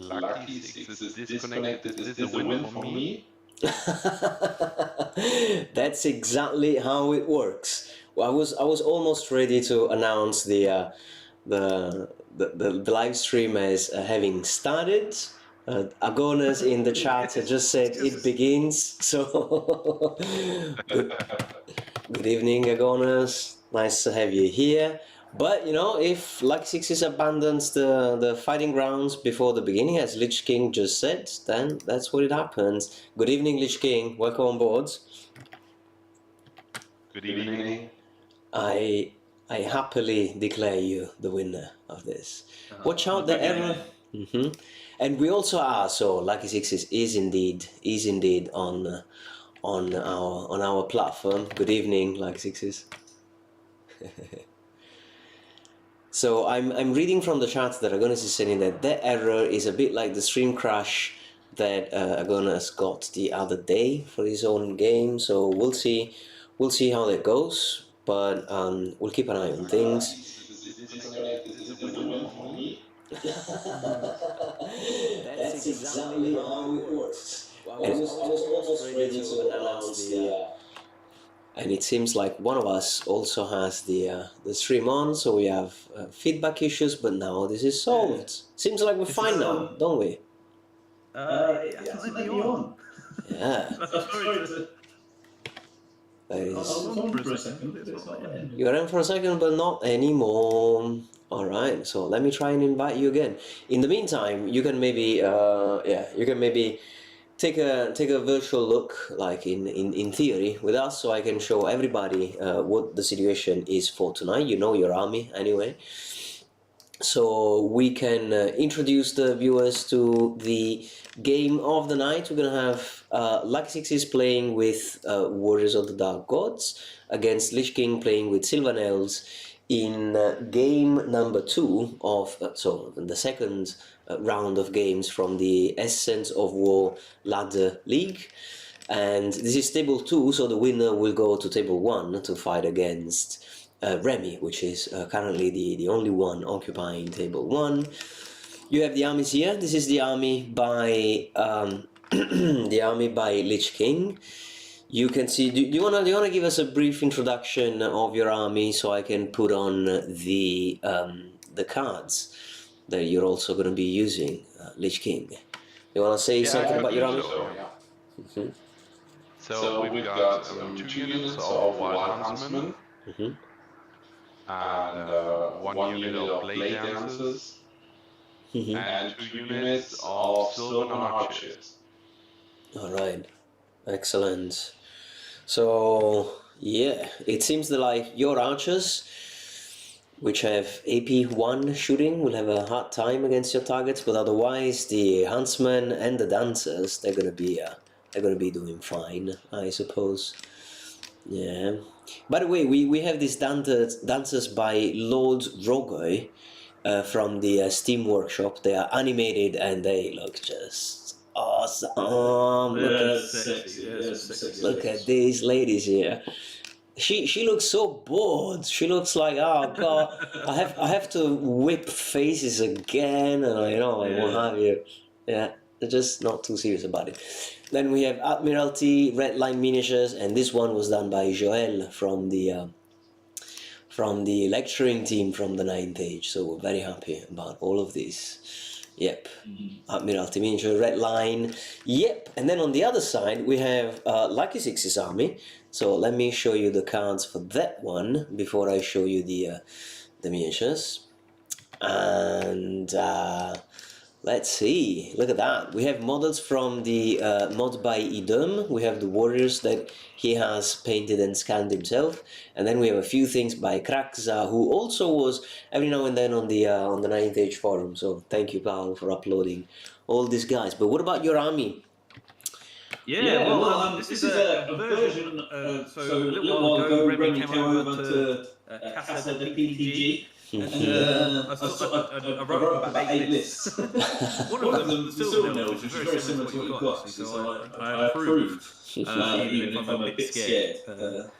Lucky Six is disconnected. Is this a win for me? That's exactly how it works. Well, I was almost ready to announce the live stream as having started. Agonas in the chat just said it begins. So good, good evening, Agonas. Nice to have you here. But you know, if Lucky Sixes abandons the fighting grounds before the beginning, as Lich King just said, then that's what it happens. Good evening, Lich King. Welcome on board. Good evening. I happily declare you the winner of this. Watch out the error. And we also are, so Lucky Sixes is indeed on our platform. Good evening, Lucky Sixes. So I'm reading from the chat that Agonas is saying that error is a bit like the stream crash that Agonas got the other day for his own game. So we'll see how that goes. But we'll keep an eye on things. Is a win for me? That's exactly how it works. I was almost ready to announce and it seems like one of us also has the stream on, so we have feedback issues, but now this is solved. Seems like we're fine now, don't we? It hasn't let me on. Yeah. Sorry to... That is... I was on for a second, but it's not letting me. You were in for a second, but not anymore. Alright, so let me try and invite you again. In the meantime, you can maybe take a virtual look, like in theory, with us, so I can show everybody what the situation is for tonight. You know your army anyway. So we can introduce the viewers to the game of the night. We're gonna have Lucky Sixes playing with Warriors of the Dark Gods against Lich King playing with Sylvan Elves in game number 2 of so the second round of games from the Essence of War Ladder League. And this is table 2, so the winner will go to table 1 to fight against Remy, which is currently the only one occupying table 1. You have the armies here. This is the army by the army by Lich King. You can see. Do you wanna give us a brief introduction of your army so I can put on the cards that you're also going to be using, Lich King? You wanna say something about your army? So we've got 2 units of Wild Huntsmen. And 1 unit of Blade Dancers. And 2 units of Sylvan Archers. Alright, excellent. So, yeah, it seems that like your archers, which have AP 1 shooting, will have a hard time against your targets, but otherwise the huntsmen and the dancers, they're gonna be doing fine, I suppose. Yeah. By the way, we have these dancers by Lord Rogoy from the Steam Workshop. They are animated and they look just awesome. Look at these ladies here. She looks so bored. She looks like, oh god, I have to whip faces again, and what have you. Yeah, they're just not too serious about it. Then we have Admiralty, Red Line Miniatures, and this one was done by Joel from the lecturing team from the 9th Age. So we're very happy about all of this. Yep, Admiralty Miniature, Red Line. Yep, and then on the other side we have Lucky Six's army. So let me show you the cards for that one before I show you the miniatures. And let's see, look at that. We have models from the mod by Idem. We have the warriors that he has painted and scanned himself. And then we have a few things by Krakza, who also was every now and then on the 9th Age forum. So thank you, Paul, for uploading all these guys. But what about your army? Yeah, well, this is a version. So a little while ago, Remy came over to Casa de PTG. I wrote about 8 lists. One of them, the Sylvan Elves, which is very similar to what you've got, so I approved, even if I'm a bit scared. But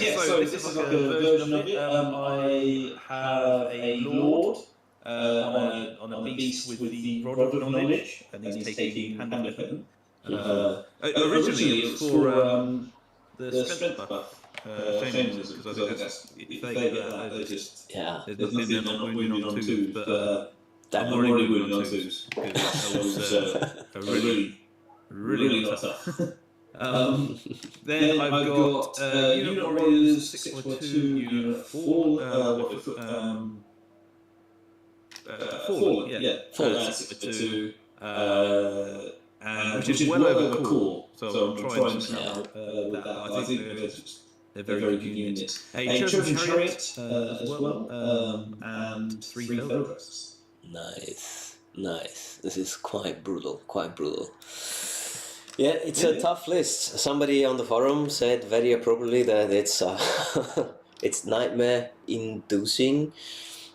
yeah, so this is like a version of it. I have a Lord on a beast with the rod of knowledge, and he's taking hand weapon. Originally, it was for the strength buff shamanism, because I think that's if they get that, they're just there's nothing they're not wounded on twos, but I'm already wounded on twos because elves are really not tough. Then I've got unit warriors 6x2, unit fall, fallen, yeah, fallen 6x2, and which is well over core. So I'm trying something out with that. I think they're very good units. A chosen chariot as well, and 3 Feldrests. Nice. This is quite brutal. Yeah, it's a tough list. Somebody on the forum said very appropriately that it's it's nightmare inducing.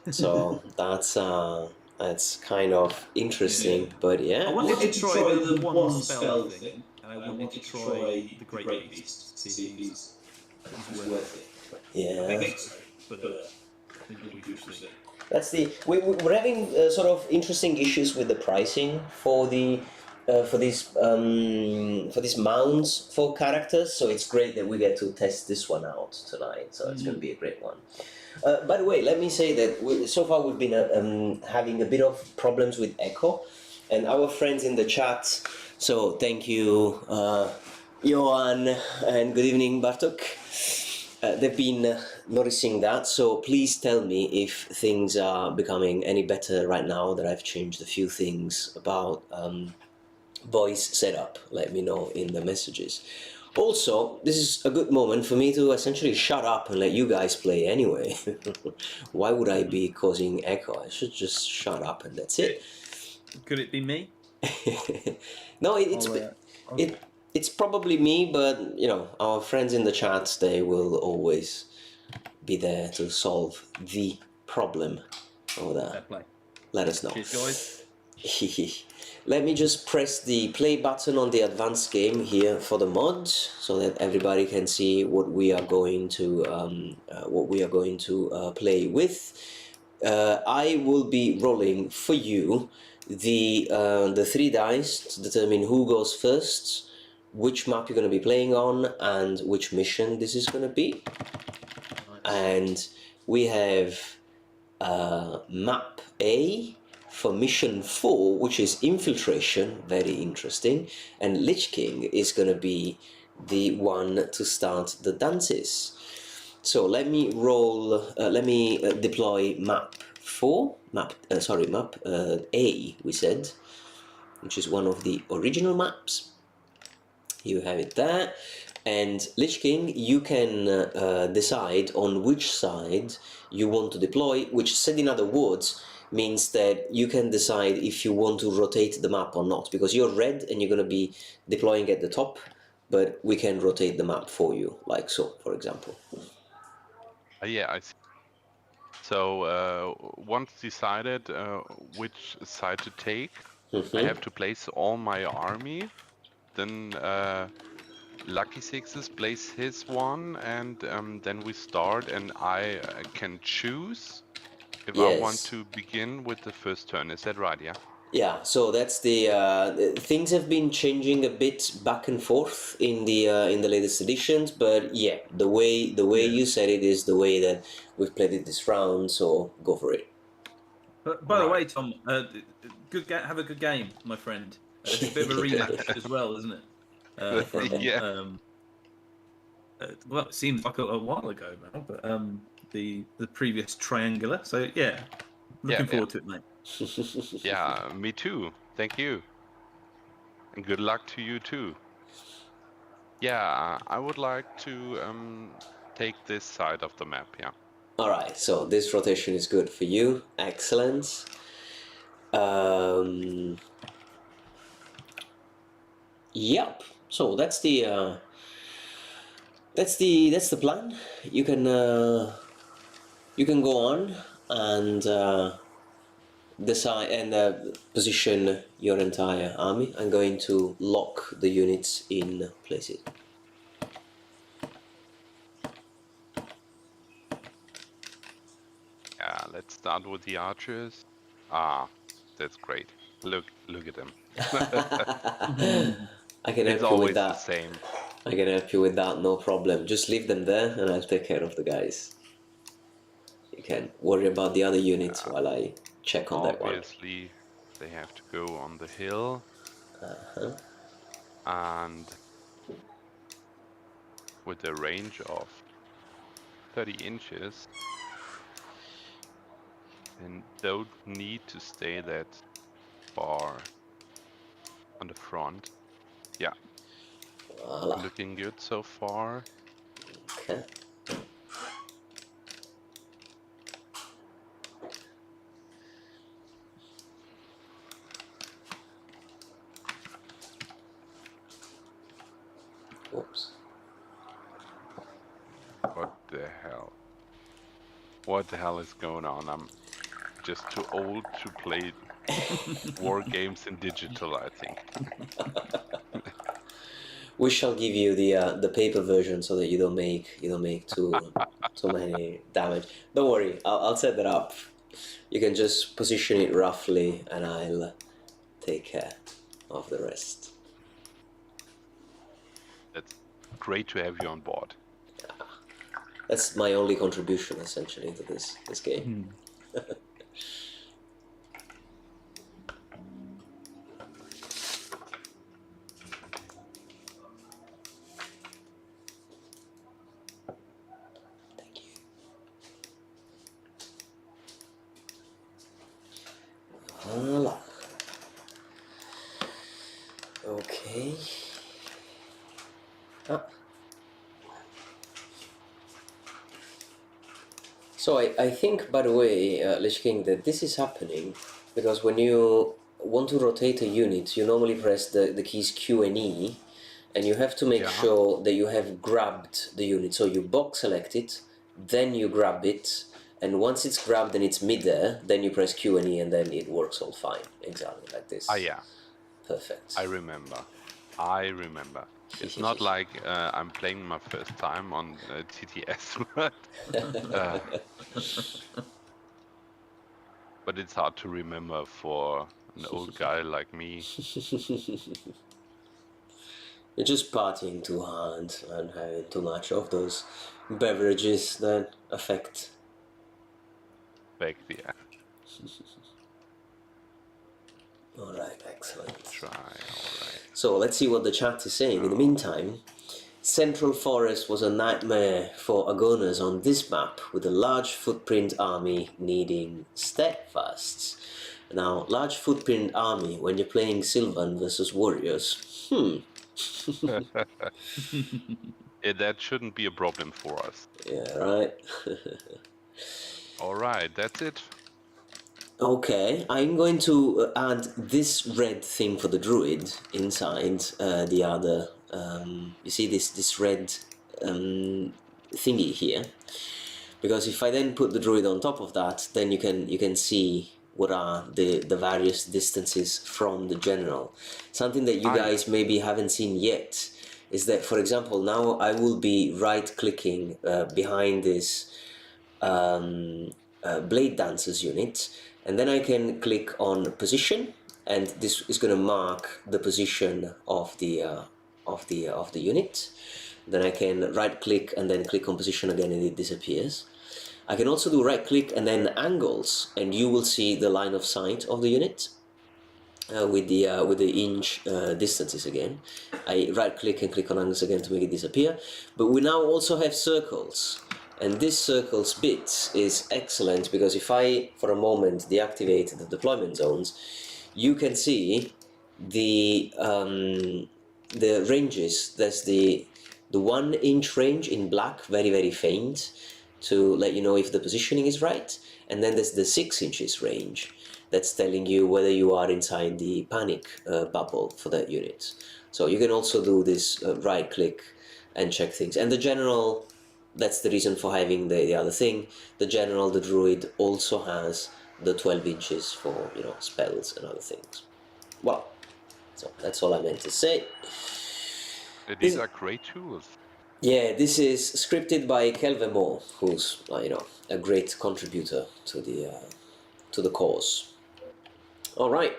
So that's kind of interesting, but yeah. I wanted to try the one spell thing, and I wanted to try the Great Beast, see if he's worth it. Yeah. I think so, but I think we should see. That's we're having sort of interesting issues with the pricing for the for these mounts for characters. So it's great that we get to test this one out tonight. So it's going to be a great one. By the way, let me say that so far we've been having a bit of problems with echo, and our friends in the chat. So thank you, Johan, and good evening, Bartok. They've been noticing that, so please tell me if things are becoming any better right now that I've changed a few things about voice setup. Let me know in the messages. Also, this is a good moment for me to essentially shut up and let you guys play anyway. Why would I be causing echo? I should just shut up and that's it. Could it be me? No, it's probably me, but you know, our friends in the chat, they will always be there to solve the problem over there. Let us know. Cheers, guys. Let me just press the play button on the advanced game here for the mods, so that everybody can see what we are going to play with. I will be rolling for you the 3 dice to determine who goes first, which map you're going to be playing on, and which mission this is going to be. Nice. And we have map A for mission 4, which is infiltration, very interesting, and Lich King is going to be the one to start the dances. So let me deploy map A, we said, which is one of the original maps. You have it there, and Lich King, you can decide on which side you want to deploy, which, said in other words, means that you can decide if you want to rotate the map or not, because you're red and you're going to be deploying at the top, but we can rotate the map for you, like so, for example. Yeah, I see. So once decided which side to take, I have to place all my army. Then Lucky Sixes place his one, and then we start, and I can choose if I want to begin with the first turn. Is that right? Yeah. Yeah. So that's the things have been changing a bit back and forth in the latest editions, but yeah, the way you said it is the way that we've played it this round. So go for it. By the way, Tom, have a good game, my friend. It's a bit of a rematch as well, isn't it? Yeah. Well, it seems like a while ago now, but the previous triangular. So yeah, looking forward to it, mate. Yeah, me too. Thank you, and good luck to you too. Yeah, I would like to take this side of the map. Yeah. All right. So this rotation is good for you. Excellent. Yep. So that's the plan. You can go on and decide and position your entire army. I'm going to lock the units in places. Yeah, let's start with the archers. Ah, that's great. Look at him. I can It's help you with always the that. same. I can help you with that, no problem. Just leave them there and I'll take care of the guys. You can worry about the other units while I check on that one. Obviously, they have to go on the hill. Uh-huh. And with a range of 30 inches, and don't need to stay that far on the front. Yeah, Voila. looking good so far. Okay. Oops. What the hell? What the hell is going on? I'm just too old to play war games in digital, I think. We shall give you the paper version so that you don't make too many damage. Don't worry, I'll set that up. You can just position it roughly, and I'll take care of the rest. It's great to have you on board. That's my only contribution essentially to this game. Thank you. Voila. Okay. Ah. So I think, by the way, Lich King, that this is happening because when you want to rotate a unit, you normally press the keys Q and E, and you have to make sure that you have grabbed the unit. So you box select it, then you grab it, and once it's grabbed and it's mid-air, then you press Q and E, and then it works all fine. Exactly like this. Ah, yeah. Perfect. I remember. It's not like I'm playing my first time on TTS, but it's hard to remember for an old guy like me. You're just partying too hard and having too much of those beverages that affect. Back there. Alright, excellent. Try, alright. So let's see what the chat is saying. In the meantime, Central Forest was a nightmare for Agonas on this map, with a large footprint army needing steadfasts. Now, large footprint army when you're playing Sylvan versus warriors. Yeah, that shouldn't be a problem for us. Yeah, right. Alright, that's it. Okay, I'm going to add this red thing for the druid inside the other. You see this red thingy here, because if I then put the druid on top of that, then you can see what are the various distances from the general. Something that you guys maybe haven't seen yet is that, for example, now I will be right-clicking behind this Blade Dancers unit, and then I can click on position, and this is going to mark the position of the unit. Then I can right click and then click on position again, and it disappears. I can also do right click and then angles, and you will see the line of sight of the unit with the inch distances again. I right click and click on angles again to make it disappear. But we now also have circles. And this circles bit is excellent because if I, for a moment, deactivate the deployment zones, you can see the ranges. There's the 1 inch range in black, very, very faint, to let you know if the positioning is right. And then there's the 6 inches range that's telling you whether you are inside the panic bubble for that unit. So you can also do this right click and check things. And the general, that's the reason for having the other thing. The general, the druid, also has the 12 inches for, you know, spells and other things. Well, so that's all I meant to say. These are great tools. Yeah, this is scripted by Kelvin Moore, who's, you know, a great contributor to the cause. All right.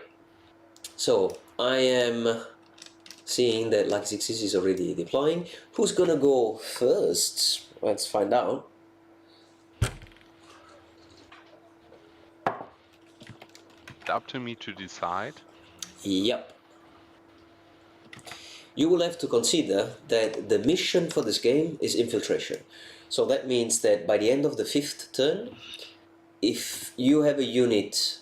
So I am seeing that Lucky Sixes is already deploying. Who's gonna go first? Let's find out. Up to me to decide. Yep. You will have to consider that the mission for this game is infiltration. So that means that by the end of the 5th turn, if you have a unit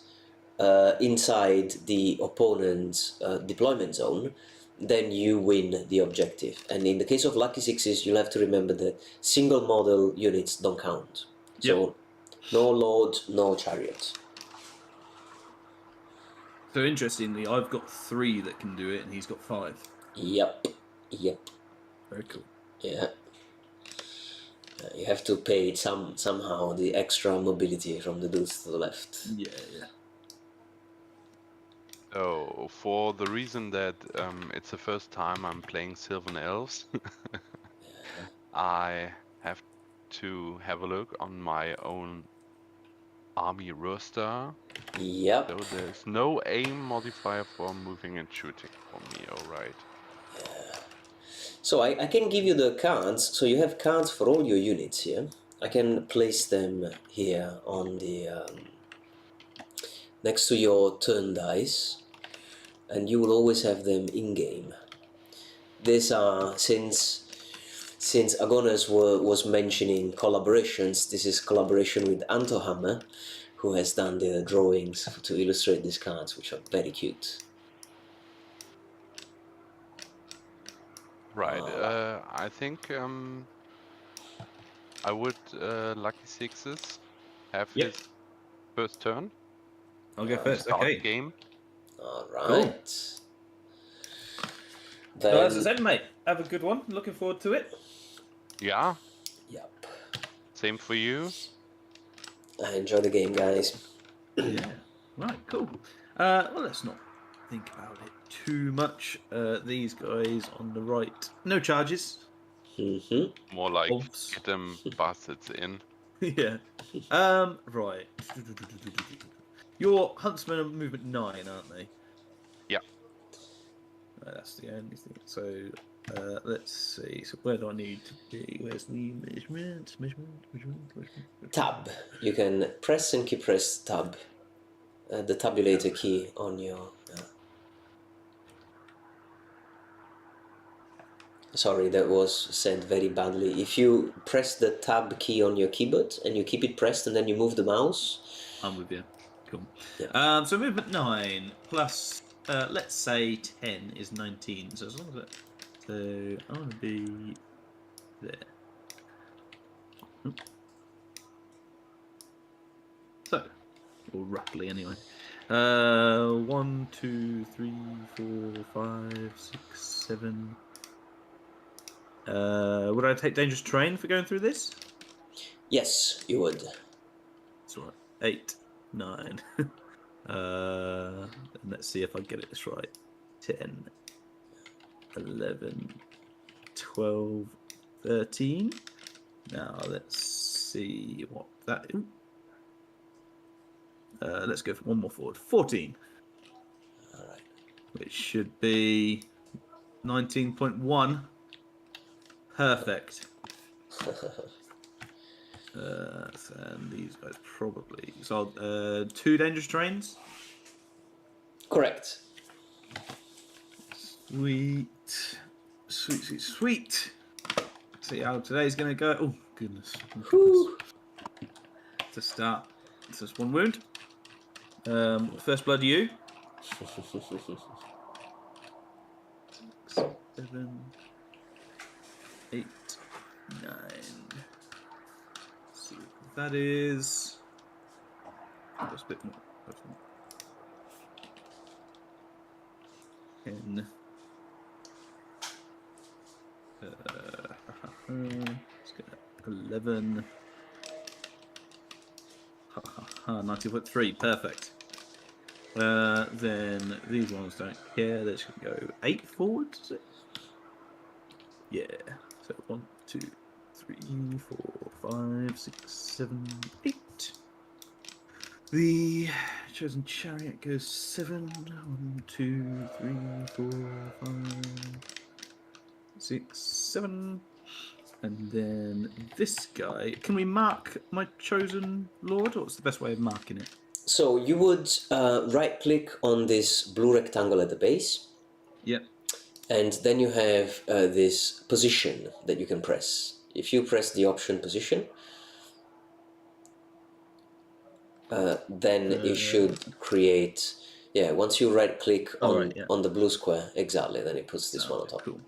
inside the opponent's deployment zone, then you win the objective. And in the case of Lucky Sixes, you'll have to remember that single model units don't count. So no Lord, no Chariot. So interestingly, I've got 3 that can do it, and he's got 5. Yep. Very cool. Yeah. You have to pay somehow the extra mobility from the dudes to the left. Yeah. So, for the reason that it's the first time I'm playing Sylvan Elves, I have to have a look on my own army roster. Yep. So there's no aim modifier for moving and shooting for me, alright. So I can give you the cards, so you have cards for all your units here. I can place them here on the next to your turn dice, and you will always have them in-game. These are, since Agonas was mentioning collaborations, this is collaboration with Antohammer, who has done the drawings to illustrate these cards, which are very cute. Right, I think I would Lucky Sixes have his first turn. I'll go first. Start Okay. the game. All right. Cool. Then, Well, as I said, mate, have a good one. Looking forward to it. Yeah. Yep. Same for you. I enjoy the game, guys. Yeah. Right. Cool. Well, let's not think about it too much. These guys on the right, no charges. More like Elves. get them bastards in. Yeah. Right. Your huntsmen are movement 9, aren't they? Yeah. That's the only thing. So, let's see. So, where do I need to be? Where's the measurement? Tab. You can press and keep press tab. The tabulator key on your... Sorry, that was said very badly. If you press the tab key on your keyboard and you keep it pressed and then you move the mouse... I'm with you. Cool. Yeah. So movement 9 plus, let's say 10 is 19. So as long as it... So I want to be there. So, or roughly anyway. 1, 2, 3, 4, 5, 6, 7. Would I take dangerous terrain for going through this? Yes, you would. That's right. 8, 9. And let's see if I get this right. 10, 11, 12, 13. Now let's see what that is. Let's go for one more forward. 14. All right. Which should be 19.1. Perfect. And these guys probably... So, 2 dangerous terrains? Correct. Sweet. Sweet, sweet, sweet. See how today's going to go. Oh, goodness. Whew. To start, it's just 1 wound. First blood, you. 6, 7, 8, 9. Let's see what that is. Just a bit more. 10. Let's get 11. 90.3. Perfect. Then these ones don't care. They're just going to go 8 forwards, is it? Yeah. So 1, 2, 3, 4, 5, 6, 7, 8. The chosen chariot goes 7. 1, 2, 3, 4, 5, 6, 7. And then this guy. Can we mark my chosen lord? What's the best way of marking it? So you would right-click on this blue rectangle at the base. Yep. And then you have this position that you can press. If you press the option position, then it should create. Yeah, once you right-click on on the blue square, exactly, then it puts this one on top. Cool.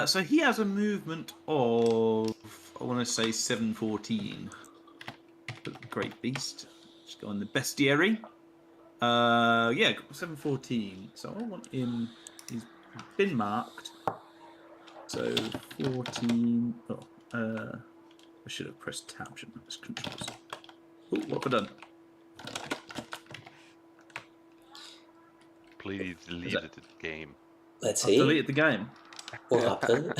So he has a movement of, I want to say 714. Great beast. Just go on the bestiary. Yeah, 714. So I want him. He's been marked. So 14. Oh, I should have pressed tab, shouldn't I? It's controls. Ooh, what have I done? Please delete the game. Let's I've see. deleted the game. What happened?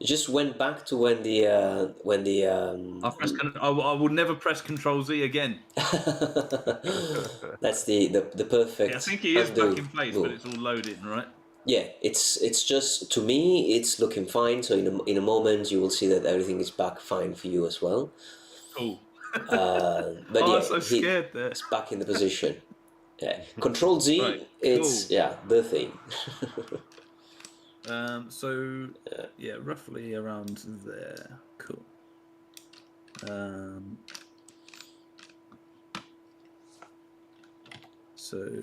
It just went back to when the I will never press Control Z again. That's the perfect. Yeah, I think he is undo back in place, move. but it's all loaded, right? Yeah, it's just, to me, it's looking fine. So in a moment you will see that everything is back fine for you as well. Cool. But I'm yeah, so scared there. it's back in the position. Yeah, Control Z. Right, It's cool. the thing. So yeah, roughly around there. Cool. So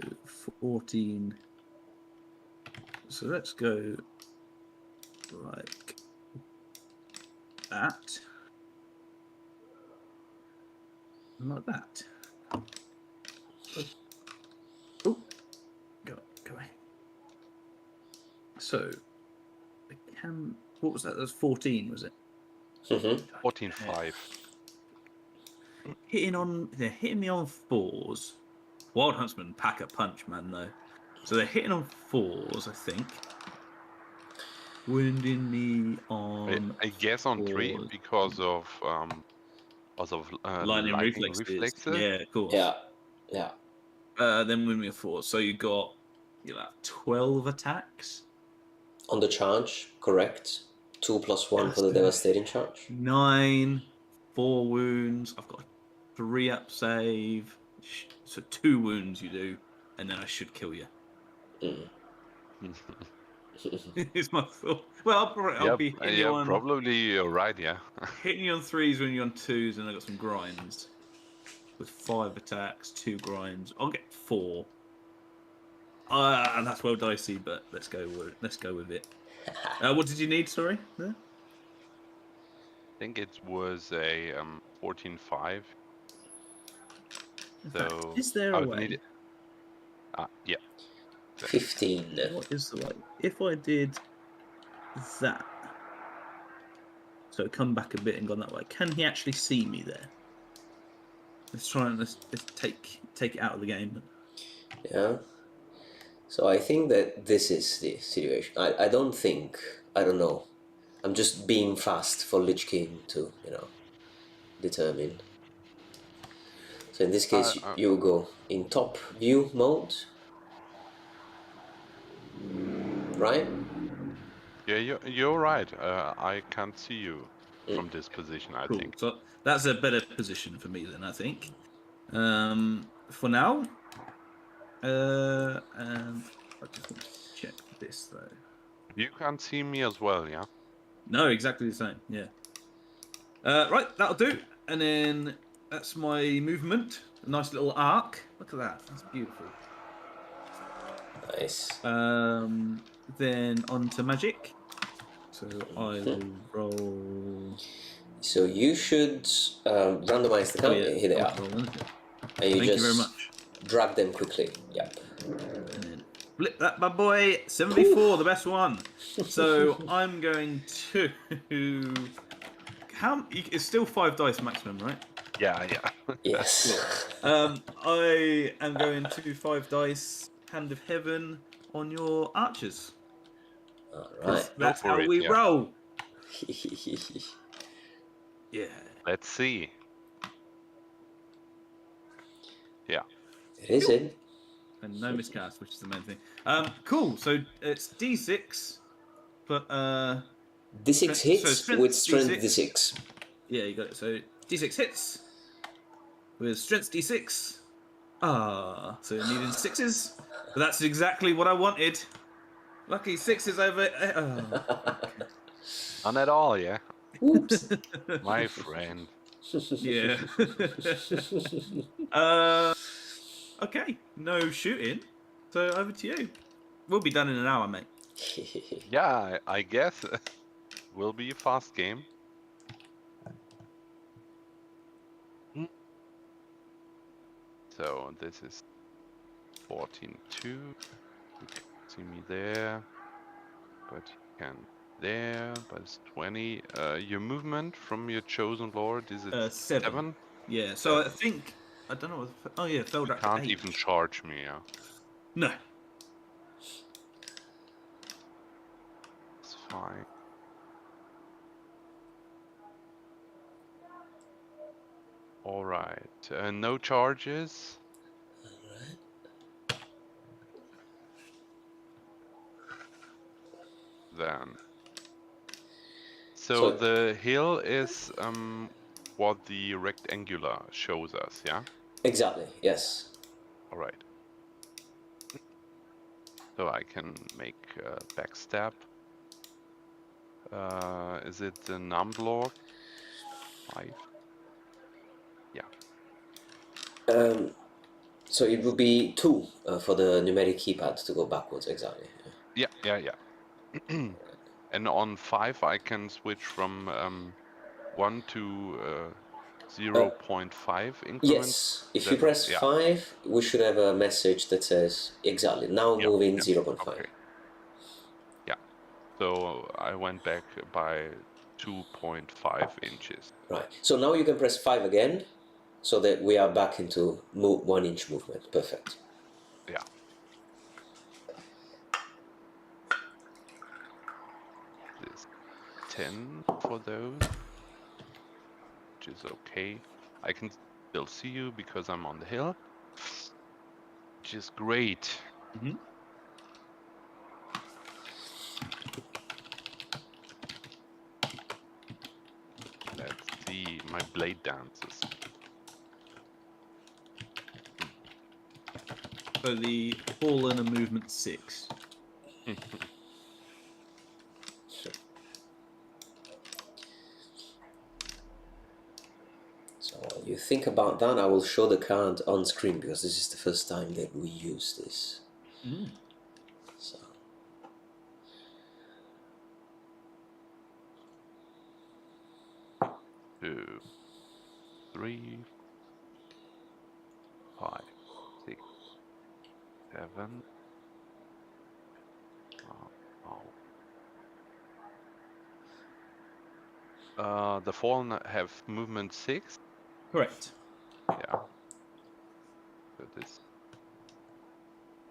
14. So let's go like that. And like that. Oh, go away. So what was that? That was 14, was it? 14-5. Hitting me on 4s. Wild Huntsman pack a punch, man, though. So they're hitting on 4s, I think. Wounding me on. I guess on 3 4s. because of Lightning reflexes. Yeah, of course. Yeah. Then wound me on 4. So you got 12 attacks On the charge, correct. 2 + 1 for the devastating charge. 9, 4 wounds. I've got a 3-up save. So 2 wounds you do, and then I should kill you. It's my thought. Well, I'll be hitting you on. Probably you're right. Yeah. Hitting you on 3s, winning you on 2s, and I got some grinds. With 5 attacks, 2 grinds. I'll get 4. And that's well dicey, but let's go with it. What did you need? Sorry. There? I think it was a 14-5. So is there a way? Yeah. 15. What is the way? If I did that, so come back a bit and gone that way, can he actually see me there? Let's try and let's take it out of the game. Yeah. So I think that this is the situation. I don't know. I'm just being fast for Lich King to, determine. So in this case, you go in top view mode. Right? Yeah, you're right. I can't see you from this position, I think. So that's a better position for me then, I think. For now. And I just want to check this though. You can't see me as well, yeah? No, exactly the same, yeah. Right, that'll do. And then that's my movement. A nice little arc. Look at that. That's beautiful. Nice. Then on to magic. So I will roll. So you should randomize the count. Here they are. And Thank you very much. Drag them quickly. Yep. And then flip that bad boy. 74, the best one. So I'm going to. It's still 5 dice maximum, right? Yeah. Yes. I am going to 5 dice Hand of Heaven on your archers. All right. That's how we roll. Yeah. Let's see. Yeah. It is it. And no miscast, which is the main thing. Cool. So it's D6, but D6 hits strength with strength D6. Yeah, you got it. So D6 hits with strength D6. So it needed 6s, but that's exactly what I wanted. Lucky 6s over. None at all, yeah. Oops. My friend. Yeah. Okay, no shooting. So over to you. We'll be done in an hour, mate. Yeah, I guess will be a fast game. So this is 14-2. You can see me there, but you can there. But it's 20. Your movement from your chosen lord is it 7? Yeah. So 7. I think I don't know. Oh yeah, fell You back to can't 8. even charge me. Yeah, No. it's fine. All right. No charges. Then. So the hill is what the rectangular shows us, yeah? Exactly, yes. All right. So I can make backstab. Is it the num block? 5? Yeah. So it would be 2 for the numeric keypad to go backwards, exactly. Yeah. And on 5 I can switch from 1 to 0.5 increments. Yes, if you press 5, we should have a message that says, exactly, now moving 0.5. Okay. Yeah. So I went back by 2.5 inches. Right, so now you can press 5 again, so that we are back into 1 inch movement. Perfect. Yeah. This 10 for those, which is okay. I can still see you because I'm on the hill, which is great. Mm-hmm. Let's see my blade dances. So the fallen are movement 6. So while you think about that, I will show the card on screen because this is the first time that we use this. So. 2, 3, 5, 6, 7. The fallen have movement 6. Correct. Yeah. So this.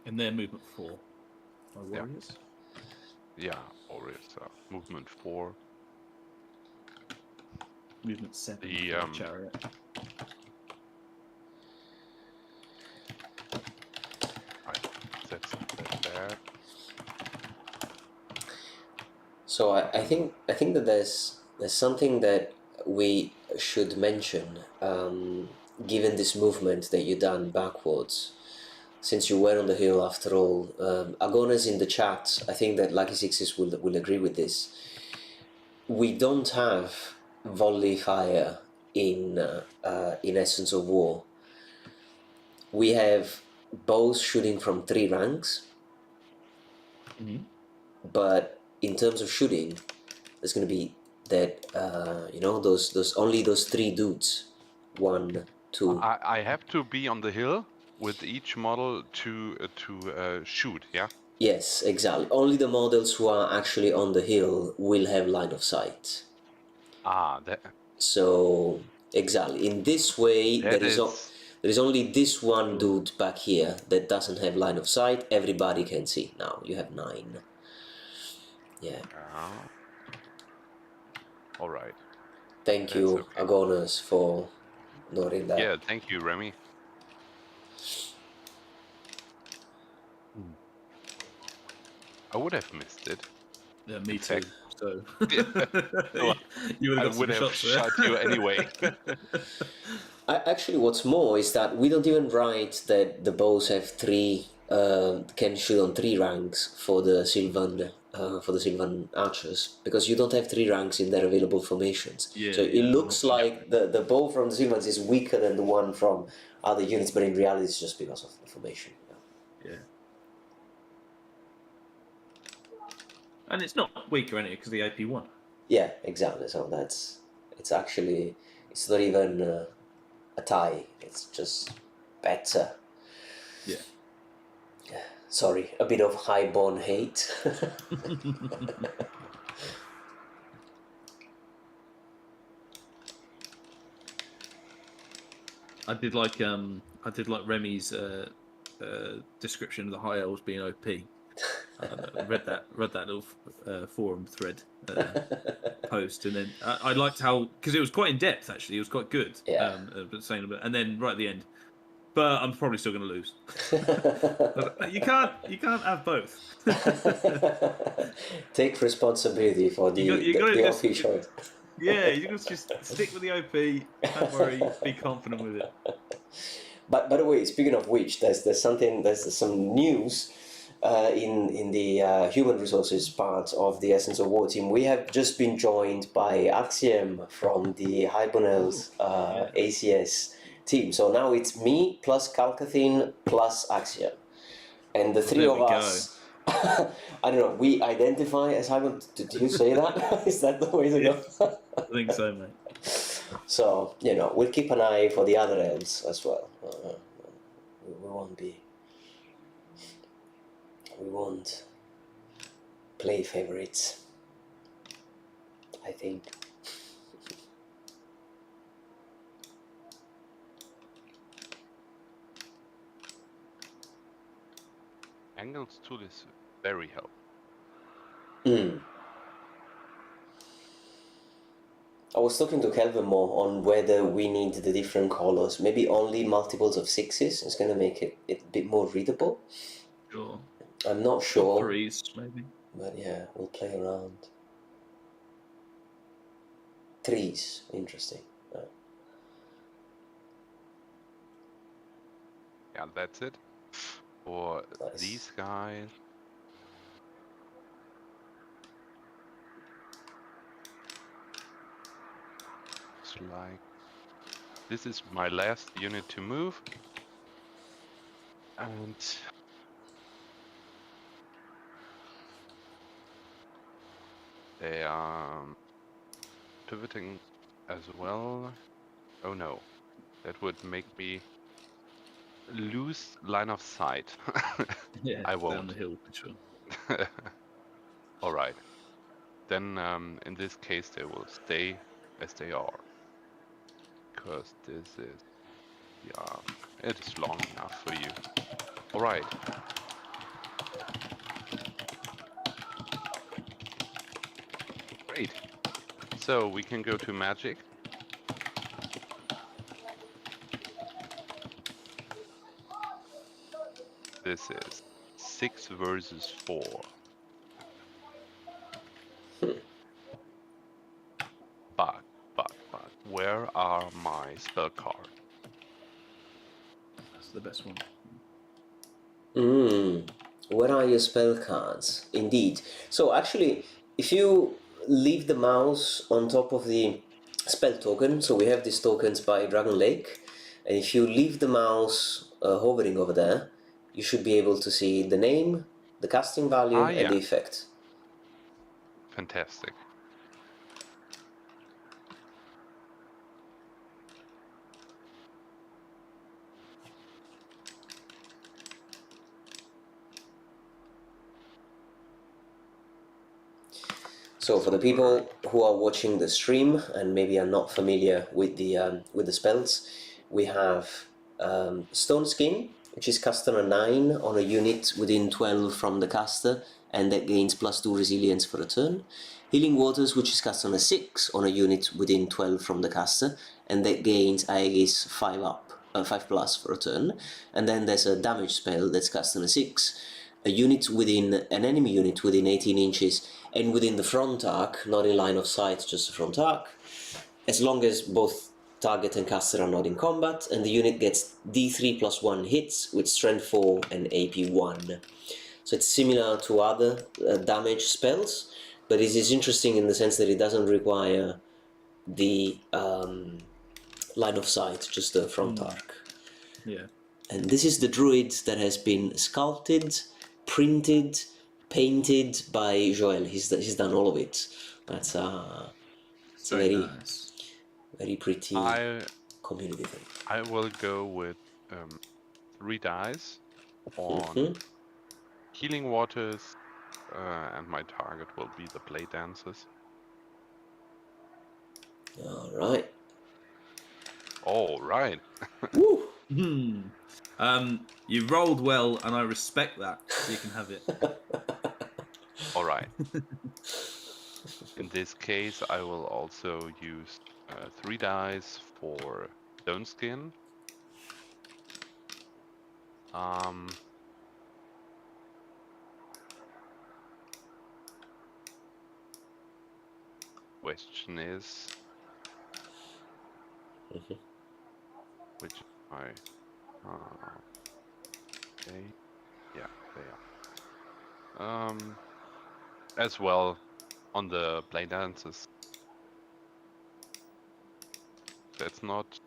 And their movement 4. My warriors. Yeah, warriors. Movement 4. Movement 7 The for chariot. That's bad. So I think that there's something that we should mention, given this movement that you done backwards, since you were on the hill after all. Agona's in the chat. I think that Lucky Sixes will agree with this. We don't have volley fire in Essence of War. We have bows shooting from 3 ranks, but in terms of shooting, there's going to be that those 3 dudes. 1, 2. I have to be on the hill with each model to shoot. Yeah. Yes, exactly. Only the models who are actually on the hill will have line of sight. That. So exactly in this way, That there is only this one dude back here that doesn't have line of sight. Everybody can see now. You have 9. Yeah. All right. Thank you, okay. Agonas, for noting that. Yeah, thank you, Remy. I would have missed it. Yeah, me too. So Well, you would I have got would some have shots there. shot you anyway. Actually, what's more is that we don't even write that the bows have three, can shoot on three ranks for the Sylvan archers, because you don't have three ranks in their available formations. Yeah, So it yeah, looks like the bow from the Sylvans is weaker than the one from other units, but in reality it's just because of the formation. yeah. And it's not weaker anyway because the AP won. Yeah, exactly. So it's not even a tie. It's just better. Yeah. Sorry, a bit of highborn hate. I did like Remy's description of the High Elves being OP. I read that little forum thread post, and then I liked how, because it was quite in depth actually. It was quite good. Yeah. But saying about, and then right at the end, but I'm probably still going to lose. But you can't have both. Take responsibility for the OP choice. Yeah, you can just stick with the OP. Don't worry, be confident with it. But by the way, speaking of which, there's some news in the human resources part of the Essence of War team. We have just been joined by Axiom from the Hibernals ACS team. So now it's me plus Calcathin plus Axiom, and the three of us. I don't know. We identify as Hibernals. Did you say that? Is that the way to go? I think so, mate. So we'll keep an eye for the other elves as well. We won't play favorites, I think. Angles tool is very helpful. I was talking to Kelvin more on whether we need the different colors. Maybe only multiples of 6s is going to make it a bit more readable. Sure. I'm not sure. 3s, maybe. But yeah, we'll play around. 3s, interesting. Yeah, that's it. For Nice. these guys. It's like, this is my last unit to move. And they are pivoting as well. Oh no, that would make me lose line of sight. Yeah, I down won't. the hill for sure. All right. Then in this case they will stay as they are. Because this is, yeah, it is long enough for you. All right. Great. So we can go to magic. This is 6 versus 4. But, where are my spell cards? That's the best one. Where are your spell cards? Indeed. So actually, if you leave the mouse on top of the spell token, so we have these tokens by Dragon Lake, and if you leave the mouse hovering over there, you should be able to see the name, the casting value, and the effect. Fantastic. So for the people who are watching the stream and maybe are not familiar with the spells, we have Stone Skin, which is caster 9 on a unit within 12 from the caster, and that gains +2 resilience for a turn. Healing Waters, which is caster 6 on a unit within 12 from the caster, and that gains Aegis 5 plus for a turn. And then there's a damage spell that's caster 6. a unit within an enemy unit within 18 inches and within the front arc, not in line of sight, just the front arc, as long as both target and caster are not in combat, and the unit gets D3 plus 1 hits with Strength 4 and AP 1. So it's similar to other damage spells, but it is interesting in the sense that it doesn't require the line of sight, just the front arc. Yeah. And this is the druid that has been sculpted, printed, painted by Joel. He's done all of it. It's a very nice. very pretty community thing. I will go with 3 dice on healing waters, and my target will be the blade dancers. All right. All right. Woo! You rolled well, and I respect that. So you can have it. All right. In this case, I will also use 3 dice for stone skin. Question is, which I okay, yeah, they are. As well on the blade dances. That's not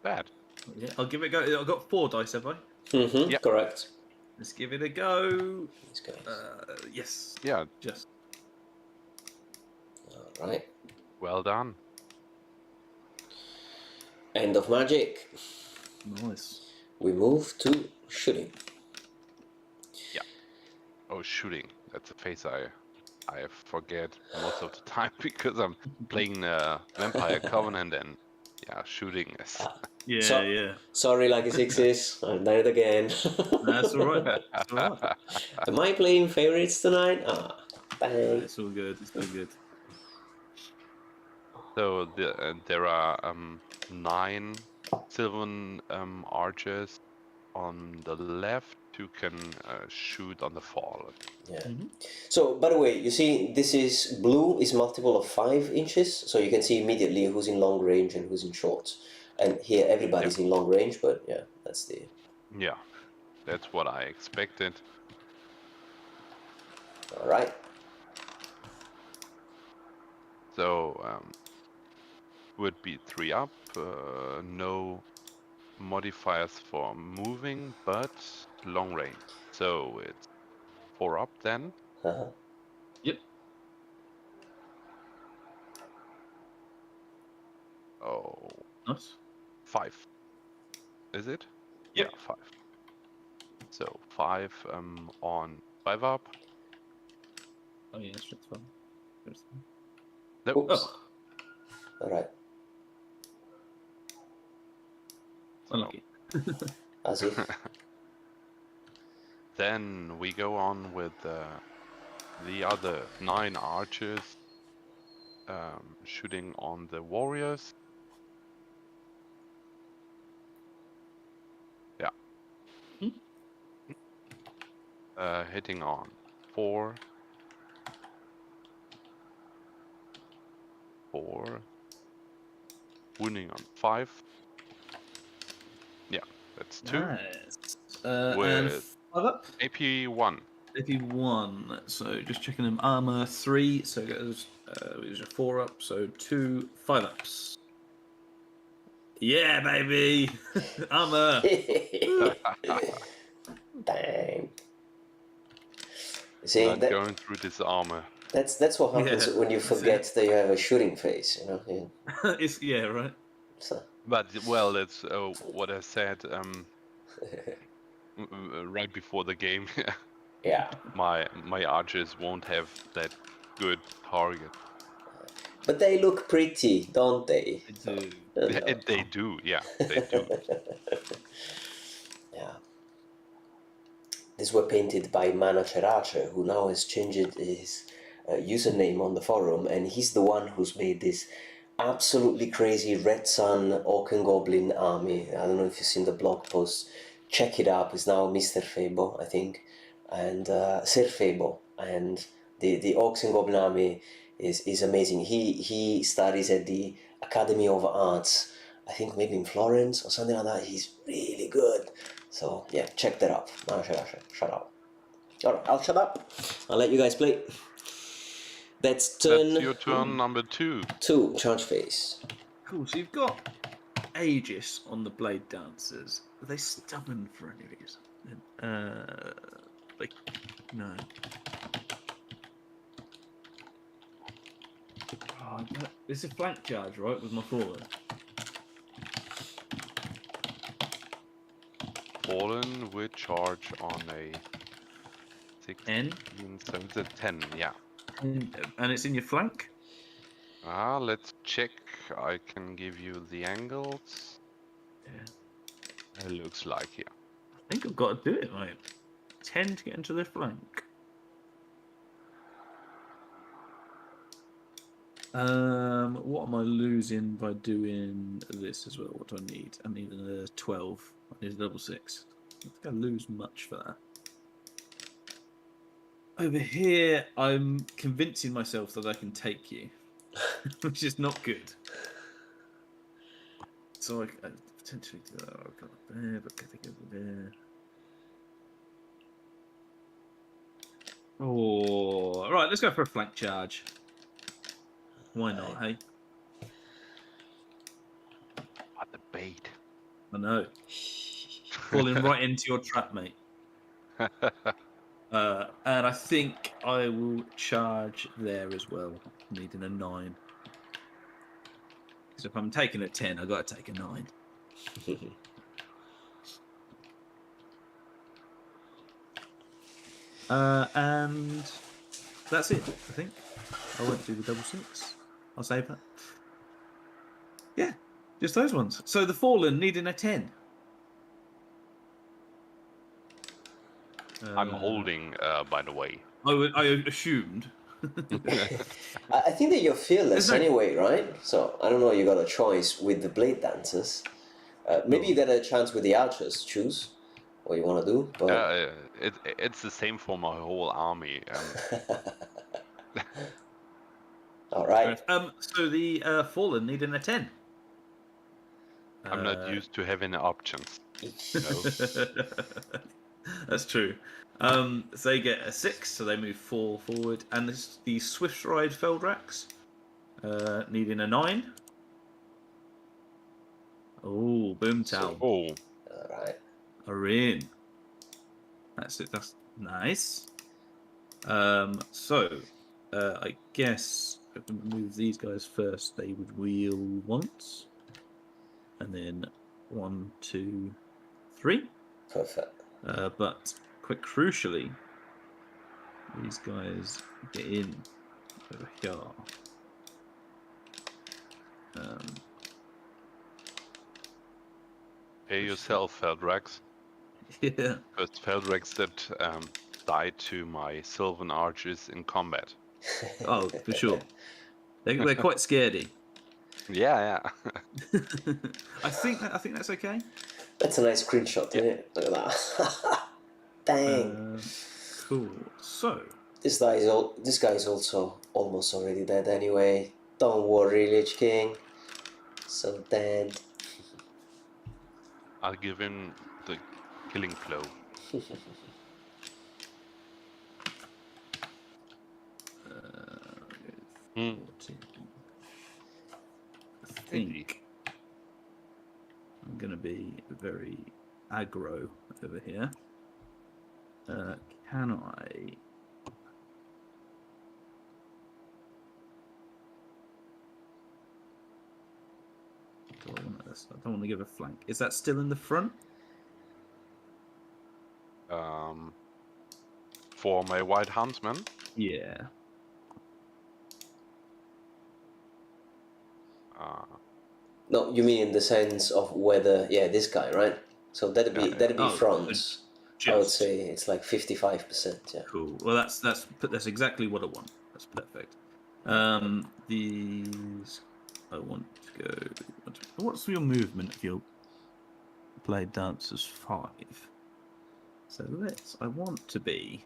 bad. Yeah, I'll give it a go. I've got 4 dice, have I? Yeah. Correct. Let's give it a go. These guys. Yes. Yeah. Just. All right. Well done. End of magic. Nice. We move to shooting. Yeah. Oh, shooting. That's a phase I forget most of the time because I'm playing Vampire Covenant and shooting is. Yeah. Sorry, Lucky Sixes. I've done it again. That's all right. That's all right. Am I playing favorites tonight? Dang. It's all good. It's all good. So there are 9 Sylvan archers on the left who can shoot on the fallen. Yeah. So, by the way, you see, this is blue is multiple of 5 inches, so you can see immediately who's in long range and who's in short. And here everybody's in long range, but yeah, that's the. Yeah, that's what I expected. All right. So would be 3 up, no modifiers for moving, but long range. So it's 4 up then. Yep. Oh. Nice. 5. Is it? Yep. Yeah, 5. So 5 on 5 up. Oh yeah, that's fine. Nope. Oops. All right. Unlucky. As if. Then we go on with the other 9 archers shooting on the warriors. Yeah. Hitting on 4. 4. Wounding on 5. Yeah, that's 2. Nice. With 5 up. AP 1. AP 1. So just checking them. Armor 3. So it goes a 4 up. So 2 5 ups. Yeah, baby. Armor. Dang. See, Not going through this armor. That's what happens when you forget that you have a shooting phase, you know. Yeah. Right. So. But well, that's what I said right before the game. Yeah. My archers won't have that good target. But they look pretty, don't they? They do. They do, yeah, they do. Yeah. These were painted by Mana Cherache, who now has changed his username on the forum, and he's the one who's made this absolutely crazy Red Sun Orc and Goblin army. I don't know if you've seen the blog post. Check it up. It's now Mr. Fabo, I think. and Sir Fable, and the Orcs and Goblin Army is amazing. He studies at the Academy of Arts, I think maybe in Florence or something like that. He's really good. So yeah, check that out. No, shut up. All right, I'll shut up. I'll let you guys play. That's turn. That's your turn number 2. 2, charge phase. Cool. So you've got Aegis on the Blade Dancers. Are they stubborn for any reason? Like, no. Oh, it's a flank charge, right, with my Fallen. Fallen will charge on a 16, 10? so it's a 10, yeah. And it's in your flank? Let's check. I can give you the angles. Yeah. It looks like, yeah. I think I've got to do it, mate. 10 to get into the flank. What am I losing by doing this as well? What do I need? I need a 12. I need a double 6. I don't think I lose much for that. Over here, I'm convincing myself that I can take you, which is not good. So I potentially do that. I've got there, but I think over there. Oh, right. Let's go for a flank charge. Why not? Hey, What the bait. I know. Falling right into your trap, mate. And I think I will charge there as well, needing a 9. Because if I'm taking a 10, I've got to take a 9. And that's it, I think. I won't do the double 6. I'll save that. Yeah, just those ones. So the Fallen needing a 10. I'm holding, by the way. I assumed. I think that you're fearless anyway, right? So I don't know. You got a choice with the Blade Dancers. Maybe you get a chance with the Archers. Choose what you want to do. But... it's the same for my whole army. All right. So the Fallen needing a 10. I'm not used to having options. That's true. So they get a 6, so they move 4 forward. And the Swift Ride Feldrax needing a 9. Oh, Boomtown. Oh. All right. Are in. That's it. That's nice. So I guess if we move these guys first, they would wheel once. And then 1, 2, 3. Perfect. But quite crucially, these guys get in over here. Pay yourself, Feldrax. Yeah. First Feldrax that died to my Sylvan archers in combat. Oh, for sure. They're quite scaredy. Yeah. I think that's okay. That's a nice screenshot, isn't it? Look at that. Dang. Cool. So this guy is also almost already dead anyway. Don't worry, Lich King. So dead. I'll give him the killing blow. I think I'm going to be very aggro over here. Can I? I don't want to give a flank. Is that still in the front? For my White Huntsman? Yeah. No, you mean in the sense of whether, this guy, right? So that'd be front. I would say it's like 55%. Yeah. Cool. Well, that's exactly what I want. That's perfect. These I want to go. What's your movement if you play dancers 5? So I want to be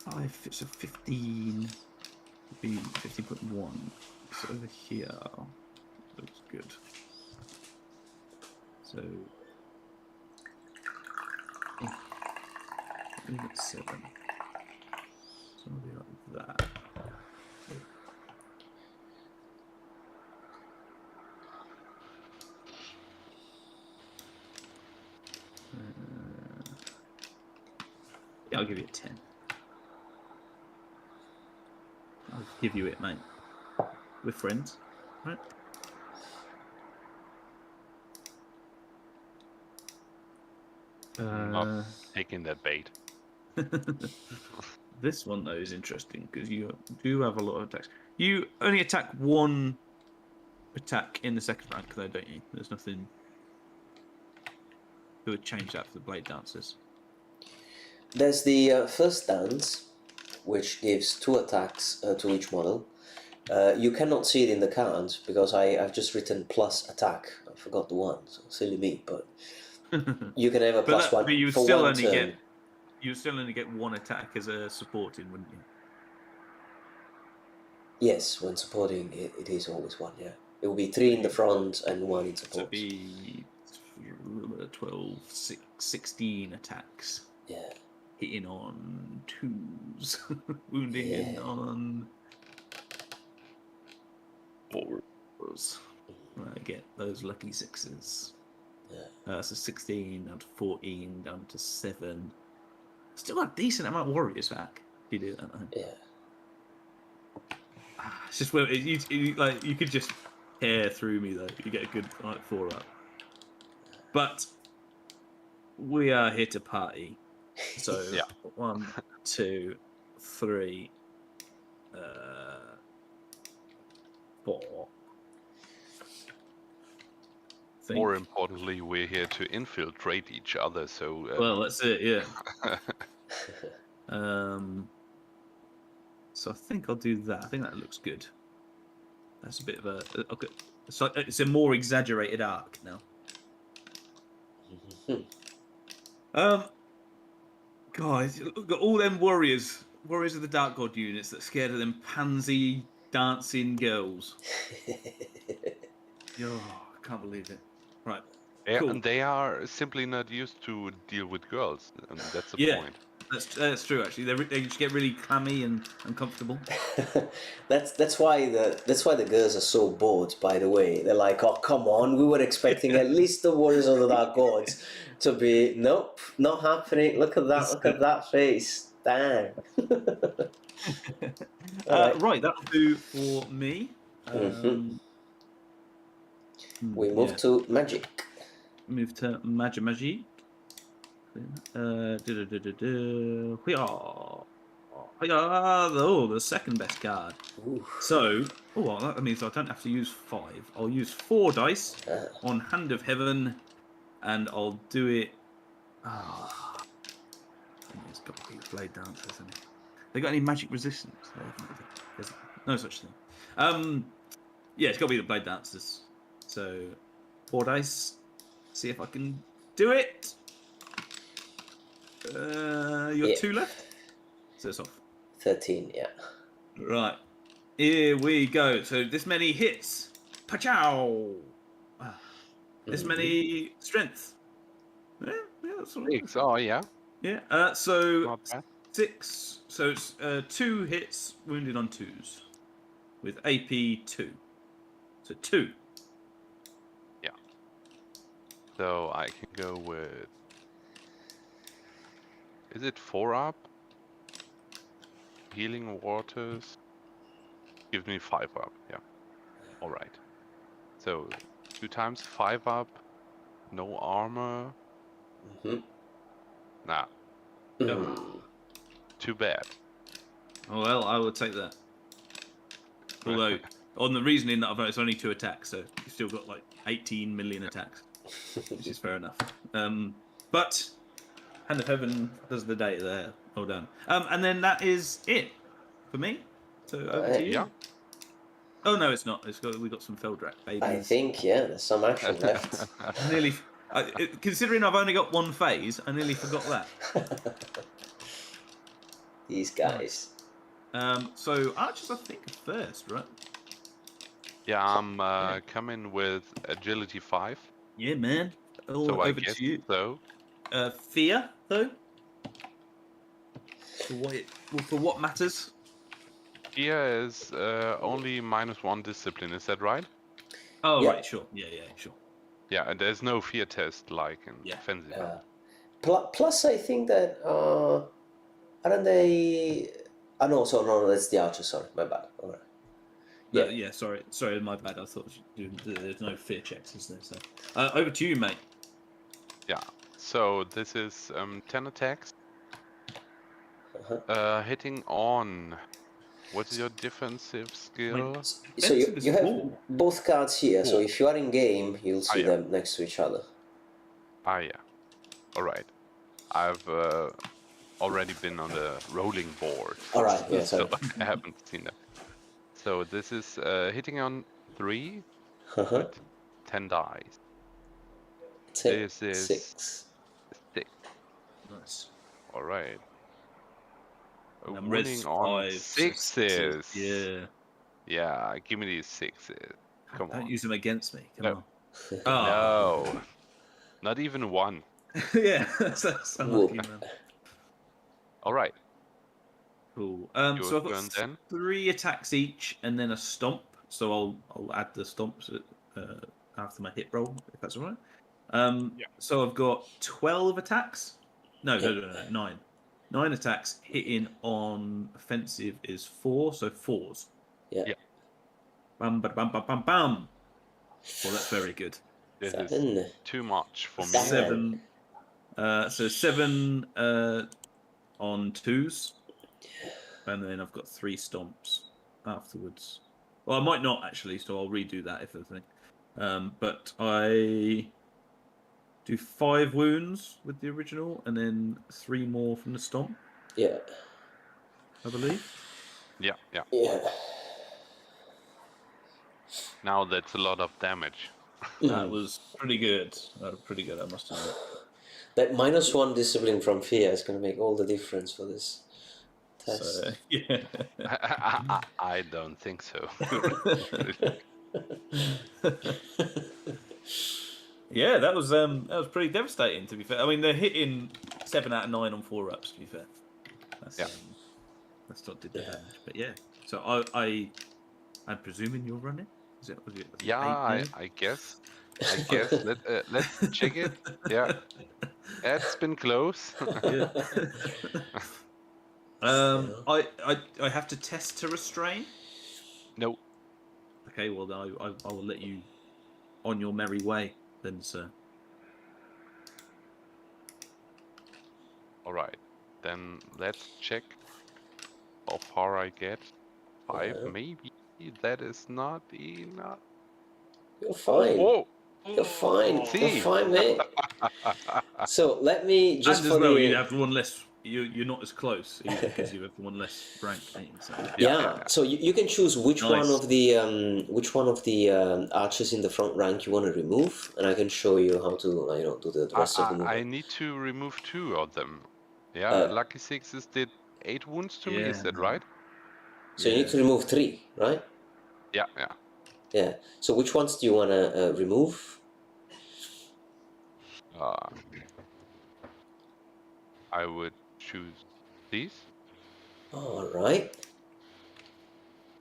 5, so 15, be 15.1. So over here looks good. So leave it 7. So I'll be like that. Yeah, I'll give you a 10. I'll give you it, mate. We're friends, right? Not taking that bait. This one though is interesting because you do have a lot of attacks. You only attack one attack in the second rank, though, don't you? There's nothing that would change that for the blade dancers. There's the first dance, which gives 2 attacks to each model. You cannot see it in the cards because I've just written plus attack. I forgot the 1, so silly me. But you can have a plus 1 but you for still one only turn. you still only get 1 attack as a supporting, wouldn't you? Yes, when supporting, it is always 1. Yeah, it will be 3 in the front and 1 in support. So it'd be 12, 16 attacks. Yeah. Hitting on 2s, wounding in on 4s. I get those lucky 6s. Yeah. So 16 down to 14, down to 7. Still got a decent amount of warriors back. If you do that, though. Yeah. It's just where you could just tear through me though. You get a good 4 up. But we are here to party. So Yeah. 1, 2, 3, 4. More importantly, we're here to infiltrate each other. So well, that's it. Yeah. So I think I'll do that. I think that looks good. That's a bit of a okay. It's a more exaggerated arc now. Guys, got all them warriors of the Dark God units that scared of them pansy dancing girls. Oh, I can't believe it. Right. yeah, Cool. and they are simply not used to deal with girls, and that's the point. That's true. Actually, they just get really clammy and uncomfortable. that's why the girls are so bored. By the way, they're like, "Oh, come on! We were expecting at least the Warriors of the Dark Gods to be. Nope, not happening. Look at that! Look at that face! Damn." Right, that'll do for me. We move to magic. Move to magic. The second best card. Ooh. So, that means I don't have to use 5. I'll use 4 dice on Hand of Heaven, and I'll do it. It's got to be Blade Dancers, isn't it? They got any magic resistance? There's no such thing. Yeah, it's got to be the Blade Dancers. So, 4 dice. See if I can do it. You got 2 left? So it's off. 13, yeah. Right. Here we go. So this many hits. Pachow! This many strength. Yeah, that's all right. Oh, yeah. Yeah. So Not bad. 6. So it's 2 hits wounded on 2s with AP 2. So 2. Yeah. So I can go with. Is it 4 up? Healing waters. Gives me 5 up. Yeah. All right. So 2 times 5 up. No armor. Nah. No. Too bad. Well, I will take that. Although, on the reasoning that it's only 2 attacks, so you've still got like 18 million attacks, which is fair enough. But Hand of Heaven does the day there. Well done. And then that is it for me. So over to you. Yeah. Oh no, it's not. We got some Feldrak babies. I think there's some action left. Considering I've only got one phase, I nearly forgot that. These guys. So archers, I think, are first, right? Yeah, I'm coming with agility 5. Yeah, man. All So I over guess to you. so. Fear, though. For what matters? Fear is only -1 discipline. Is that right? Oh, Yeah. right, sure. Yeah, sure. Yeah, and there's no fear test like in offensive. Plus, I think that aren't they? No, that's the archer. Sorry, my bad. All right. Yeah, sorry, my bad. I thought there's no fear checks, is there? So, over to you, mate. Yeah. So this is 10 attacks. Hitting on. What is your defensive skill? So you have both cards here. So 4. if you are in game, you'll see yeah. them next to each other. Yeah. All right. I've already been on the rolling board. All right. Yeah. So I haven't seen them. So this is hitting on 3 with 10 dice. This is 6. 6. Nice. All right. And Winning on 6s. Yeah. Yeah, give me these 6s. Come on. Don't use them against me. Come on. No. Not even 1. Yeah, that's unlucky, man. All right. Cool. So I've got 3 attacks each, and then a stomp. So I'll add the stomps after my hit roll, if that's all right. So I've got 12 attacks. No, 9. 9 attacks. Hitting on offensive is 4, so 4s. Yeah. Bam, bam, bam, bam, bam. Well, that's very good. This is too much for me. 7. So 7 on 2s, and then I've got 3 stomps afterwards. Well, I might not actually, so I'll redo that if there's anything. But I do 5 wounds with the original, and then 3 more from the stomp. Yeah. I believe. Yeah. Now that's a lot of damage. That was pretty good. I must admit. That -1 discipline from fear is going to make all the difference for this test. So, yeah. I don't think so. Yeah, that was pretty devastating, to be fair. I mean, they're hitting 7 out of 9 on 4-ups, to be fair. That's not did the damage, but yeah. So I'm presuming you're running. Was it yeah, I guess. Let's check it. Yeah, it's been close. I have to test to restrain. No. Okay, well then I will let you on your merry way then, sir. All right, then let's check how far I get. 5, maybe. That is not enough. You're fine. You're fine. See? You're fine, mate. So let me just. And as well, you have one less. You're not as close because you have one less rank. So. Yeah. So you can choose which one of the archers in the front rank you want to remove, and I can show you how to do the rest of the movement. I need to remove 2 of them. Yeah, lucky 6s did 8 wounds to me. Is that right? So you need to remove 3, right? Yeah. So which ones do you want to remove? I would choose these. All right.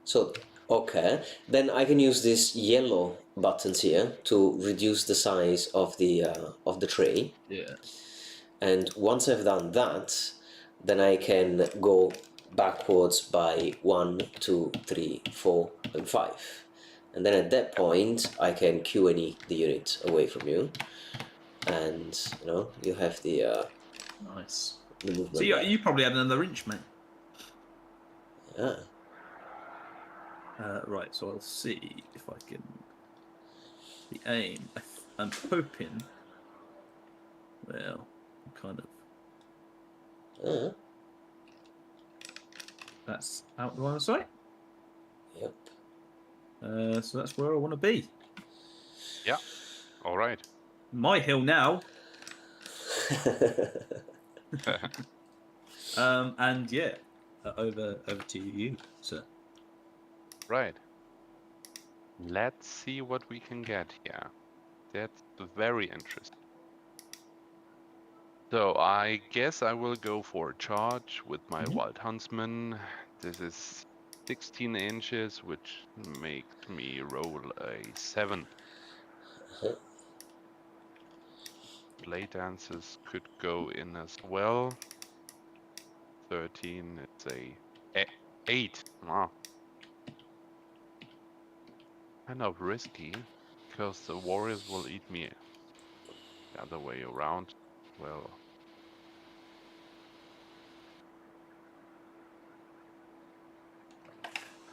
So, okay. Then I can use these yellow buttons here to reduce the size of the tray. Yeah. And once I've done that, then I can go backwards by 1, 2, 3, 4, and 5. And then at that point, I can Q&E the unit away from you. And, you have the... nice. The movement. So you probably had another inch, mate. Yeah. Right, so I'll see if I can... The aim, I'm hoping... Well, kind of... That's out the line of sight? Yep. So that's where I want to be. Yeah. All right. my hill now. And yeah, over to you, sir. Right. Let's see what we can get here. That's very interesting. So I guess I will go for a charge with my Wild Huntsman. This is 16 inches, which makes me roll a 7. Blade dances could go in as well. 13, it's a 8. Wow. Kind of risky, because the warriors will eat me the other way around. Well,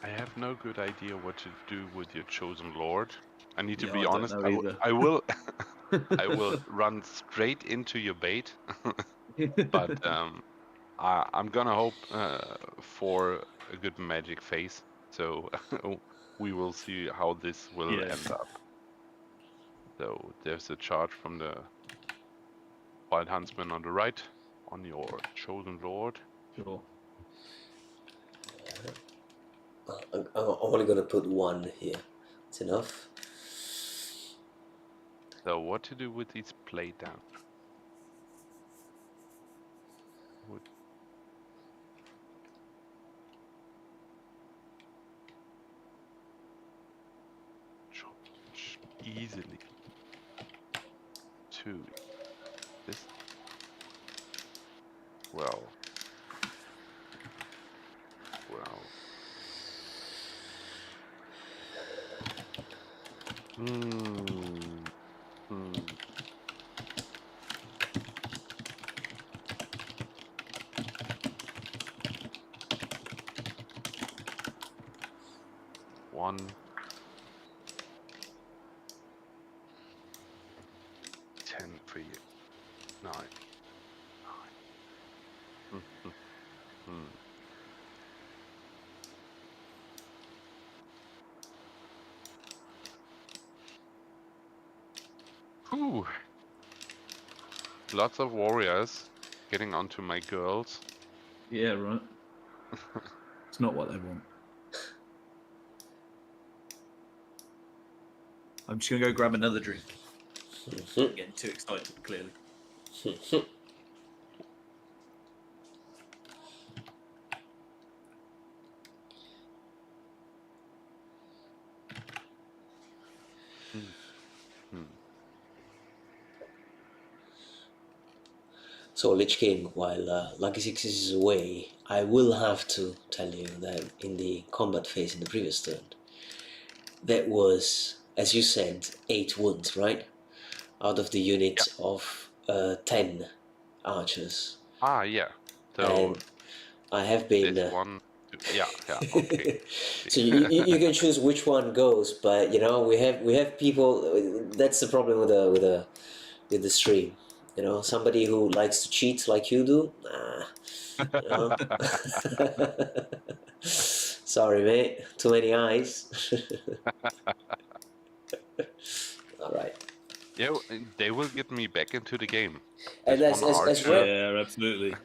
I have no good idea what to do with your chosen lord. I need to be I don't honest. know either. I will I will run straight into your bait, but I'm gonna hope for a good magic phase. So we will see how this will Yeah. end up. So there's a charge from the Wild Huntsman on the right, on your chosen lord. Sure. I'm only gonna put 1 here. It's enough. So what to do with these play down? Would charge easily to this. Well. Hmm. Hmm. One. 10 for you. 9. 9. Hmm. Hmm. Hmm. Whew. Lots of warriors getting onto my girls. Yeah, right. It's not what they want. I'm just gonna go grab another drink. I'm getting too excited, clearly. Hmm. Hmm. So Lich King, while Lucky Six is away, I will have to tell you that in the combat phase in the previous turn, that was, as you said, 8 wounds, right? Out of the unit of 10 archers. Ah, yeah. So And I have been... this one. Yeah. Okay. So you can choose which one goes, but you know we have people. That's the problem with the stream. You know, somebody who likes to cheat like you do. Nah, you know. Sorry, mate. Too many eyes. All right. Yeah, they will get me back into the game. And This one archer. Yeah, absolutely.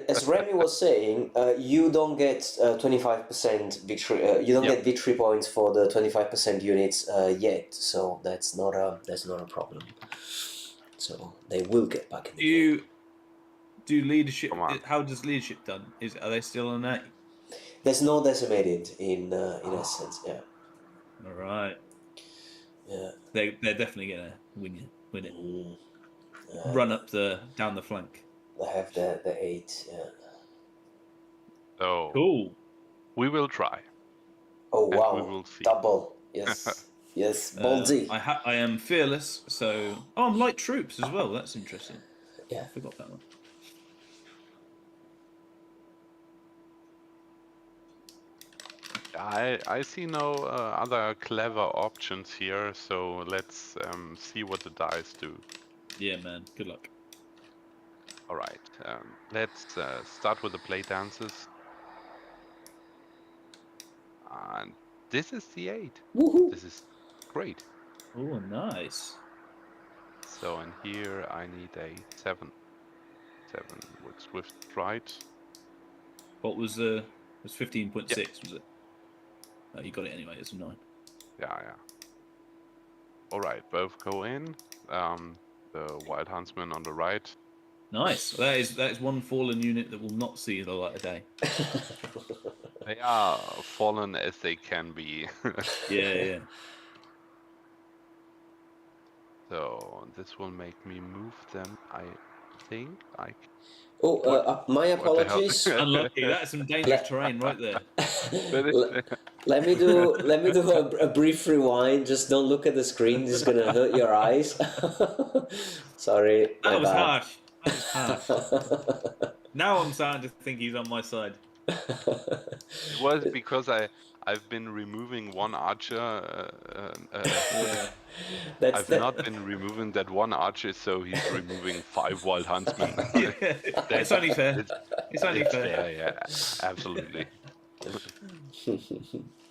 As Remy was saying, you don't get 25% victory. You don't get victory points for the 25% units yet, so that's not a problem. So they will get back in the game. Do leadership? Come on. How does leadership done? Are they still on A? There's no decimated in essence. Yeah. All right. Yeah. They're definitely gonna win it. Mm. Run up down the flank. They have the 8. Yeah. So Cool. we will try. Oh And wow! we will see. Double. Yes. Yes. Ballsy. I am fearless, so I'm light troops as well. That's interesting. Yeah. I forgot that one. I see no other clever options here, so let's see what the dice do. Yeah, man. Good luck. All right, let's start with the play dances. And this is the 8. Woohoo! This is great. Oh, nice. So in here I need a 7. 7 with Swift Stride. What was was 15.6, was it? Oh, you got it anyway, it's a 9. Yeah. Alright, both go in. The Wild Huntsman on the right. Nice. That is one fallen unit that will not see the light of day. They are fallen as they can be. Yeah. So this will make me move them, I think. My What the hell? apologies. Unlucky. That's some dangerous terrain right there. Let me do a brief rewind. Just don't look at the screen. This is gonna hurt your eyes. Sorry, my That was bad. harsh. That was harsh. Now I'm starting to think he's on my side. It was because I've been removing one archer. Yeah. I've not been removing that one archer, so he's removing 5 Wild Huntsmen. Yeah. It's only fair. It's only fair. fair, yeah, absolutely.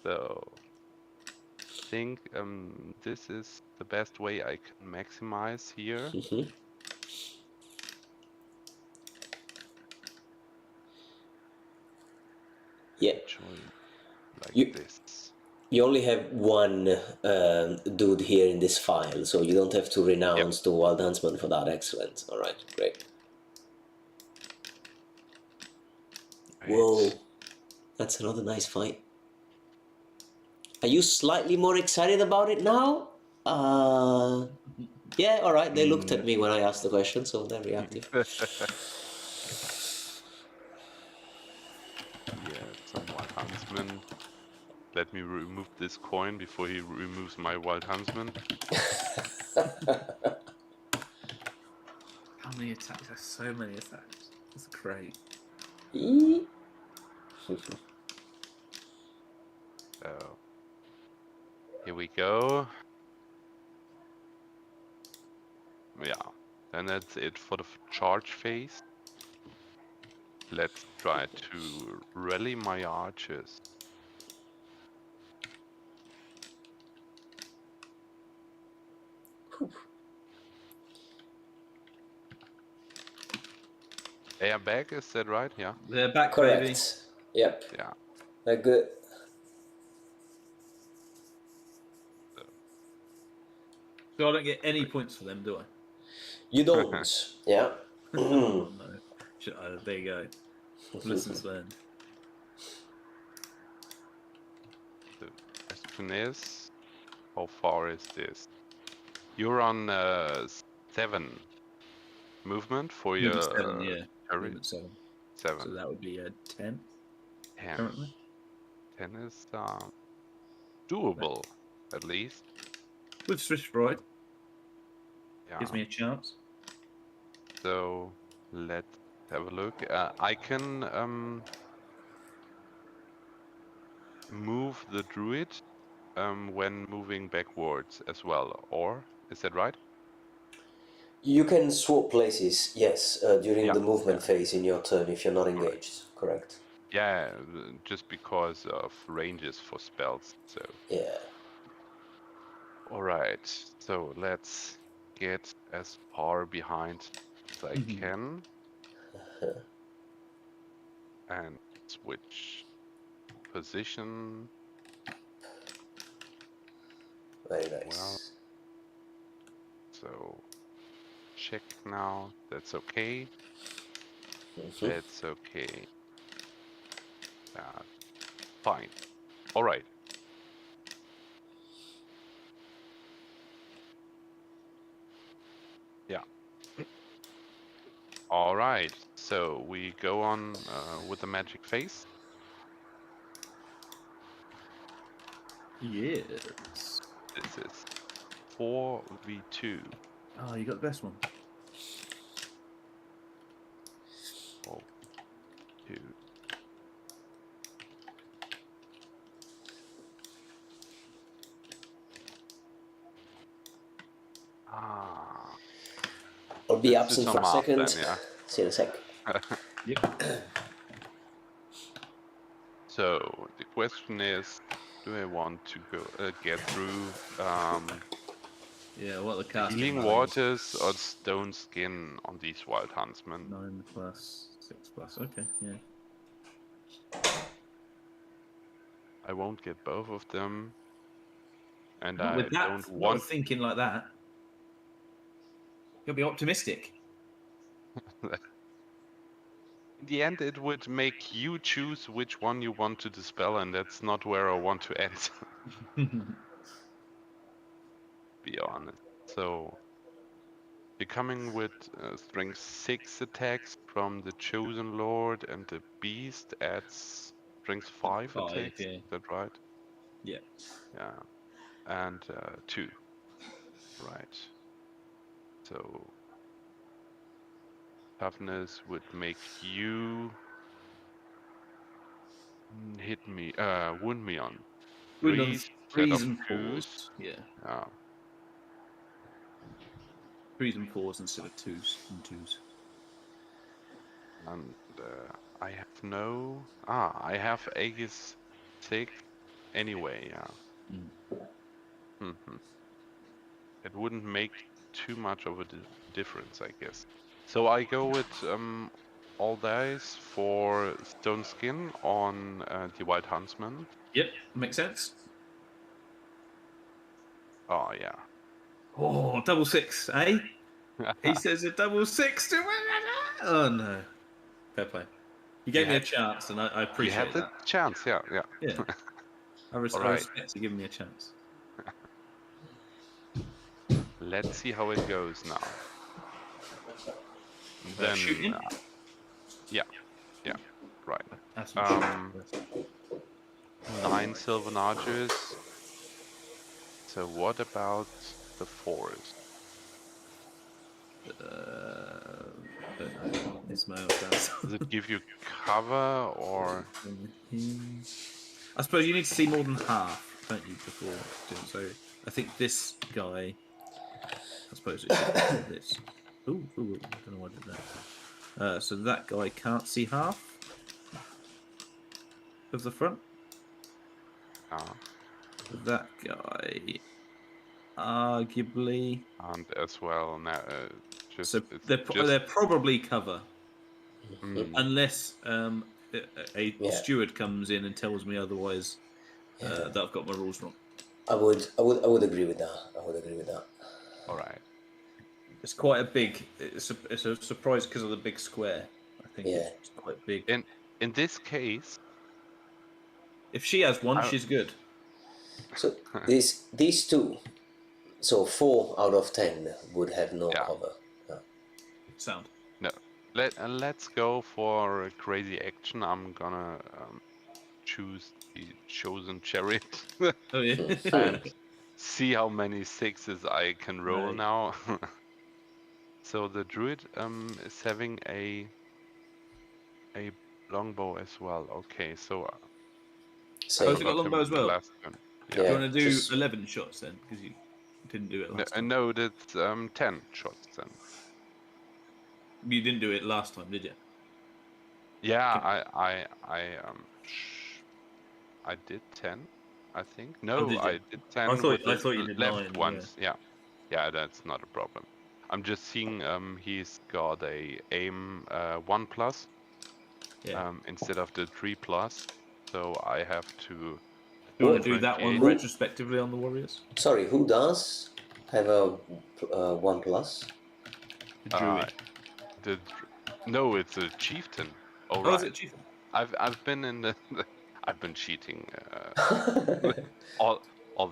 So I think this is the best way I can maximize here. Yeah. Like this. You only have one dude here in this file, so you don't have to renounce the Wild Huntsman for that. Excellent. All right, great. Whoa, that's another nice fight. Are you slightly more excited about it now? Yeah, all right. They looked at me when I asked the question, so they're reactive. Yeah, some Wild Huntsman. Let me remove this coin before he removes my Wild Huntsman. How many attacks? There's so many attacks. That's great. So here we go. Yeah, and that's it for the charge phase. Let's try to rally my archers. They are back, is that right? Yeah. They're back, Correct. baby. Yep. Yeah. They're good. So I don't get any points for them, do I? You don't. Yeah. No. There you go. Lessons learned. The question is, how far is this? You're on 7 movement for your 7, yeah. area. Movement 7. 7. So that would be 10. 10. Currently. 10 is doable, at least. With Swift Stride. Yeah. Gives me a chance. So let's have a look. I can move the druid when moving backwards as well, or is that right? You can swap places, yes, during the movement phase in your turn if you're not engaged. Correct. Yeah, just because of ranges for spells. So yeah. All right. So let's get as far behind as I can and switch position. Very nice. Well, so check now. That's okay. That's okay. Fine. All right. Yeah. All right. So we go on with the magic phase. Yes. This is 4v2. Oh, you got the best one. 4v2. I'll be absent for a second. Then, yeah. See you in a sec. Yep. So the question is, do I want to go get through Yeah, what are the casting Healing values? waters or stone skin on these wild huntsmen. 9 plus 6 plus. Okay, yeah. I won't get both of them, and Not I with that. don't Not want. with thinking like that. You'll be optimistic. In the end, it would make you choose which one you want to dispel, and that's not where I want to end. Be honest. So, you're coming with strength 6 attacks from the Chosen Lord, and the Beast adds strength 5 5, attacks. yeah. Is that right? Yeah. Yeah. And 2. Right. So, toughness would make you wound me on Wound on 3s instead 3s of and 2s. 4s. Yeah. Yeah. 3s and 4s instead of 2s and 2s. And I have no. I have Aegis 6 anyway. Yeah. Hmm. It wouldn't make too much of a difference, I guess. So I go with all dice for Stone Skin on the White Huntsman. Yep, makes sense. Oh yeah. Oh, double 6, eh? He says a double 6 to win. Oh no. Fair play. You gave me a chance, and I You appreciate had the that. chance, yeah. Yeah. I All right. respect you giving me a chance. Let's see how it goes now. Then Shooting? yeah, right. That's some shooting. 9 Sylvan archers. So what about the forest? Don't know. It's my own stance. Does it give you cover or? I suppose you need to see more than half, don't you, before doing so. I think this guy. I suppose it should be this. Ooh, I don't know why I did that. So that guy can't see half of the front. That guy, arguably, And as well, now, so they're probably cover, unless a steward comes in and tells me otherwise that I've got my rules wrong. I would agree with that. I would agree with that. All right. It's quite a big. It's a surprise because of the big square. I think it's quite big. In this case, if she has one, she's good. So these two, so 4 out of 10 would have no cover. Yeah. Sound. No. Let's go for crazy action. I'm gonna choose the Chosen Chariot. Oh yeah. And see how many 6s I can roll now. So the druid is having a longbow as well. Okay, so you got longbow as well. Yeah. Do you want to do 11 shots then? Because you didn't do it last time. No, that's 10 shots then. You didn't do it last time, did you? Yeah, I did 10, I think. No, I did 10. I thought you did left 9. Once. Yeah, that's not a problem. I'm just seeing he's got a aim 1+ instead of the 3+. So I have to. You want to do that one retrospectively on the warriors? Sorry, who does have a 1+? The druid. No, it's a chieftain. Oh, right. Is it chieftain? I've been in the. I've been cheating all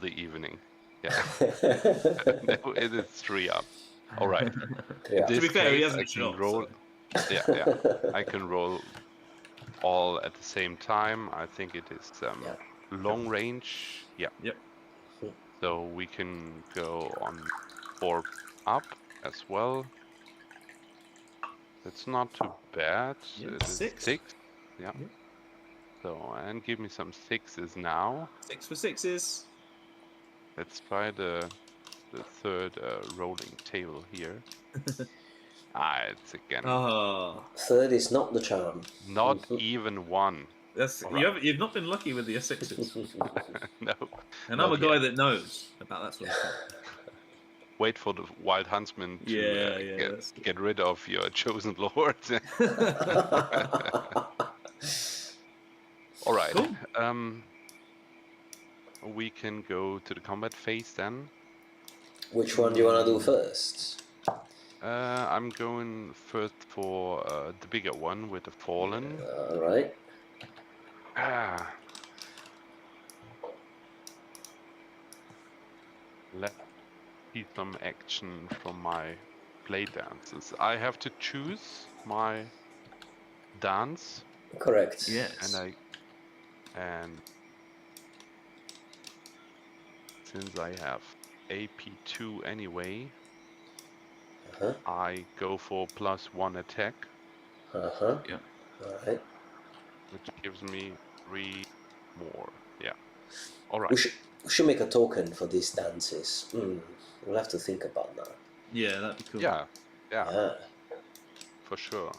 the evening. Yeah. No, it is 3 up. All right. To be fair, he hasn't shot. Roll. So. Yeah. I can roll all at the same time. I think it is long range. Yeah. Yep. So we can go on 4 up as well. It's not too bad. Yeah, it is 6. 6. Yeah. So, and give me some 6s now. 6 for 6s. Let's try the third rolling table here. It's again. Third is not the charm. Not even 1. That's you've not been lucky with your 6s. No. And I'm a guy that knows about that sort of thing. wait for the wild huntsman to get rid of your chosen lord. All right. Cool. We can go to the combat phase then. Which one do you want to do first? I'm going first for the bigger one with the fallen. All right. Let's see some action from my play dances. I have to choose my dance. Correct. Yes. And since I have AP2 anyway, I go for +1 attack. Yeah. All right. Which gives me 3 more. Yeah. All right. We should make a token for these dances. We'll have to think about that. Yeah, that'd be cool. Yeah. For sure.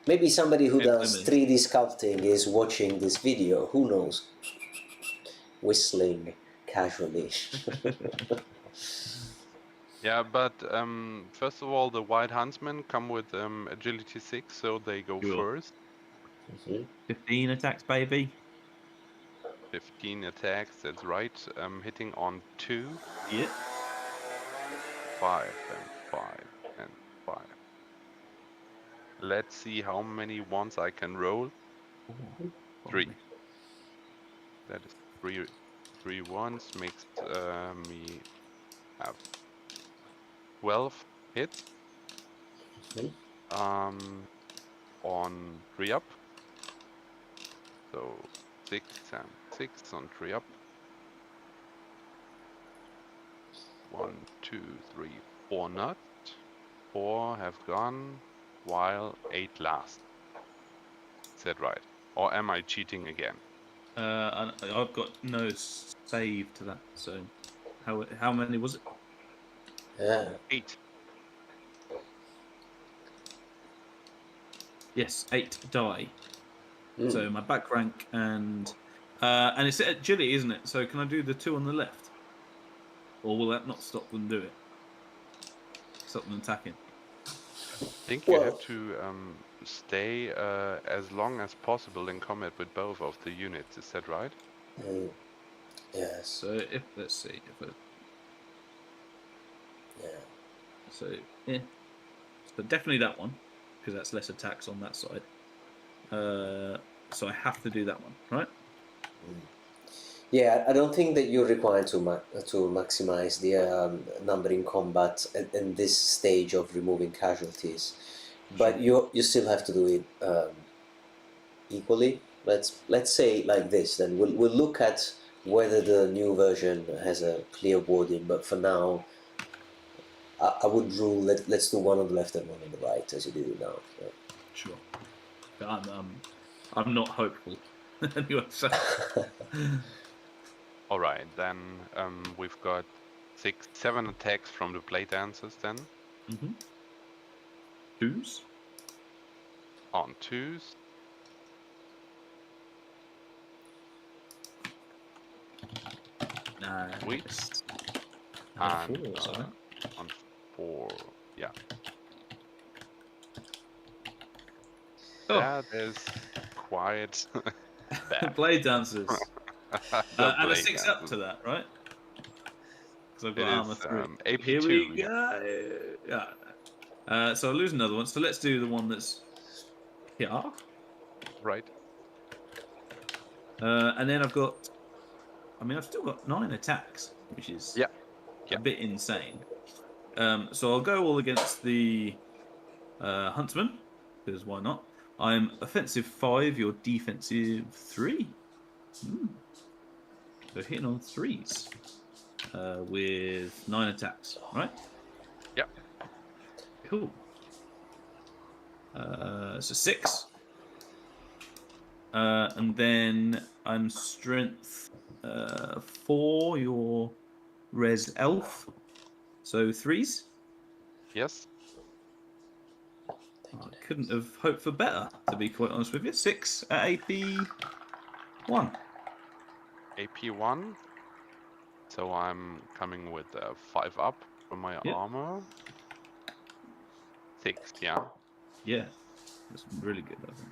Maybe somebody who does 3D sculpting is watching this video. Who knows? Whistling casually. Yeah, but first of all, the White Huntsmen come with agility 6, so they go first. 15 attacks, baby. 15 attacks, that's right. Hitting on 2. Yeah. 5 and 5 and 5. Let's see how many ones I can roll. 3. That is 3 ones makes me have 12 hits. On 3 up. So 6 and 6 on 3 up. 1, 2, 3, 4 not. 4 have gone, while 8 last. Is that right? Or am I cheating again? I've got no save to that. So, how many was it? 8. Yes, 8 die. So my back rank and it's agility, isn't it? So can I do the 2 on the left, or will that not stop them do it? Stop them attacking. I think you have to stay as long as possible in combat with both of the units. Is that right? Yes. So let's see if So definitely that one, because that's less attacks on that side. So I have to do that one, right? Yeah, I don't think that you're required to maximize the number in combat in this stage of removing casualties, but you still have to do it equally. Let's say like this. Then we'll look at whether the new version has a clear wording. But for now, I would rule let's do one on the left and one on the right as you do it now. Yeah. Sure. I'm not hopeful. Anyway, so. All right, then we've got 7 attacks from the blade dancers then. 2s? On 2s. Nice. And on 4, yeah. That is quite bad. Blade dancers. And a 6 up to that, right? Because I've got armor 3. AP2, Here we go. Yeah. So I'll lose another one. So let's do the one that's here. Right. And then I've still got 9 attacks, which is a bit insane. So I'll go all against the huntsman, because why not? I'm offensive 5, you're defensive 3. So hitting on 3s with 9 attacks, right? Yep. Cool. So 6. And then I'm strength 4, your res elf. So 3s? Yes. I couldn't have hoped for better, to be quite honest with you. 6 at AP 1. AP 1. So I'm coming with 5 up. For my Yep. armor. 6, yeah. Yeah, that's really good, I think.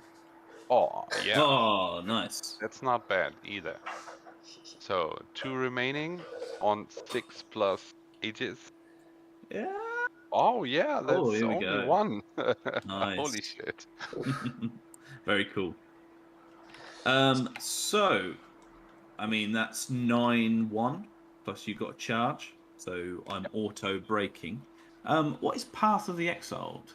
Oh, yeah. Oh, nice. That's not bad either. So 2 remaining on 6 plus ages. Yeah. Oh yeah, Oh, that's here we only go. 1. Nice. Holy shit. Very cool. So, I mean, that's 9-1, plus you got a charge, so I'm auto braking. What is Path of the Exiled?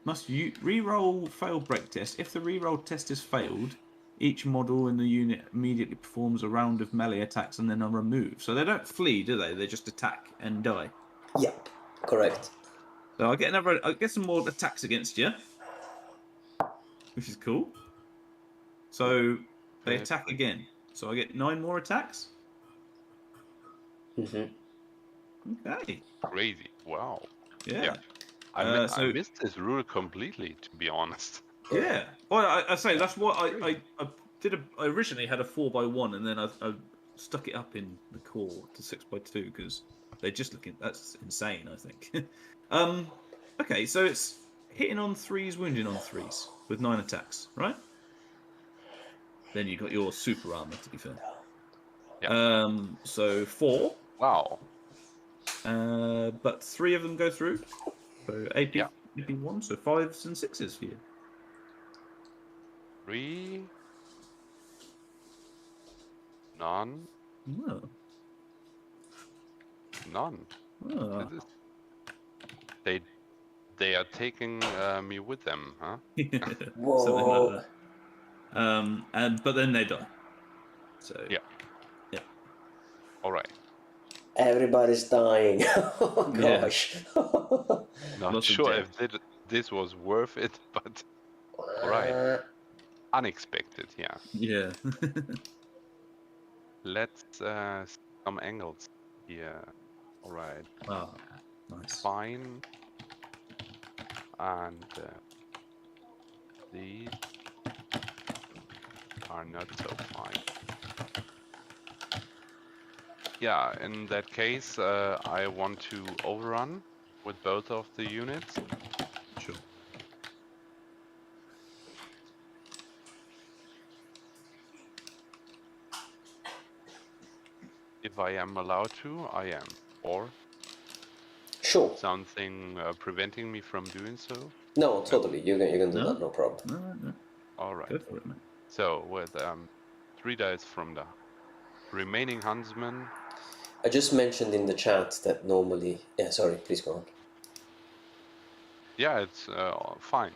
Must you re-roll failed break test. If the re-roll test is failed, each model in the unit immediately performs a round of melee attacks and then are removed. So they don't flee, do they? They just attack and die. Yep, correct. So I get some more attacks against you, which is cool. So they attack again. So I get 9 more attacks. Okay. Crazy. Wow. Yeah. I missed this rule completely, to be honest. Yeah. Well, I say that's what I did. I originally had a 4x1, and then I stuck it up in the core to 6x2 because they're just looking. That's insane, I think. Okay, so it's hitting on 3s, wounding on 3s with 9 attacks, right? Then you got your super armor, to be fair. Yeah. So 4. Wow. But 3 of them go through. So AP, Yeah. AP1, so 5s and 6s for you. 3. None. Oh. None. Oh. This is... They are taking me with them, huh? Whoa. Something like that. But then they die. So Yeah. All right. Everybody's dying. Oh gosh. Not Lots of sure death. if this was worth it, but all right. Unexpected, yeah. Yeah. Let's some angles here. All right. Ah, nice. Fine. And these are not so fine. Yeah, in that case, I want to overrun with both of the units. Sure. If I am allowed to, I am. Or Sure. something preventing me from doing so? No, totally. You can do No? that, no problem. No. All right. Go for it, man. So with 3 dice from the remaining huntsman. I just mentioned in the chat that normally... Yeah, sorry, please go on. Yeah, it's fine.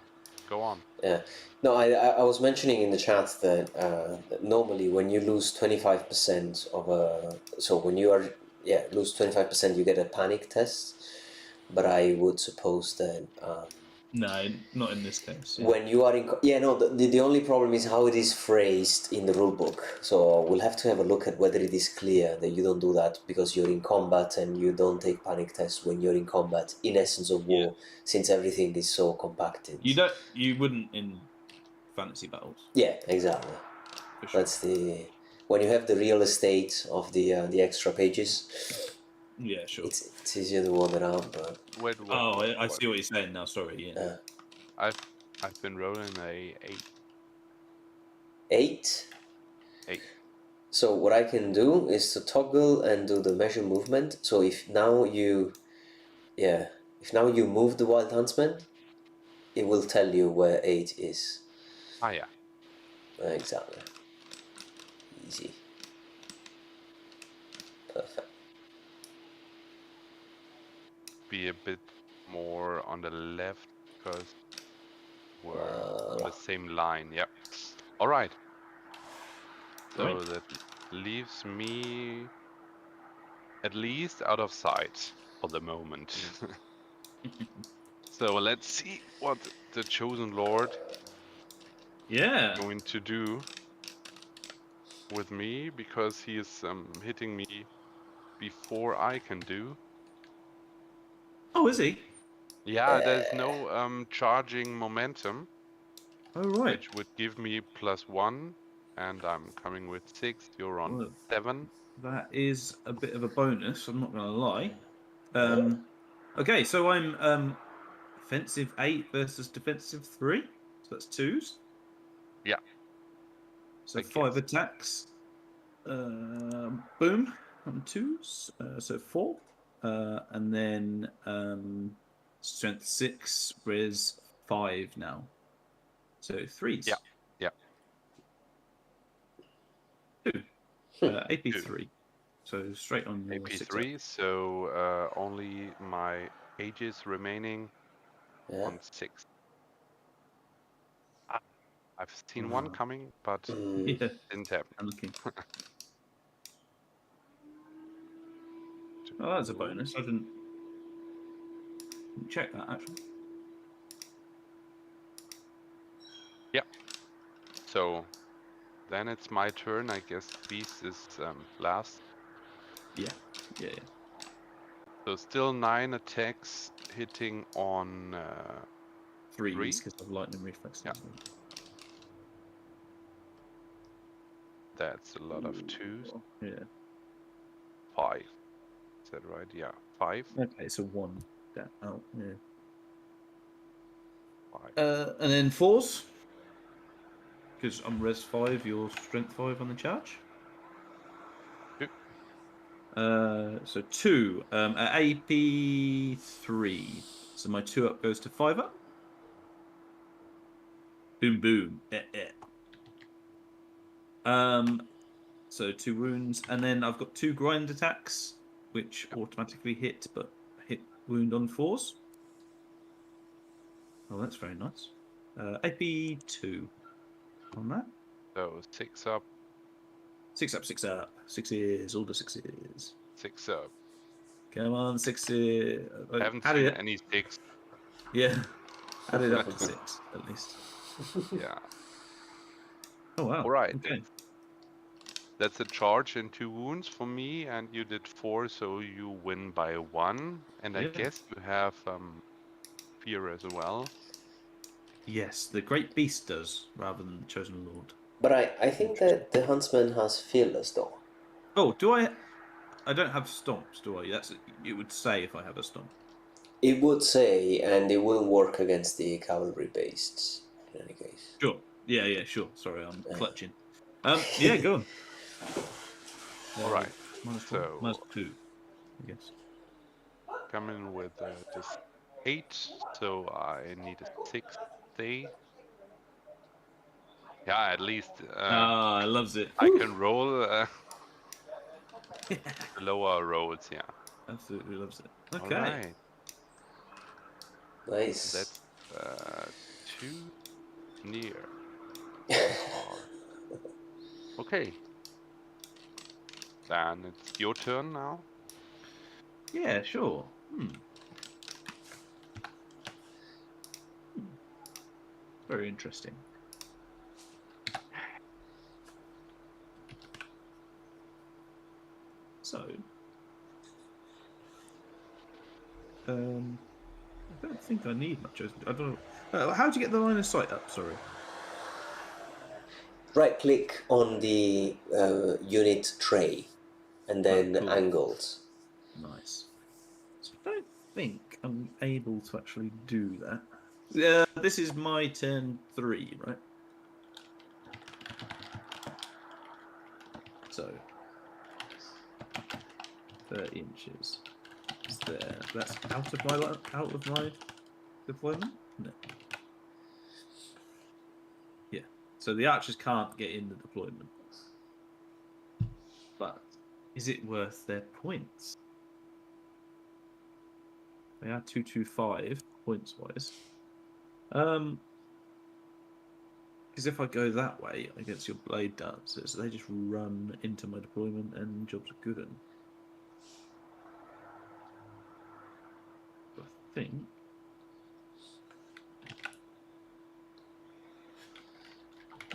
Go on. Yeah. No, I was mentioning in the chat that, that normally when you lose 25% of a... So when you are... Yeah, lose 25%, you get a panic test. But I would suppose that... No, not in this case. Yeah. when you are in... Yeah, no, the only problem is how it is phrased in the rulebook. So we'll have to have a look at whether it is clear that you don't do that because you're in combat and you don't take panic tests when you're in combat, in Essence of War, since everything is so compacted. You wouldn't in fantasy battles. Yeah, exactly. For sure. That's the... When you have the real estate of the extra pages, Yeah, sure. it's easier to order out, but... Wait, I see what you're saying now. Sorry, yeah. I've been rolling a 8. 8? 8. So what I can do is to toggle and do the measure movement. So if now you move the Wild Huntsman, it will tell you where 8 is. Ah, yeah. Exactly. Easy. Perfect. Be a bit more on the left because we're on the same line. Yep. All right. So that leaves me at least out of sight for the moment. So let's see what the Chosen Lord is going to do with me, because he is hitting me before I can do. Oh, is he? Yeah, there's no charging momentum. Oh, right. Which would give me +1, and I'm coming with 6. You're on 7. That is a bit of a bonus, I'm not going to lie. Okay, so I'm offensive 8 versus defensive 3. So that's 2s. Yeah. So I 5 guess. attacks. Boom on 2s. So 4. And then strength 6, res 5 now. So 3s. Yeah. Yeah. 2. AP 3. So straight on your AP3, 6 up. so only my pages remaining Yeah. on 6. I've seen one coming, but Yeah, didn't happen. I'm looking. Oh, that's a bonus. I didn't check that actually. Yeah. So then it's my turn. I guess Beast is last. Yeah. So still 9 attacks hitting on 3s because of lightning reflex. Yeah. That's a lot of 2s. Yeah. 5. Is that right? Yeah, 5. Okay, so 1 down. Oh, yeah. 5. And then 4s. Because I'm res 5, you're strength 5 on the charge. 2. So 2. At AP 3. So my 2 up goes to 5 up. Boom, boom. So 2 wounds. And then I've got 2 grind attacks, which automatically hit, but hit wound on 4s. Oh, that's very nice. AP 2 on that. So 6 up. 6 up, 6 up. 6s, all the 6s. 6 up. Come on, 6s. I haven't seen any 6. Yeah. Add it up to 6, at least. Yeah. Oh, wow. All right. Okay. That's a charge and 2 wounds for me, and you did 4, so you win by 1. And I guess you have fear as well. Yes, the Great Beast does, rather than the Chosen Lord. But I think that the Huntsman has fearless, though. Oh, do I? I don't have stomps, do I? It would say if I have a stomp. It would say, and it wouldn't work against the cavalry beasts, in any case. Sure. Yeah, sure. Sorry, I'm clutching. Yeah, go on. All right. -4, -2, I guess. Come in with this 8, so I need a 6 stay. Yeah, at least I loves it. I can roll the lower rolls, yeah. Absolutely loves it. Okay. All right. Nice. That's too near. Okay. Then it's your turn now. Yeah, sure. Very interesting. So, I don't think I need much. I don't know. How do you get the line of sight up? Sorry. Right click on the unit tray, and then angles. Nice. So I don't think I'm able to actually do that. Yeah, this is my turn 3, right? So 30 inches is there. That's out of my deployment? No. Yeah. So the archers can't get in the deployment. But is it worth their points? They are 225 points wise. Because if I go that way against your blade dancers, they just run into my deployment and jobs are good. I think.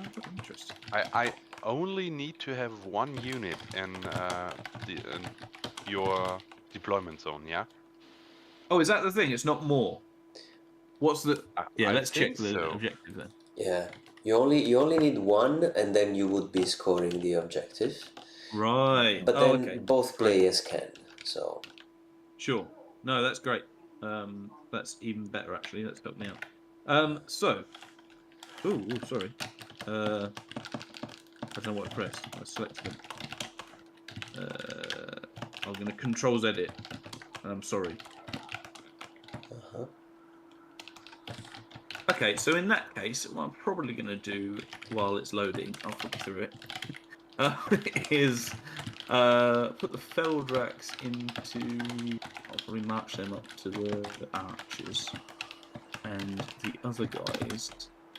Oh, interesting. I only need to have 1 unit in your deployment zone, yeah? Oh, is that the thing? It's not more. What's the? Let's check the objective then. Yeah, you only need 1, and then you would be scoring the objective. Right. But then both players can. So. Sure. No, that's great. That's even better actually. That's helped me out. So, sorry. I don't know what I pressed. I selected it. I'm going to Control edit. I'm sorry. Okay, so in that case, what I'm probably going to do while it's loading, I'll flip through it, is put the Feldrax into... I'll probably march them up to the archers, and the other guys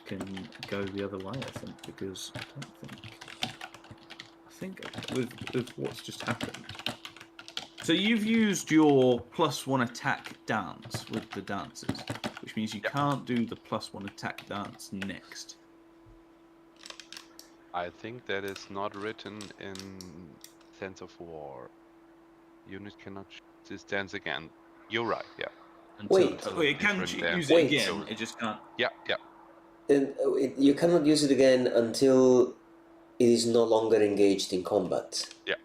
can go the other way, I think, because I think with what's just happened... So you've used your +1 attack dance with the dancers, which means you can't do the +1 attack dance next. I think that is not written in Sense of War. Unit cannot choose this dance again. You're right, yeah. Wait, it can use it again, it just can't. Yeah. You cannot use it again until it is no longer engaged in combat. Yeah.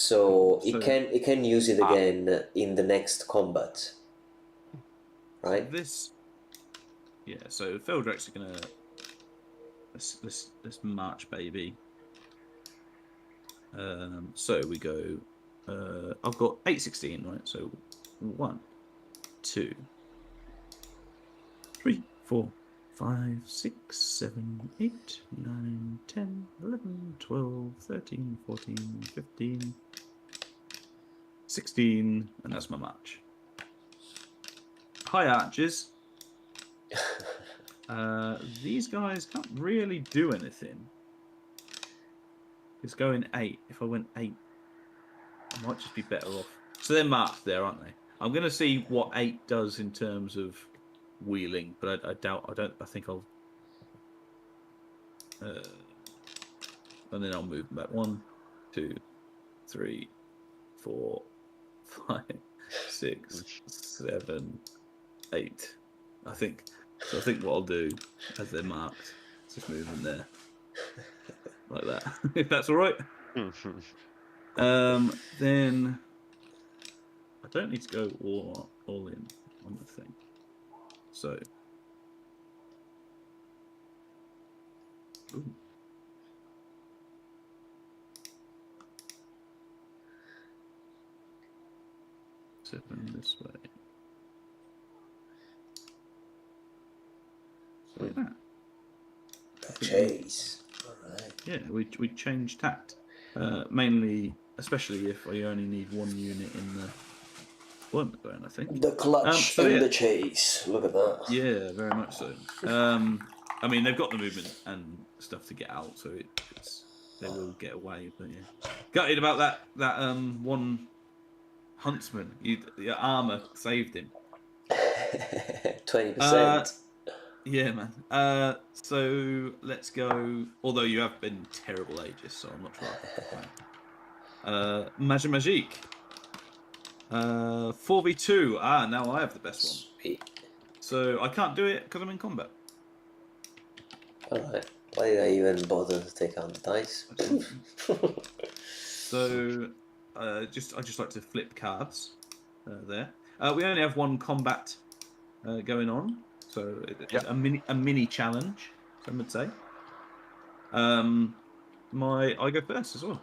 So it can use it again in the next combat, right? So Feldrax are gonna let's march, baby. So we go. I've got 816, right? So 1, 2, 3, 4, 5, 6, 7, 8, 9, 10, 11, 12, 13, 14, 15, 16, and that's my march. Hi, archers. These guys can't really do anything. It's going 8. If I went 8, I might just be better off. So they're marked there, aren't they? I'm going to see what 8 does in terms of wheeling, but I think I'll... and then I'll move them back. 1, 2, 3, 4, 5, 6, 7, 8. I think what I'll do, as they're marked, is just move them there. Like that. If that's alright. Then I don't need to go all in on the thing. So ooh. 7 this way. Like that. Chase. Alright. Yeah, we changed tact. Mainly, especially if I only need 1 unit in the deployment zone, I think. The clutch and the chase. Look at that. Yeah, very much so. I mean, they've got the movement and stuff to get out, so they will get away. But yeah, gutted about that one huntsman. Your armor saved him. 20%. Yeah, man. So let's go. Although you have been terrible ages, so I'm not sure. Magie Magique. 4v2. Now I have the best one. Sweet. So I can't do it because I'm in combat. Alright. Why did I even bother to take out the dice? So I just like to flip cards there. We only have 1 combat going on, so it's a mini challenge, some would say. I go first as well.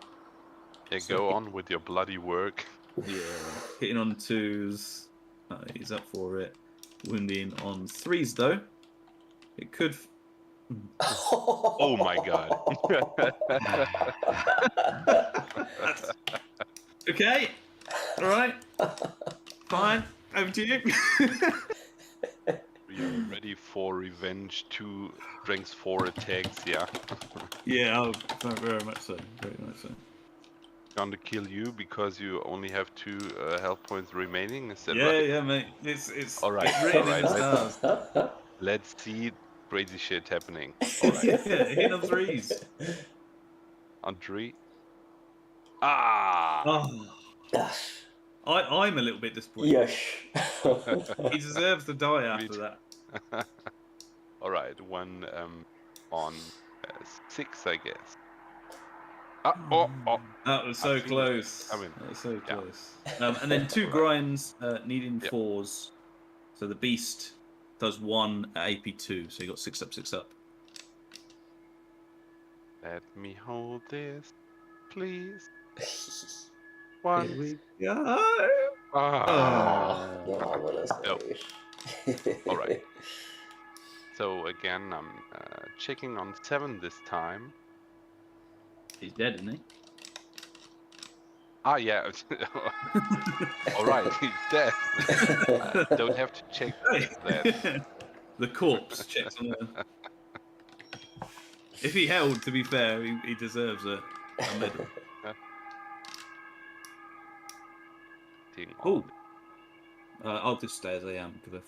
Yeah, go on with your bloody work. Yeah, hitting on 2s. He's up for it. Wounding on 3s though. It could. Oh my god. Okay. All right. Fine. Over to you. You're ready for revenge? 2 strength 4 attacks, yeah. Yeah, very much so. Very much so. Gonna kill you because you only have 2 health points remaining. Is that yeah, right? Yeah, mate. It's all right. It's written in the stars. Let's see crazy shit happening. All right. Yeah, hit on 3s. On 3. Ah. Oh. I'm a little bit disappointed. Yes. He deserves to die after that. All right, 1 on 6, I guess. That was so close. That was so close. And then 2 grinds needing 4s. So the beast does 1 at AP2. So you got 6 up, 6 up. Let me hold this, please. 1. Here we go. All right. So again, I'm checking on 7 this time. He's dead, isn't he? Ah, yeah. All right, he's dead. Don't have to check that. The corpse checks on the... If he held, to be fair, he deserves a medal. Oh, I'll just stay as I am because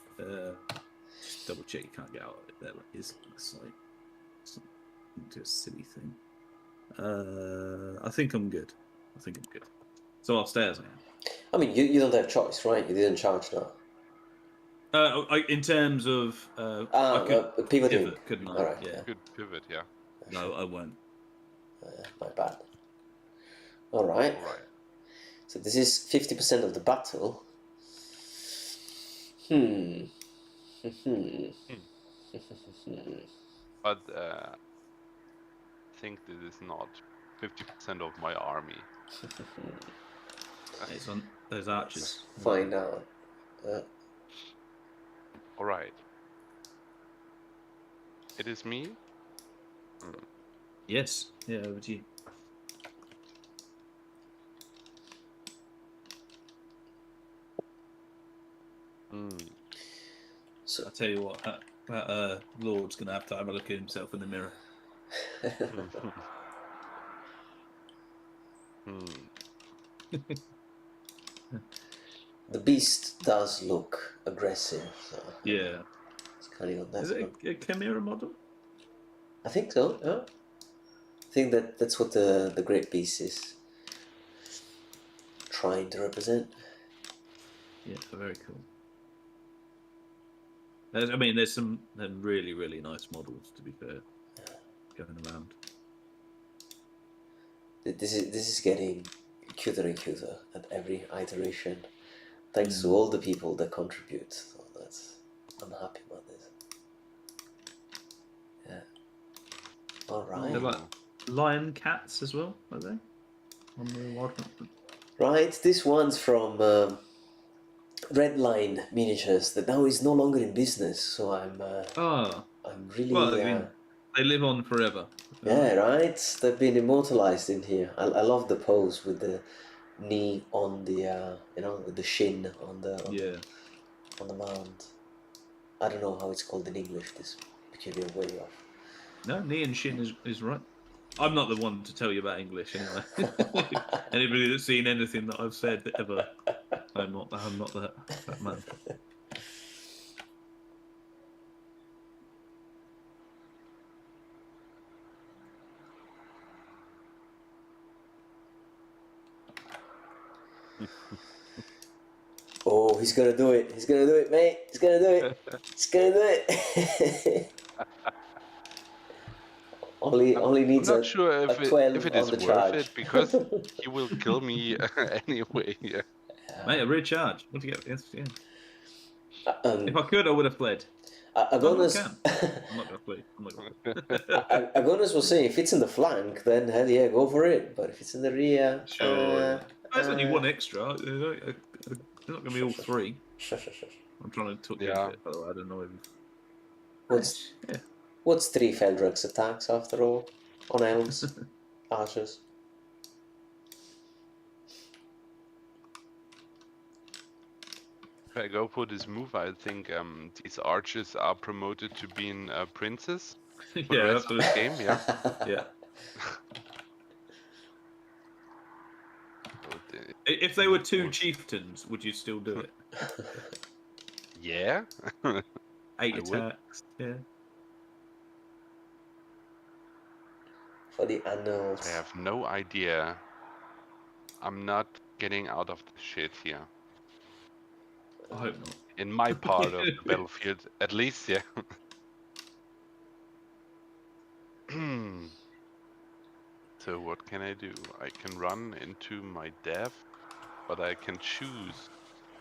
just double check you can't get out of it. There it is. It's like into a silly thing. I think I'm good. So I'll stay as I am. I mean, you don't have choice, right? You didn't charge now. In terms of I could pivoting, pivot, couldn't I? All right, yeah. Good pivot, yeah. No, I won't. My bad. All right. So this is 50% of the battle. But I think this is not 50% of my army. It's on those archers. Let's find out. All right. It is me. Yes. Yeah, over to you. So I tell you what, that Lord's gonna have to have a look at himself in the mirror. The beast does look aggressive. So yeah. It's kind of on that. Is it a chimera model? I think so. Yeah. I think that's what the great beast is trying to represent. Yeah, very cool. There's some really, really nice models, to be fair, going around. This is getting cuter and cuter at every iteration, thanks to all the people that contribute. So I'm happy about this. Yeah. All right. They're like lion cats as well, are they? On the wild hunt. Right. This one's from Red Line Miniatures that now is no longer in business. So I'm really. Well, I mean, they live on forever. Yeah, right. They've been immortalized in here. I love the pose with the knee on the with the shin on the mound. I don't know how it's called in English. This peculiar way of. No, knee and shin is right. I'm not the one to tell you about English anyway. Anybody that's seen anything that I've said ever, I'm not that man. Oh, he's gonna do it. He's gonna do it, mate. He's gonna do it. He's gonna do it. Only needs I'm not sure if it is worth charge. it because he will kill me anyway. Yeah. Mate, a rear charge. What do you get? Yes, yeah. If I could, I would have fled. Agonis. I'm not gonna flee. Agonis was saying if it's in the flank, then hell yeah, go for it. But if it's in the rear, sure. There's only one extra. They're not gonna be all 3. I'm trying to talk you into it, by the way. I don't know. What's 3 Feldrex attacks after all on elves, archers? If I go for this move, I think these archers are promoted to being princes for the rest of the game. Yeah. Yeah. If they were 2 chieftains, would you still do it? Yeah. 8 attacks. Yeah. For the annals. I have no idea. I'm not getting out of the shit here. I hope not. In my part of the battlefield, at least, yeah. So what can I do? I can run into my death, but I can choose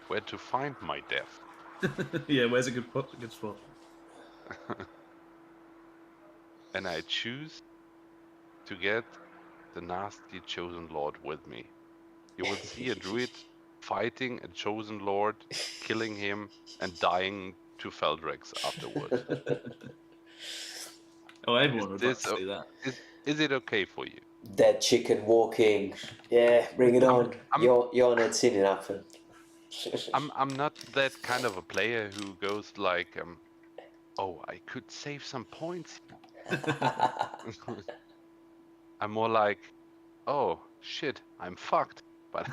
where to find my death. Yeah, where's a good spot? A good spot. And I choose to get the nasty chosen lord with me. You will see a druid fighting a chosen lord, killing him, and dying to Feldrex afterwards. Oh, everyone would like to see that. Is it okay for you? Dead chicken walking. Yeah, bring it on. I'm- You're not seen it happen. I'm not that kind of a player who goes like, oh, I could save some points. I'm more like, oh shit, I'm fucked. But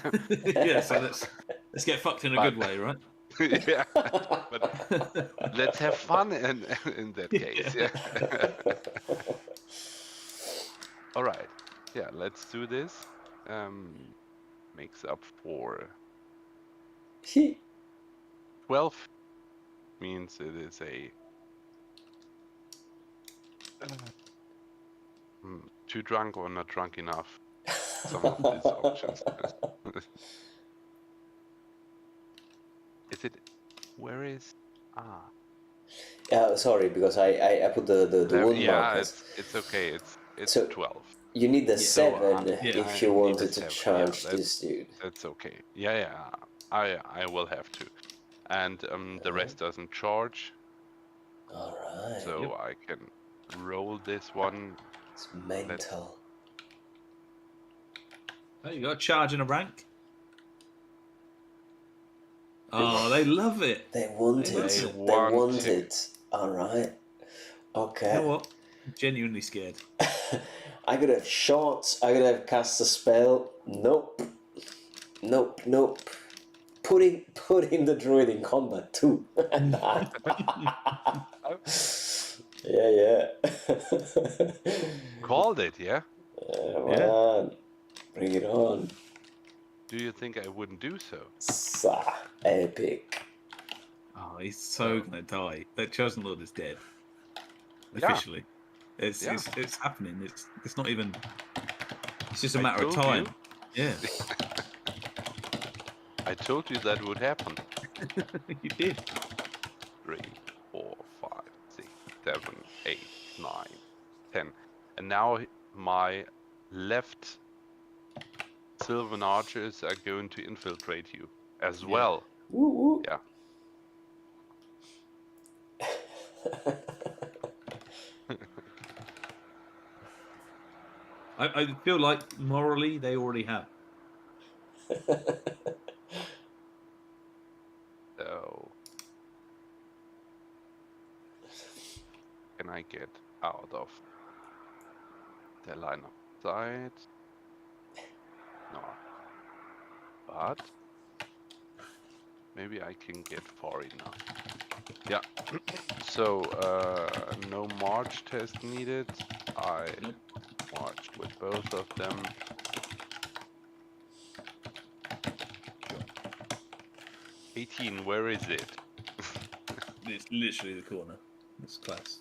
Yeah, so let's get fucked in a good way, right? yeah, but let's have fun in that case. Yeah. All right. Yeah, let's do this. Makes up for 12. Means it is a too drunk or not drunk enough. Some of these options. Is it? Where is? Ah. Sorry, because I put the wound Yeah, markers. it's okay. It's So 12. you need the Yeah. 7 So, if I you need wanted a to 7. charge Yeah, this dude. that's okay. Yeah. I will have to. And the rest doesn't charge, Alright. so I can roll this one. It's mental. Oh, you got a charge in a rank? Oh, they love it. They want They it. love it. They want want to. it. Alright. Okay. You know what? I'm genuinely scared. I could have shot. I could have cast a spell. Nope. Putting the druid in combat too. Yeah. Called it, yeah? Man, bring it on. Do you think I wouldn't do so? Epic. Oh, he's so gonna die. That chosen lord is dead. Yeah. Officially. It's happening. It's not even. It's just a I matter of told time. you. Yeah. I told you that would happen. You did. 3, 4, 5, 6, 7, 8, 9, 10. And now my left Sylvan archers are going to infiltrate you as well. Woo woo. Yeah. I feel like morally they already have. So can I get out of their line of sight? No. But maybe I can get far enough. Yeah. So no march test needed. I marched with both of them. Go. 18, where is it? It's literally the corner. It's class.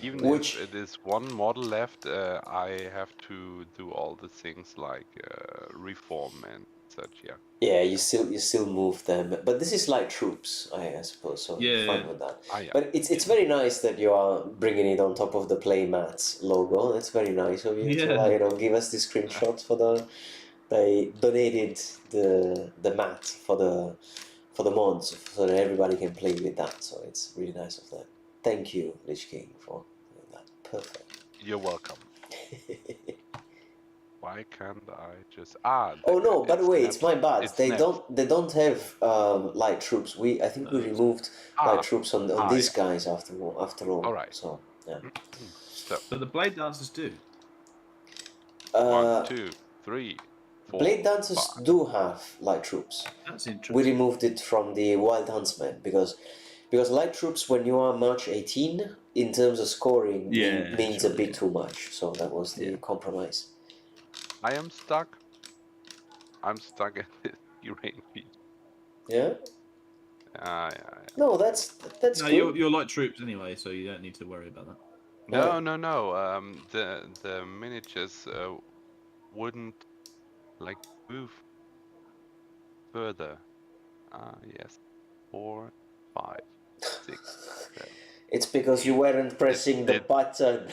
Even Which- if it is one model left, I have to do all the things like reform and such. Yeah. Yeah, you still move them, but this is light troops, I suppose. So Yeah. fine with that. Ah, yeah. But it's very nice that you are bringing it on top of the playmats logo. That's very nice of you to Yeah. give us the screenshot for the. They donated the mat for the mods so that everybody can play with that. So it's really nice of them. Thank you, Lich King, for doing that. Perfect. You're welcome. Why can't I just Oh no! By the way, it's my bad. It They snaps. don't have light troops. I think we removed light troops on these yeah. guys after all. All right. So yeah. So But the blade dancers do. 1, 2, 3, 4. Blade dancers 5. do have light troops. That's interesting. We removed it from the wild huntsman because light troops when you are March 18 in terms of scoring means a bit too much. So that was the compromise. I am stuck. I'm stuck at this range. Yeah. Yeah. No, that's No, good. you're light troops anyway, so you don't need to worry about that. No. The miniatures wouldn't like move further. Yes. 4, 5, 6, 7. It's because you 8. weren't pressing the That button.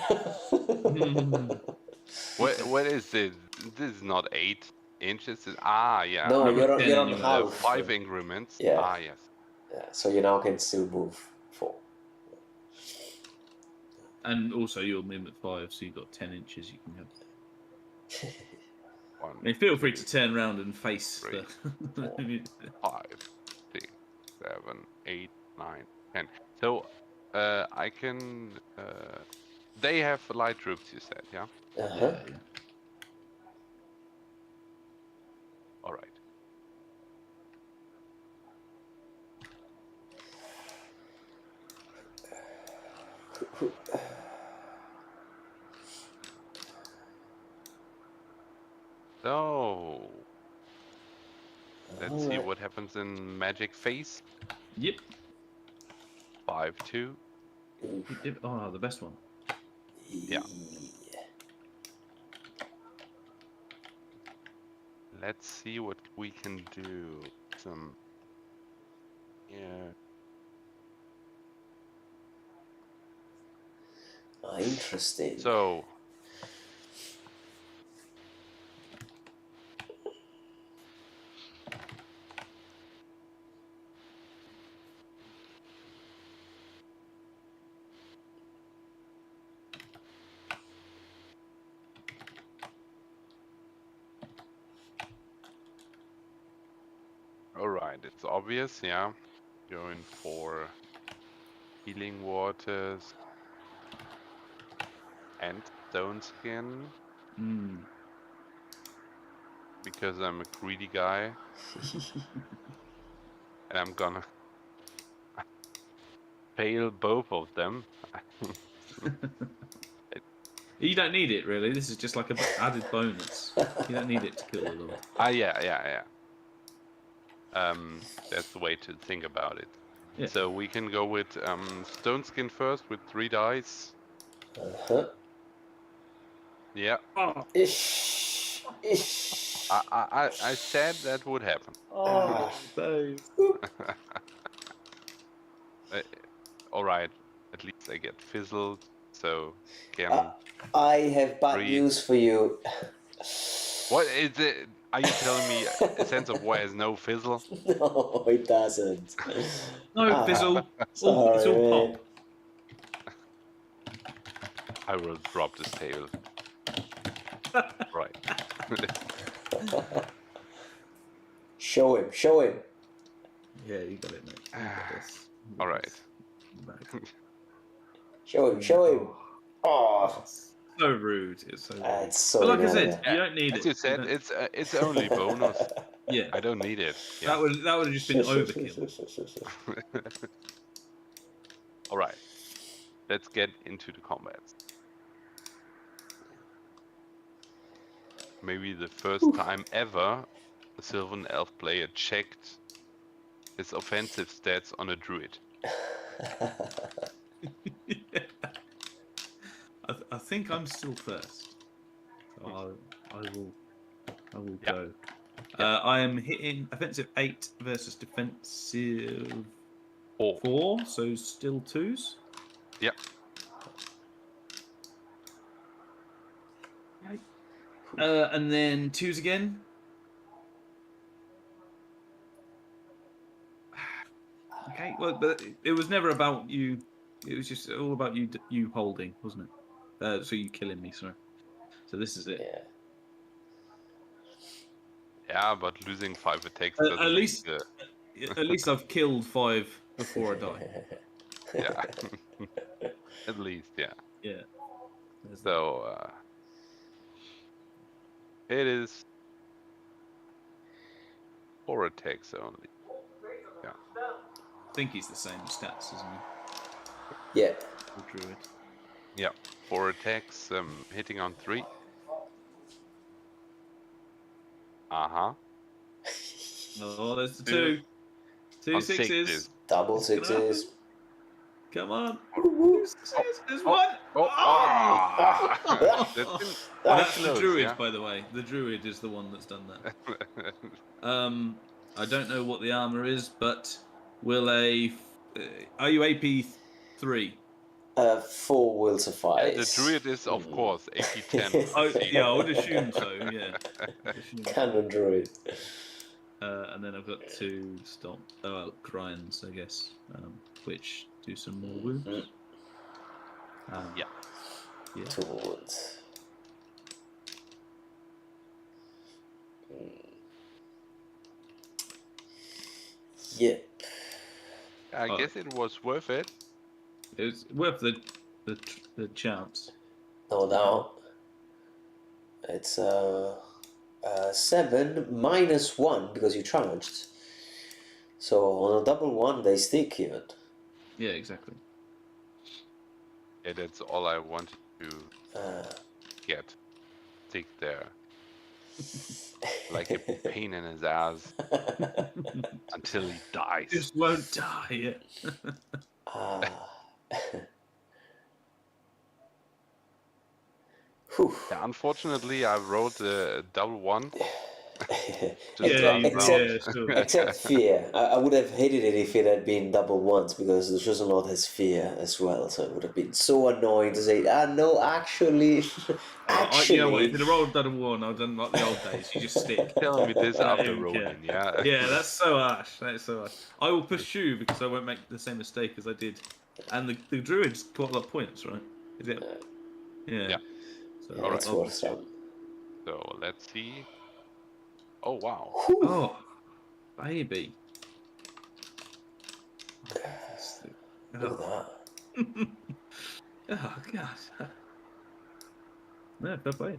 what is it? This is not 8 inches. Yeah. No, Number 10 you're on anyway. The half. 5 increments. Yeah. Yes. Yeah, so you now can still move 4. And also you're moving at 5, so you've got 10 inches you can have. 1, I mean, feel free 2, to turn around and face 3, the. 4, 5, 6, 7, 8, 9, 10. So I can. They have light troops, you said, yeah? Uh-huh. Yeah. All right. So let's see Alright. what happens in Magic Phase. Yep. 5-2. Oh, the best one. Yeah. Let's see what we can do. Some. Yeah. Interesting. So. Alright, it's obvious, yeah. Going for healing waters and stone skin because I'm a greedy guy and I'm gonna fail both of them. You don't need it really. This is just like an added bonus. You don't need it to kill the Lord. Yeah. That's the way to think about it. Yeah. So we can go with stone skin first with 3 dice. Uh-huh. Yeah. Oh, Ish. I said that would happen. Dave. Alright, at least I get fizzled, so can I have bad breathe. news for you. What is it? Are you telling me a sense of war has no fizzle? No, it doesn't. No, fizzle. Sorry, It's all man. pop. I will drop this table. Right. Show him. Yeah, you got it, mate. You got this. You got All right. this. Show him. Oh, So rude. It's so rude. it's so But like I annoying. said, you don't need As it. you said, it's only bonus. Yeah. I don't need it. Yeah. That would have just been overkill. All right. Let's get into the combats. Maybe the first time ever a Sylvan Elf player checked his offensive stats on a druid. I think I'm still first. So I will go. I am hitting offensive 8 versus defensive 4, so still 2s. Yep. And then 2s again. Okay, well, but it was never about you. It was just all about you holding, wasn't it? So you killing me, sorry. So this is it. Yeah. Yeah, but losing 5 attacks At doesn't least, make at least I've killed 5 before I die. yeah. At least, yeah. Yeah. There's that. So it is 4 attacks only. Yeah. I think he's the same stats, isn't he? Yeah. The druid. Yeah. 4 attacks, hitting on 3. Uh-huh. Oh, there's the 2. 2 On sixes. Double Is it gonna happen? sixes. Come on. Woo-woo. There's one. That's been quite That's the close, druid, yeah? by the way. The druid is the one that's done that. I don't know what the armor is, but will are you AP 3? 4 will Yeah, suffice. the druid is, of course, AP10. Yeah, I would assume so. Yeah. Canon druid. And then I've got 2 stomp. Grinds, I guess, which do some more wounds. Yeah. 2 wounds. Yep. I guess it was worth it. It's worth the chance. No doubt. It's 7 minus 1 because you charged. So on a double 1 they stick even. Yeah, exactly. Yeah, that's all I wanted to get. Stick there. Like a pain in his ass until he dies. Just won't die. Yeah, unfortunately, I wrote a double 1. Except fear. I would have hated it if it had been double 1s because the Chosen Lord has fear as well. So it would have been so annoying to say, no, actually. You know what? If it rolled double 1, I've done like the old days. You just stick. Telling me this I after don't rolling, care. yeah? Yeah, that's so harsh. That is so harsh. I will pursue because I won't make the same mistake as I did. And the druid's got a lot of points, right? Is it? Yeah. So Yeah, it's worth some. So let's see. Oh, wow. Oh, baby. Look at that. Oh, God. No, fair play.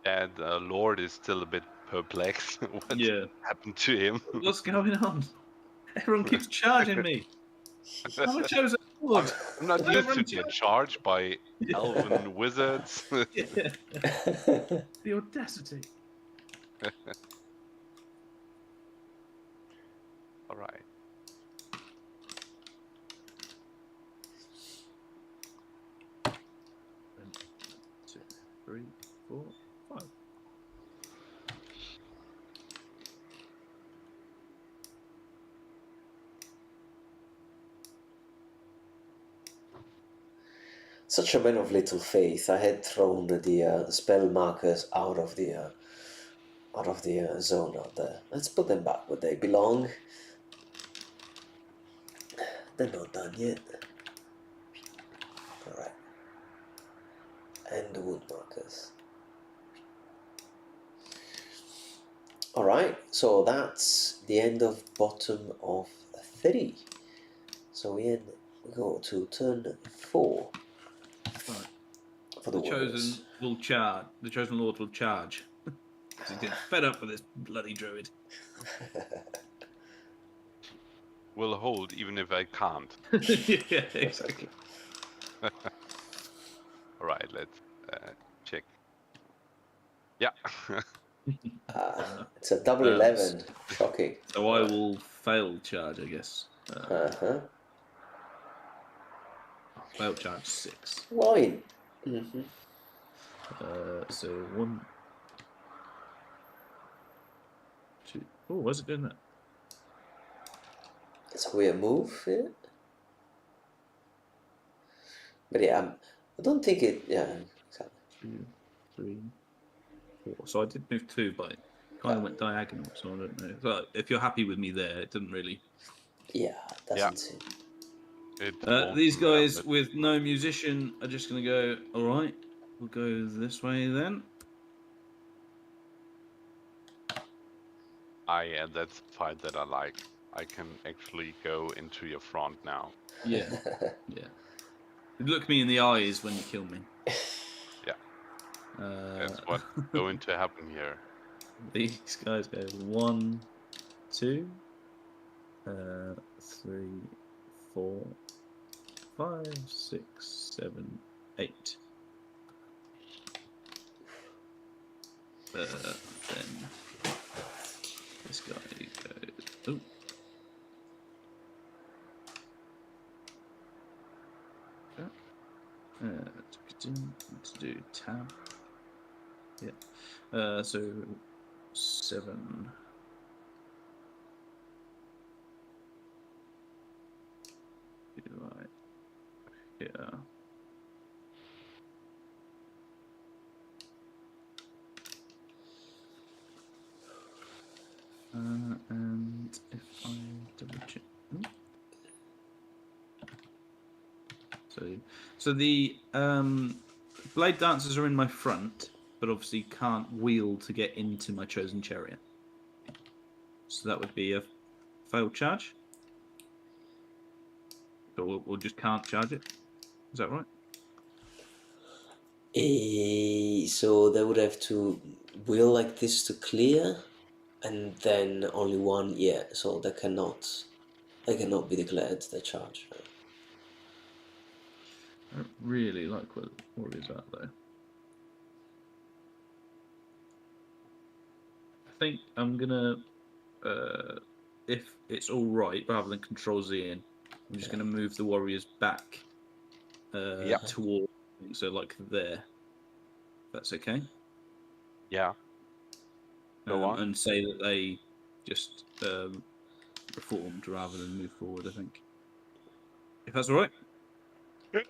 And Lord is still a bit perplexed. What happened to him? What's going on? Everyone keeps charging me. I'm a chosen lord. I'm not used to get charged by elven wizards. The audacity. All right. One, 2, 3, 4, 5. Such a man of little faith. I had thrown the spell markers out of the zone out there. Let's put them back where they belong. They're not done yet. Alright. And the wood markers. Alright, so that's the end of bottom of 3. So we go to turn 4. Right. For The chosen will charge. The chosen lord will charge. He's getting fed up with this bloody druid. Will hold even if I can't. Yeah, exactly. All right, let's check. Yeah. It's a double 11. Shocking. So I will fail charge, I guess. Fail charge 6. Why? So 1, 2. Oh, why's it doing that? It's a weird move, yeah. But yeah, I don't think it. Yeah, exactly. 2, 3, 4. So I did move 2, but it kind of went diagonal. So I don't know. So if you're happy with me there, it didn't really. Yeah, it doesn't seem. These guys with no musician are just going to go. All right, we'll go this way then. Yeah, that's the fight that I like. I can actually go into your front now. Yeah, yeah. Look me in the eyes when you kill me. Yeah. That's what's going to happen here. These guys go 1, 2, 3, 4, 5, 6, 7, 8. Then this guy goes. Let's do tab. Yeah. So 7. Right here. And if I double check. So the blade dancers are in my front, but obviously can't wheel to get into my chosen chariot. So that would be a failed charge. But we'll just can't charge it. Is that right? So they would have to wheel like this to clear, and then only one. Yeah, so they cannot be declared the charge. I don't really like what warriors are though. I think I'm gonna, if it's all right, rather than Control Z in, I'm just gonna move the warriors back toward, so like there. That's okay. Yeah. Go on. And say that they just reformed rather than move forward. I think, if that's all right. Yeah.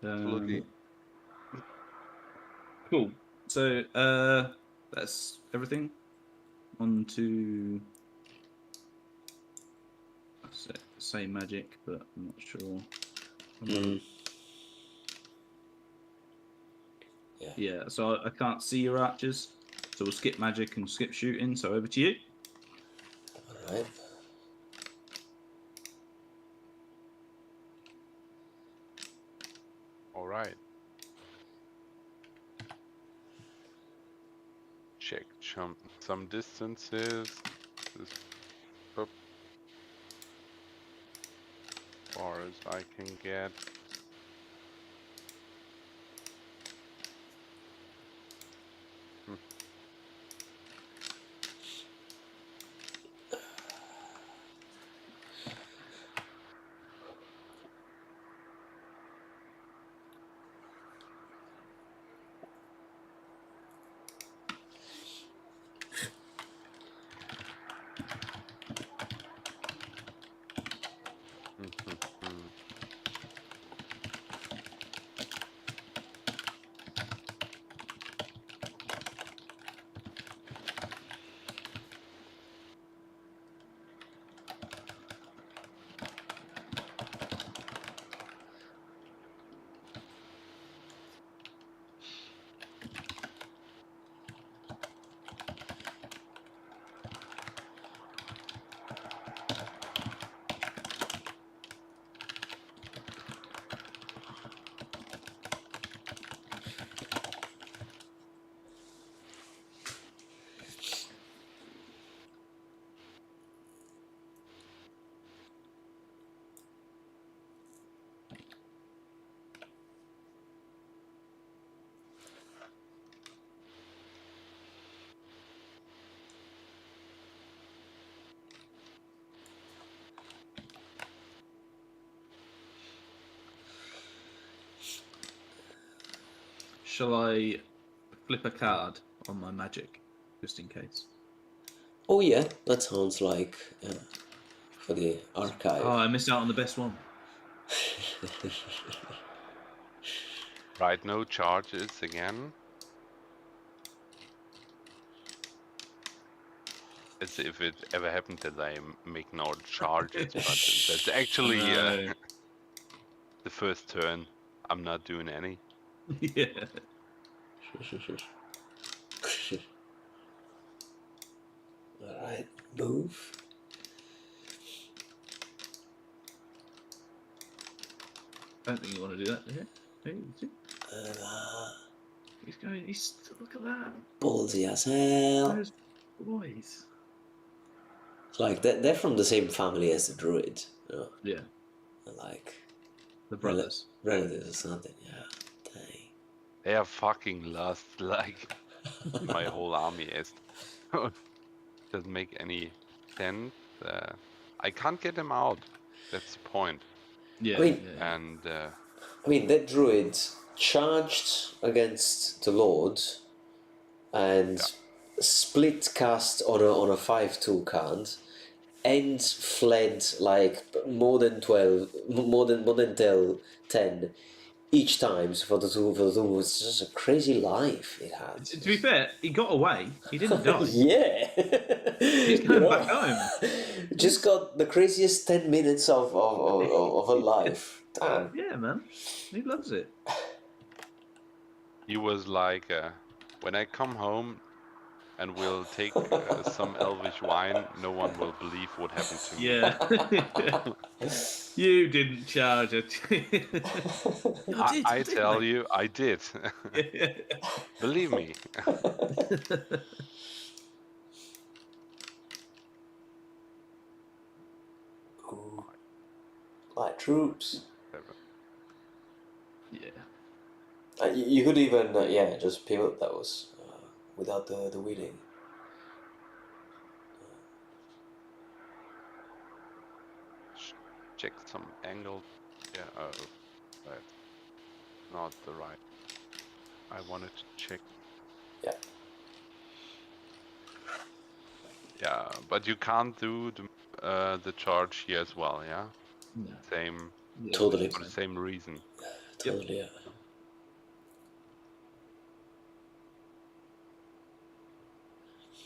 Absolutely. Cool. So that's everything. On to say magic, but I'm not sure. Yeah, so I can't see your archers, so we'll skip magic and skip shooting. So over to you. All right. All right. Check some distances. As far as I can get. Shall I flip a card on my magic, just in case? Oh yeah, that sounds like for the archive. Oh, I missed out on the best one. Right, no charges again. As if it ever happened that I make no charges, but that's actually the first turn. I'm not doing any. Yeah. Alright, move. I don't think you want to do that, do you? Hey, he's going. Look at that. Ballsy as hell. Those boys. It's like they're from the same family as the druid. You know? Yeah. They're like the brothers. Relatives or something. Yeah. Dang. They are fucking lost, like my whole army is. Doesn't make any sense. I can't get them out. That's the point. Yeah. I mean, And I mean, that druid charged against the Lord and split cast on a 5/2 card and fled like more than 10 each time. So for the two was just a crazy life it had. To be fair, he got away. He didn't die. Yeah. He's going back home. Just got the craziest 10 minutes of a life. Damn. Yeah, man. He loves it. He was like, when I come home and we'll take some elvish wine, no one will believe what happened to me. Yeah. You didn't charge it. I tell you, I did. Believe me. Ooh. Light troops. Yeah. You could even, just pivot those without the weeding. Check some angle. Yeah, that's not the right. I wanted to check. Yeah. Yeah, but you can't do the charge here as well, yeah? No. Same. Yeah, Totally. For the same reason. Totally, yeah.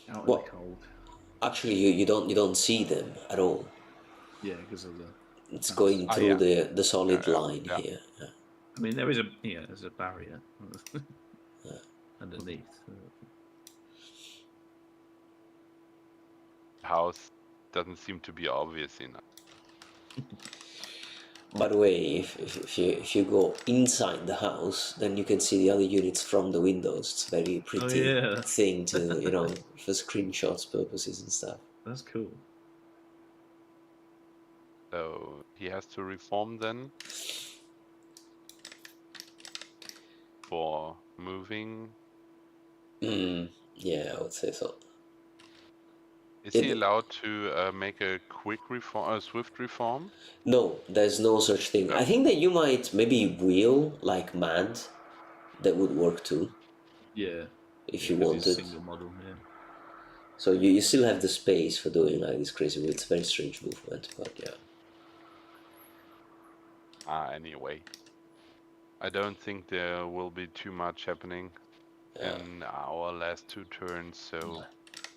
Out in What? the cold. Actually, you don't see them at all. Yeah, because of the. It's going through the solid line yeah. here. Yeah. I mean, there's a barrier underneath. House doesn't seem to be obvious enough. By the way, if you go inside the house, then you can see the other units from the windows. It's a very pretty thing to for screenshots purposes and stuff. That's cool. So he has to reform then for moving. Yeah, I would say so. Is he allowed to make a quick reform, a swift reform? No, there's no such thing. I think that you might maybe wheel like mad. That would work too. Yeah. If you wanted. Single model, yeah. So you still have the space for doing like this crazy. It's a very strange movement, but yeah. Anyway, I don't think there will be too much happening in our last 2 turns, so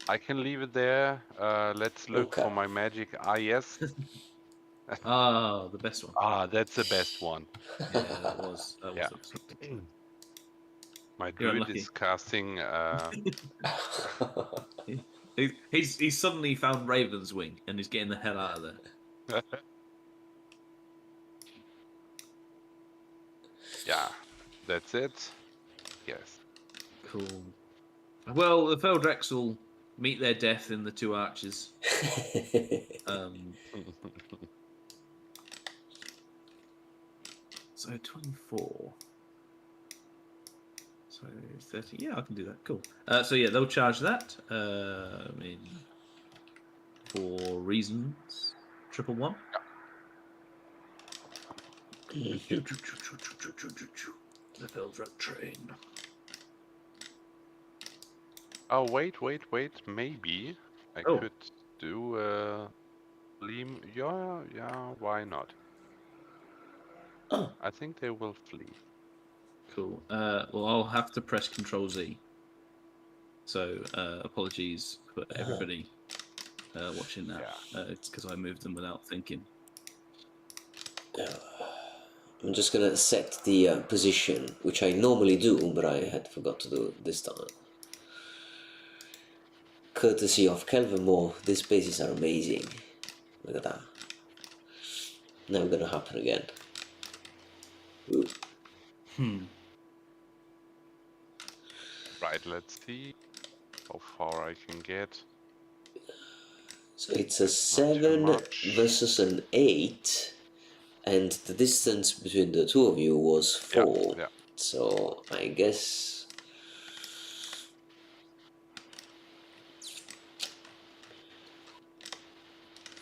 I can leave it there. Let's look for my magic. Yes. The best one. That's the best one. Yeah, that was the best one. My druid is casting. He's suddenly found Raven's Wing and he's getting the hell out of there. Yeah, that's it. Yes. Cool. Well, the Feldrex will meet their death in the 2 archers. So 24. So 30. Yeah, I can do that. Cool. So yeah, they'll charge that. I mean, for reasons. 111. The Feldrex train. Oh wait! Maybe I could do Liam. Yeah. Why not? I think they will flee. Cool. Well, I'll have to press Control Z. So apologies for everybody watching that. It's because I moved them without thinking. I'm just gonna set the position, which I normally do, but I had forgot to do it this time. Courtesy of Kelvin Moore, these bases are amazing. Look at that. Never gonna happen again. Ooh. Right, let's see how far I can get. So it's a 7 versus an 8, and the distance between the two of you was 4. Yeah. So I guess.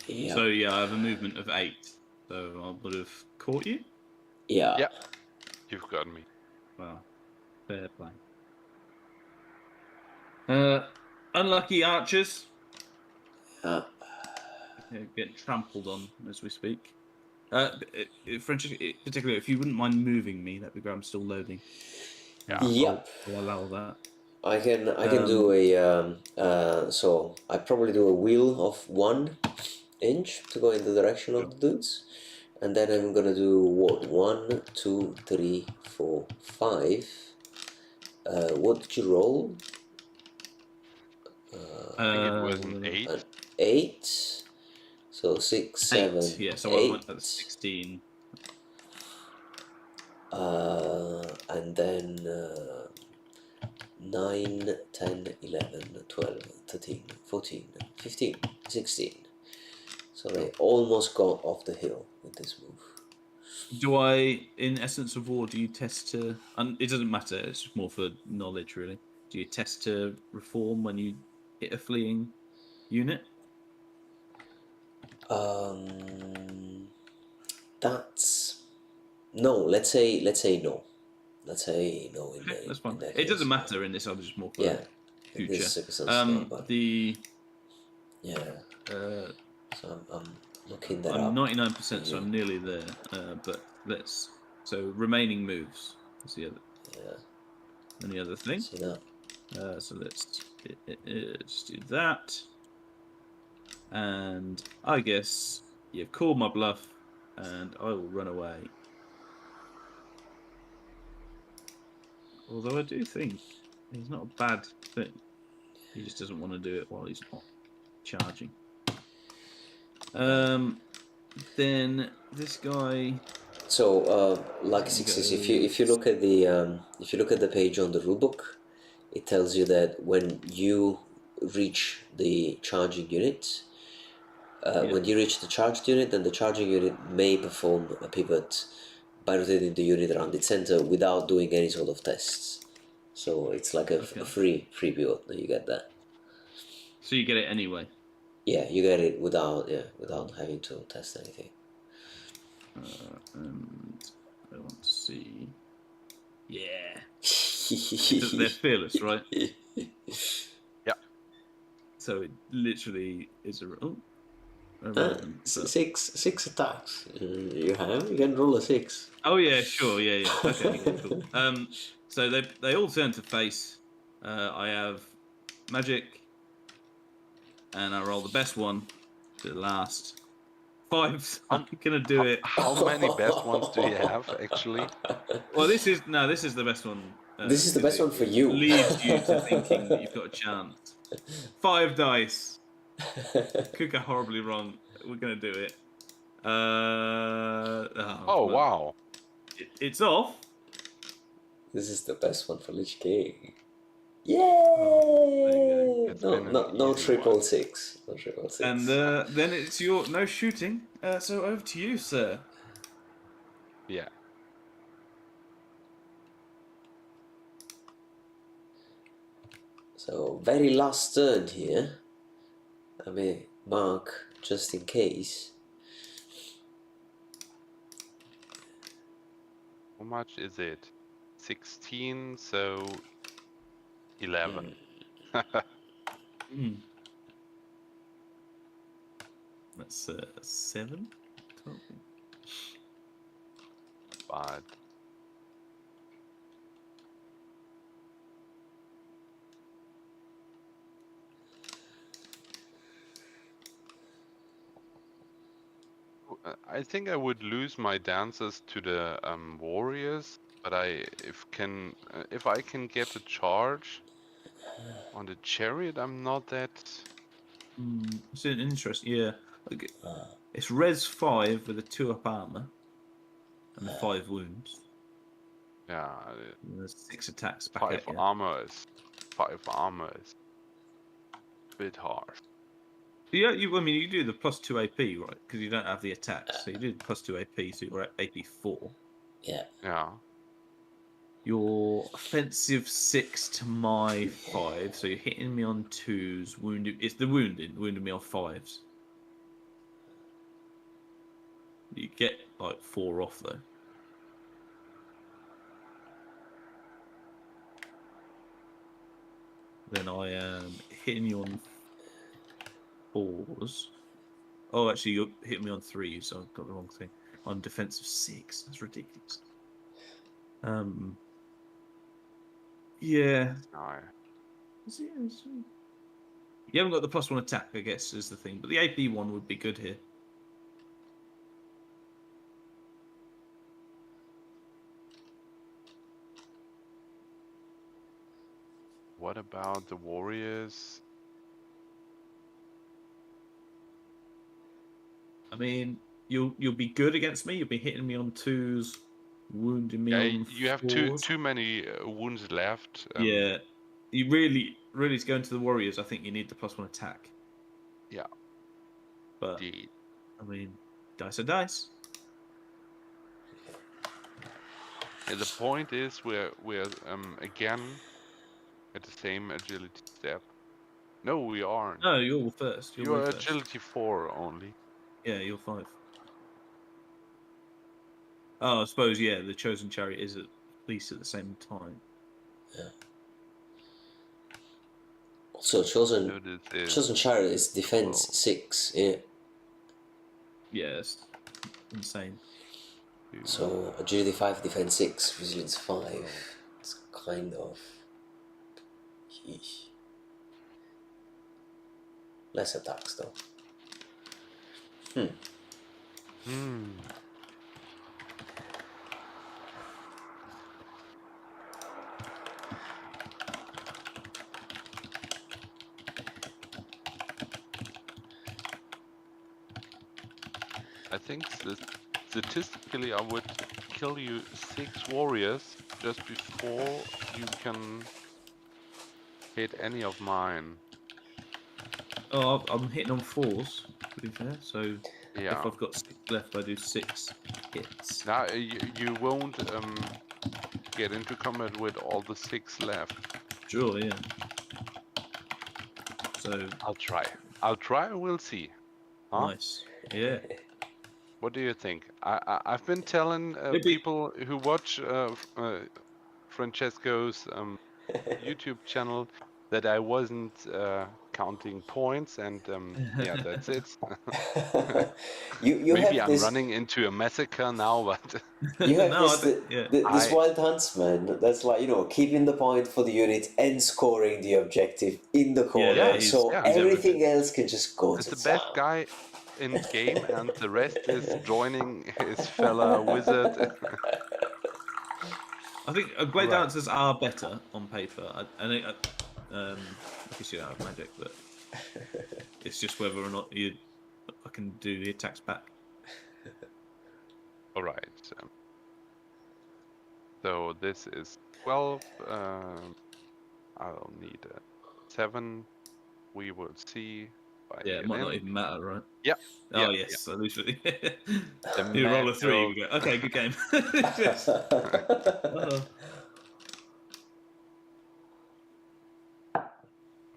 Yeah. So yeah, I have a movement of 8. So I would have caught you. Yeah. You've got me. Well, fair play. Unlucky archers. Getting trampled on as we speak. French, particularly, if you wouldn't mind moving me, that'd be great. I'm still loading. Yeah. Yep. I'll allow that. I can do a so I probably do a wheel of 1 inch to go in the direction of the dudes, and then I'm gonna do what 1, 2, 3, 4, 5. What did you roll? I think it was an 8. An 8. So 6, 7, 8. Yeah, so 8. I went at 16. And then 9, 10, 11, 12, 13, 14, 15, 16. So they almost got off the hill with this move. Do I, in Essence of War, do you test to... And it doesn't matter, it's more for knowledge, really. Do you test to reform when you hit a fleeing unit? That's... No, let's say no. Let's say no in, Okay, that's fine. in that It case. doesn't matter in this, I was just more for in future. this circumstance, no, but Yeah. so I'm looking that I'm up. 99%, so I'm nearly there. But let's... So, remaining moves is the other... Any other thing? See that? So let's just do that. And I guess you've called my bluff, and I will run away. Although I do think he's not a bad thing. He just doesn't want to do it while he's not charging. Then this guy. So, like sixes, if you look at the page on the rulebook, it tells you that when you reach the charging unit, when you reach the charged unit, then the charging unit may perform a pivot by rotating the unit around its center without doing any sort of tests. So it's like a free build. You get that. So you get it anyway. Yeah, you get it without having to test anything. And I want to see. Yeah. They're fearless, right? Yeah. So it literally is a. Six attacks. You can roll a 6. Oh yeah, sure, yeah. Okay, cool. So they all turn to face. I have magic, and I roll the best one to the last 5. I'm gonna do it. How many best ones do you have actually? Well, this is the best one. This is the best one for you. Leads you to thinking that you've got a chance. 5 dice. Could go horribly wrong. We're gonna do it. Oh wow! It's off. This is the best one for Lich King. Yay! No triple six. No triple six. And then it's your no shooting. So over to you, sir. Yeah. So very last turn here. I may mark just in case. How much is it? 16, so 11. That's 7. 12. But I think I would lose my dancers to the warriors, but if I can get a charge on the chariot, I'm not that. It's an interesting, yeah. Okay. It's res 5 with a 2-up armor and 5 wounds. Yeah. And there's 6 attacks back 5 at you. armor is a bit harsh. Yeah, I mean, you do the +2 AP, right? Because you don't have the attacks. So you do the +2 AP, so you're at AP 4. Yeah. Yeah. Your offensive 6 to my 5, so you're hitting me on 2s, wounded. It's the wounded me on 5s. You get like 4 off though. then I am hitting you on 4s. Oh, actually, you're hitting me on 3s, so I've got the wrong thing. On defensive 6. That's ridiculous. Yeah. No. You haven't got the +1 attack, I guess, is the thing. But the AP one would be good here. What about the warriors? I mean, you'll be good against me. You'll be hitting me on 2s, wounding me on 4s. You have too many wounds left. Yeah. You really to go into the warriors, I think you need the +1 attack. Yeah. But Indeed. I mean, dice are dice. And the point is we're again at the same agility step. No, we aren't. No, you're first. You're first. agility 4 only. Yeah, you're 5. Oh, I suppose, yeah, the chosen chariot is at least at the same time. Yeah. So chosen chariot is defense 6, yeah. Yeah, it's insane. So agility 5, defense 6, resilience 5. It's kind of... Yeesh. Less attacks though. I think statistically I would kill you 6 warriors just before you can hit any of mine. Oh, I'm hitting on 4s, to be fair. So yeah. If I've got 6 left, I do 6 hits. Now you won't get into combat with all the 6 left. Sure, yeah. So I'll try. We'll see. Huh? Nice. Yeah. What do you think? I've been telling people who watch Francesco's YouTube channel that I wasn't counting points, and yeah, that's it. Maybe I'm running into a massacre now, but you have this wild huntsman that's like, you know, keeping the point for the unit and scoring the objective in the corner, so everything else can just go to the best guy in game, and the rest is joining his fella wizard. I think blade dancers are better on paper. I guess you don't have magic, but it's just whether or not I can do the attacks back. All right. So this is 12. I'll need a 7. We will see. Yeah, it might not even matter, right? Yeah. Oh, yes. Yeah. At least you roll a 3. We go, okay, good game. Yes.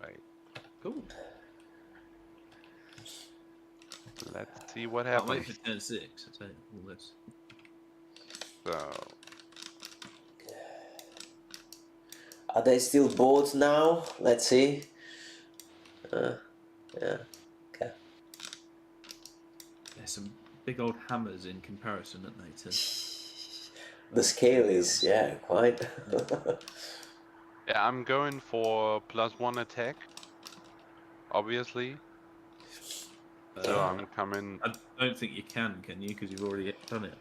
Right. Cool. Let's see what happens. I'll wait for turn 6. I'll tell you all this. So. Are they still bored now? Let's see. Yeah. Okay. There's some big old hammers in comparison, aren't they? The scale is, quite. Yeah, I'm going for +1 attack. Obviously. So I'm coming. I don't think you can you? Because you've already done it,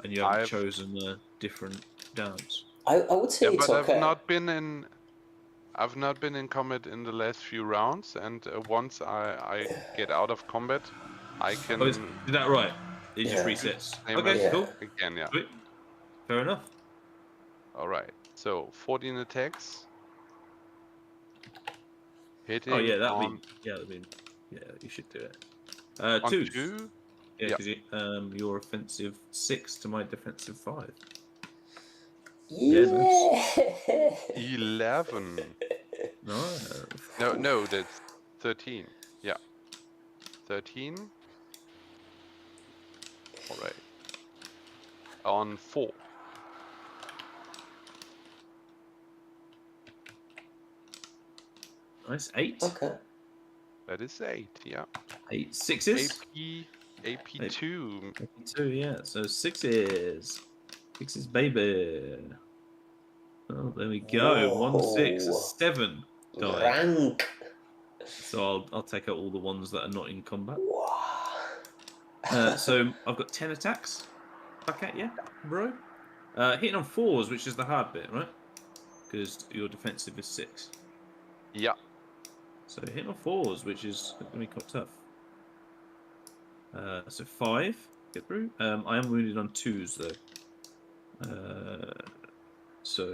and you haven't chosen a different dance. I would say it's okay. I've not been in combat in the last few rounds, and once I get out of combat, I can. Oh, is that right? It just resets. Okay, cool. Again, yeah. Sweet. Fair enough. All right. So 14 attacks. Hitting. Oh yeah, that'd be. Yeah, you should do it. 2. 2? Yeah, because you're offensive 6 to my defensive 5. Yeah. 11. No, that's 13. Yeah. 13. All right. On 4. Nice. 8. Okay. That is 8, yeah. 8 sixes. AP2. AP2, yeah. So 6s. 6s, baby. Oh, there we go. 1 6, a Whoa. 7 die. Rank. So I'll take out all the ones that are not in combat. Wow. So I've got 10 attacks back at you, bro. Hitting on 4s, which is the hard bit, right? Because your defensive is 6. Yeah. So hitting on 4s, which is going to be quite tough. So 5, get through. I am wounded on 2s though. So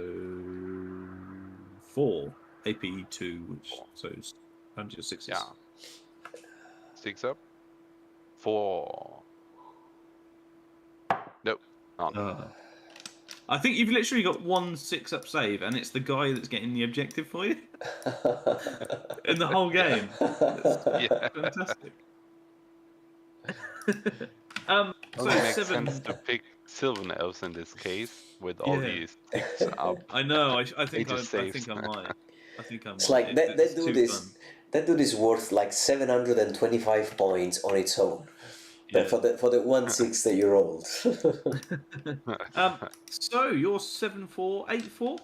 4 AP2, which so it's 106s. Yeah. 6 up. 4. Nope. None. I think you've literally got 1 6-up save, and it's the guy that's getting the objective for you in the whole game. Yeah. Fantastic. Only makes 7. sense to pick Sylvan Elves in this case, with all these 6 up. I know. I think I saves. might. I think I might. It's like that It's dude too is fun. that dude is worth like 725 points on its own. But for the 1 6 that you rolled. So you're 7-4, 8-4.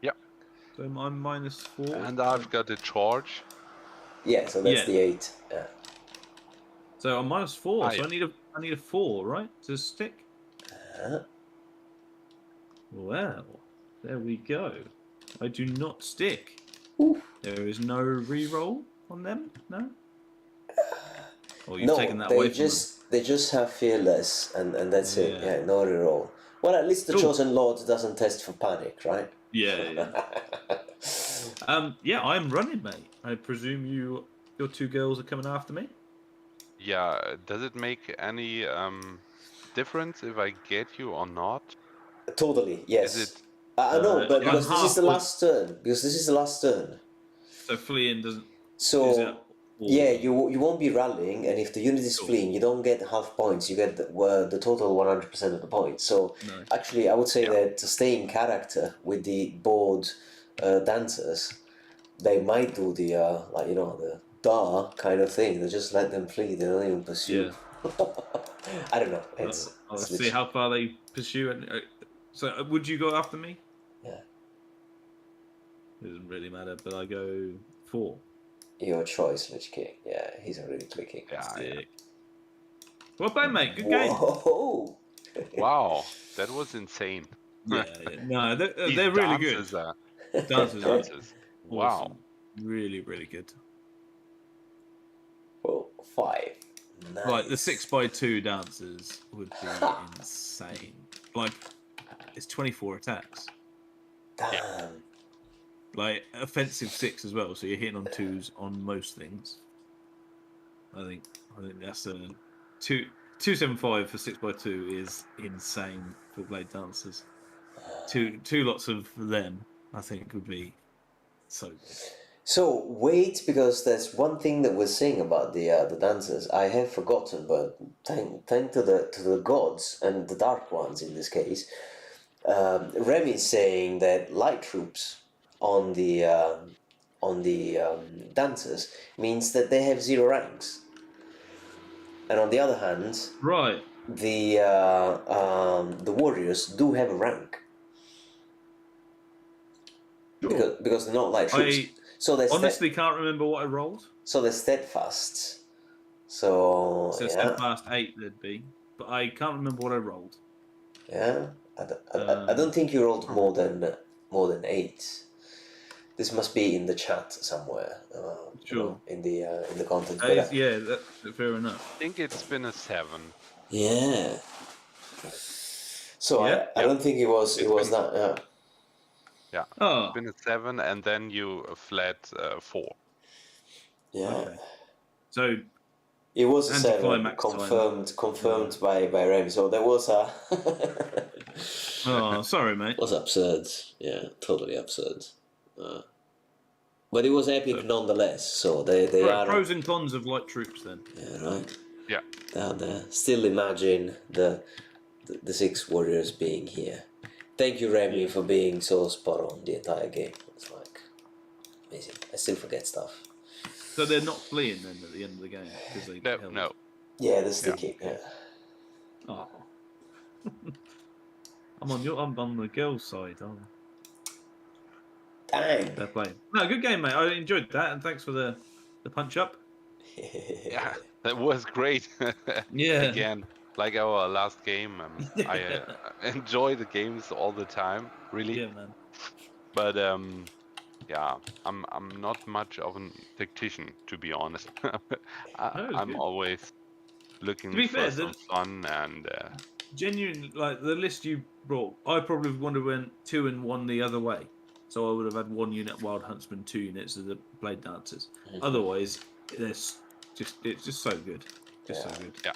Yep. So I'm -4. And I've got a charge. Yeah, so that's the 8. Yeah. So I'm -4. Ah, so yeah. I need a 4, right, to stick. Uh-huh. Well, there we go. I do not stick. Oof. There is no re-roll on them. No. Oh, you've No, taken that they away from they just have fearless, and that's it. Yeah. Yeah, no reroll. Well, at least the Cool. chosen lord doesn't test for panic, right? them. Yeah. Yeah, I'm running, mate. I presume your 2 girls are coming after me. Yeah, does it make any difference if I get you or not? Totally, yes. Is it? No, but I'm because this is the half- last turn. Because this is the last turn. So fleeing doesn't. So Is it all yeah, of them? you won't be rallying, and if the unit is Cool. fleeing, you don't get half points. You get the total 100% of the points. So No. actually, I would say that to stay in character with the board dancers, they might do the the kind of thing. They just let them flee. They don't even pursue. I don't know. I'll It's see how far they pursue it. So would you go after me? Yeah. It doesn't really matter, but I go 4. Your choice, Lich King. Yeah, he's already clicking. Yeah. Sick. Well done, mate. Good game. Whoa! Wow, that was insane. Yeah. No, These they're really good. dances are- Dancers. are Dances. Wow. awesome. Really, really good. Well, 5. Nice. Like the 6x2 dancers would be insane. Like it's 24 attacks. Damn. Like offensive 6 as well, so you're hitting on 2s on most things. I think that's a 275 for 6x2 is insane for blade dancers. Two lots of them, I think, would be so good. So wait, because there's one thing that we're saying about the dancers. I have forgotten, but thank to the gods and the dark ones in this case. Remy is saying that light troops on the dancers means that they have 0 ranks, and on the other hand, Right. the warriors do have a rank because they're not light troops. So they're honestly can't remember what I rolled. so they're steadfast. So yeah, Steadfast 8 there'd be, but I can't remember what I rolled. yeah. I don't think you rolled more than 8. This must be in the chat somewhere. Sure. In the content. Yeah, that's fair enough. I think it's been a 7. Yeah. So Yeah. I don't think it was that. Yeah. Yeah. Oh, It's been a 7, and then you fled 4. Yeah. Okay. So It was a 7 Anticlimax confirmed by Remy. So there was a oh, sorry, mate. was absurd. Yeah, totally absurd. But it was epic nonetheless. So they are Pros and cons of light troops, then. yeah, right. Yeah. Down there. Still imagine the 6 warriors being here. Thank you, Remy, for being so spot on the entire game. It's like Amazing. I still forget stuff. So they're not fleeing then at the end of the game because they No, held. no. Yeah, they're sticking. Yeah. Oh. I'm on the girls' side. Dang. They're playing. No, good game, mate. I enjoyed that, and thanks for the punch up. Yeah, that was great. Yeah. Again, like our last game, I enjoy the games all the time, really. Yeah, man. But yeah, I'm not much of a tactician, to be honest. I'm good. always To looking be for fair, some fun and genuine, like the list you brought, I probably would have went 2 and 1 the other way. So I would have had 1 unit Wild Huntsman, 2 units of the Blade Dancers. Otherwise, it's just so good. Just so good. yeah.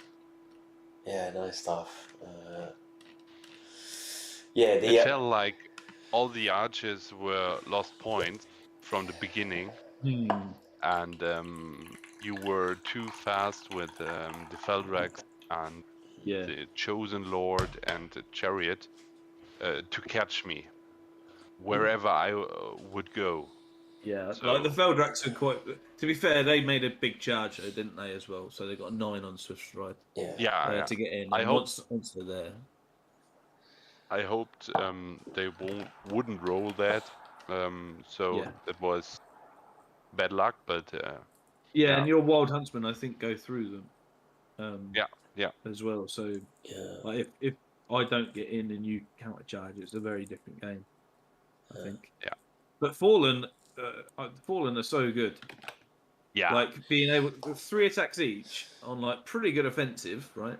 Yeah, nice stuff. Yeah, It felt like all the archers were lost points from the beginning, and you were too fast with the Feldrax and the Chosen Lord and the Chariot to catch me wherever I would go. Yeah, So, like the Feldrax are quite. To be fair, they made a big charge, though, didn't they, as well? So they got a 9 on Swift Stride. yeah. To get in. I And hope once they're there. I hoped they wouldn't roll that. So that was bad luck, but and your Wild Huntsmen, I think, go through them. Yeah. As well. So, like, if I don't get in and you counter charge, it's a very different game. I think. Yeah. But Fallen are so good. Yeah. Like being able with 3 attacks each on like pretty good offensive, right?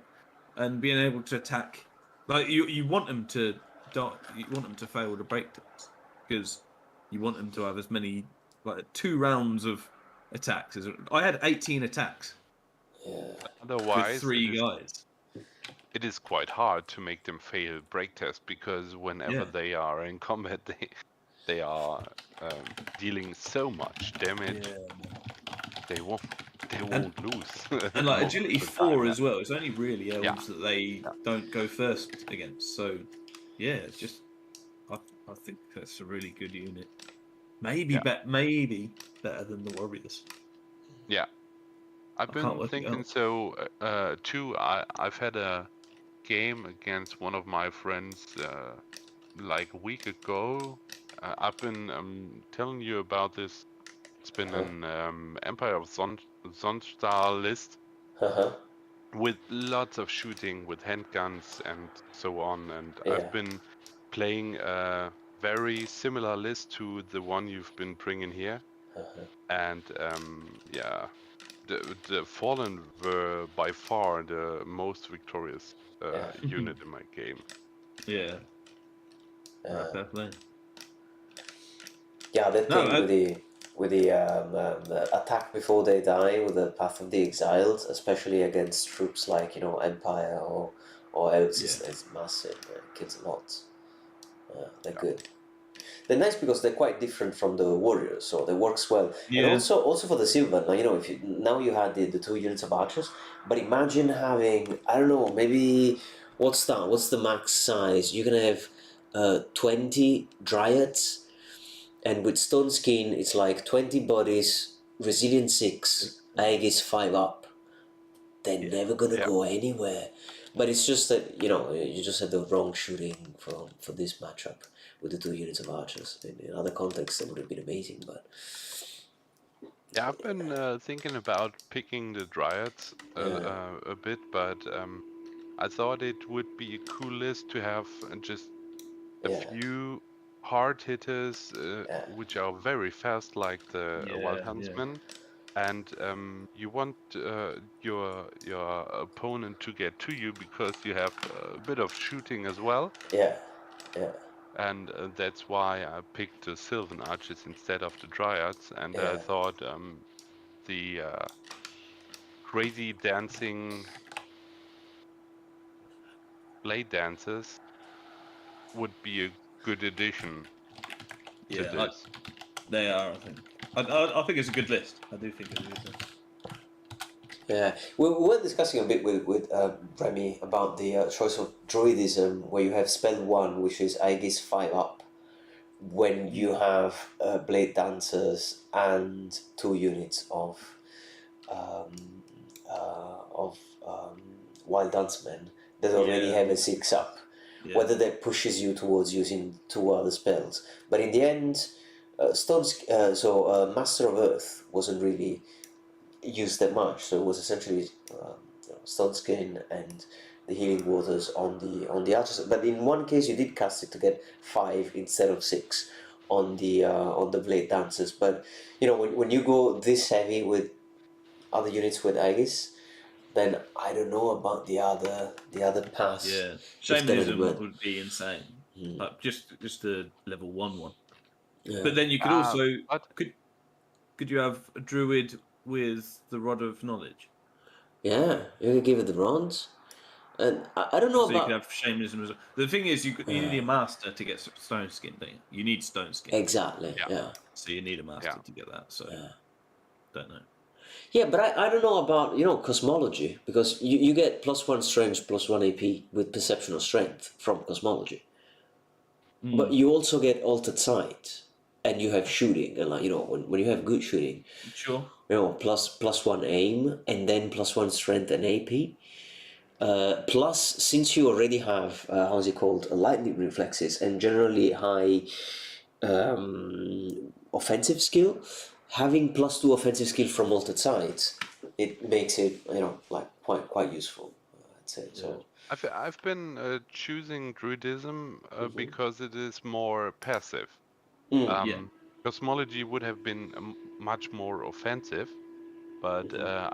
And being able to attack, like you want them to you want them to fail the break attacks because you want them to have as many like 2 rounds of attacks. I had 18 attacks. Otherwise, with 3 guys. It is quite hard to make them fail break test because whenever they are in combat, they are dealing so much damage. They won't lose. And like agility 4 as well. It's only really elves that they don't go first against. So it's just I think that's a really good unit. Maybe better than the Warriors. Yeah. I've been thinking so too. I've had a game against one of my friends like a week ago. I've been telling you about this. It's been an Empire of Sonstar list with lots of shooting with handguns and so on. And I've been playing a very similar list to the one you've been bringing here. And the Fallen were by far the most victorious unit in my game. Yeah. Fair play. Yeah, that thing with the attack before they die with the Path of the Exiled, especially against troops like Empire or Elves, is massive. It kills a lot. They're good. They're nice because they're quite different from the Warriors, so they works well. And also for the Sylvan, if you had the 2 units of archers, but imagine having, I don't know, maybe what's the max size? You're gonna have 20 dryads, and with Stone Skin it's like 20 bodies, Resilient 6, Aegis 5 up. They're never gonna go anywhere. But it's just that you just had the wrong shooting for this matchup with the 2 units of archers. In other contexts, it would have been amazing, but yeah, I've been thinking about picking the dryads a bit, but I thought it would be a cool list to have just a few hard hitters, which are very fast, like the Wild Huntsman. And you want your opponent to get to you because you have a bit of shooting as well. Yeah. And that's why I picked the Sylvan Archers instead of the Dryads. And I thought the crazy dancing blade dancers would be a good addition to this. They are, I think. I think it's a good list. I do think it's a good list. Yeah, we were discussing a bit with Remy about the choice of druidism, where you have spell 1, which is Aegis 5 up, when you have blade dancers and 2 units um, of wild dancemen that already have a 6 up, whether that pushes you towards using 2 other spells. But in the end, Master of Earth wasn't really used that much, so it was essentially Stone Skin and the Healing Waters on the archers. But in one case, you did cast it to get 5 instead of 6 on the blade dancers. But when you go this heavy with other units with Aegis, then I don't know about the other pass. Yeah, It's gonna be shamanism good. would be insane, but just a level 1. Yeah. But then you could also But could you have a druid with the rod of knowledge? Yeah, you can give it the bronze. And I don't know So you could about have shamanism as well. The thing is, you need a master to get stone skin, don't you? You need stone skin. exactly. Yeah. Yeah. So you need a master Yeah. to get that. So don't know. Yeah, but I don't know about cosmology, because you get +1 strength, +1 AP with perception of strength from cosmology, but you also get altered sight, and you have shooting, and when you have good shooting, Sure. plus 1 aim, and then +1 strength and AP. Plus, since you already have how's it called, lightning reflexes and generally high offensive skill, having +2 offensive skill from altered sights, it makes it like quite useful. I'd say so. I've been choosing druidism because it is more passive. Cosmology would have been much more offensive, but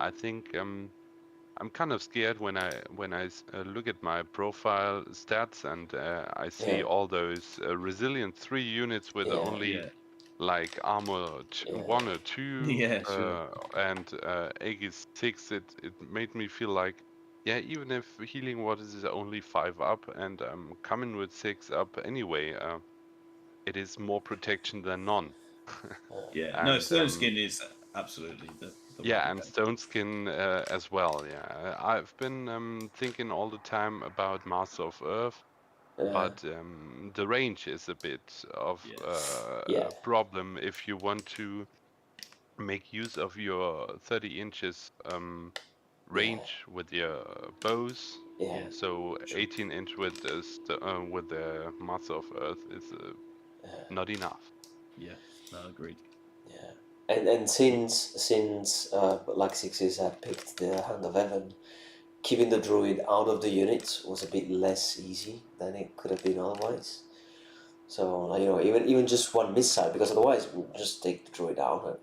I think I'm kind of scared when I look at my profile stats and I see Yeah. all those resilient 3 units with Yeah. only like armor 1 or 2 Yeah, sure. and Aegis 6. It made me feel like, yeah, even if healing waters is only 5 up and I'm coming with 6 up anyway, it is more protection than none. Yeah. No, And stone skin is absolutely the way yeah, to and go. stone skin as well. Yeah, I've been thinking all the time about Master of Earth, but the range is a bit of Yeah. a problem if you want to make use of your 30 inches range with your bows. Yeah. So 18-inch with with the Master of Earth is not enough. Yeah. No, agreed. Yeah. And since like sixes have picked the Hand of Heaven, keeping the druid out of the units was a bit less easy than it could have been otherwise. So even just one missile, because otherwise we'll just take the druid out and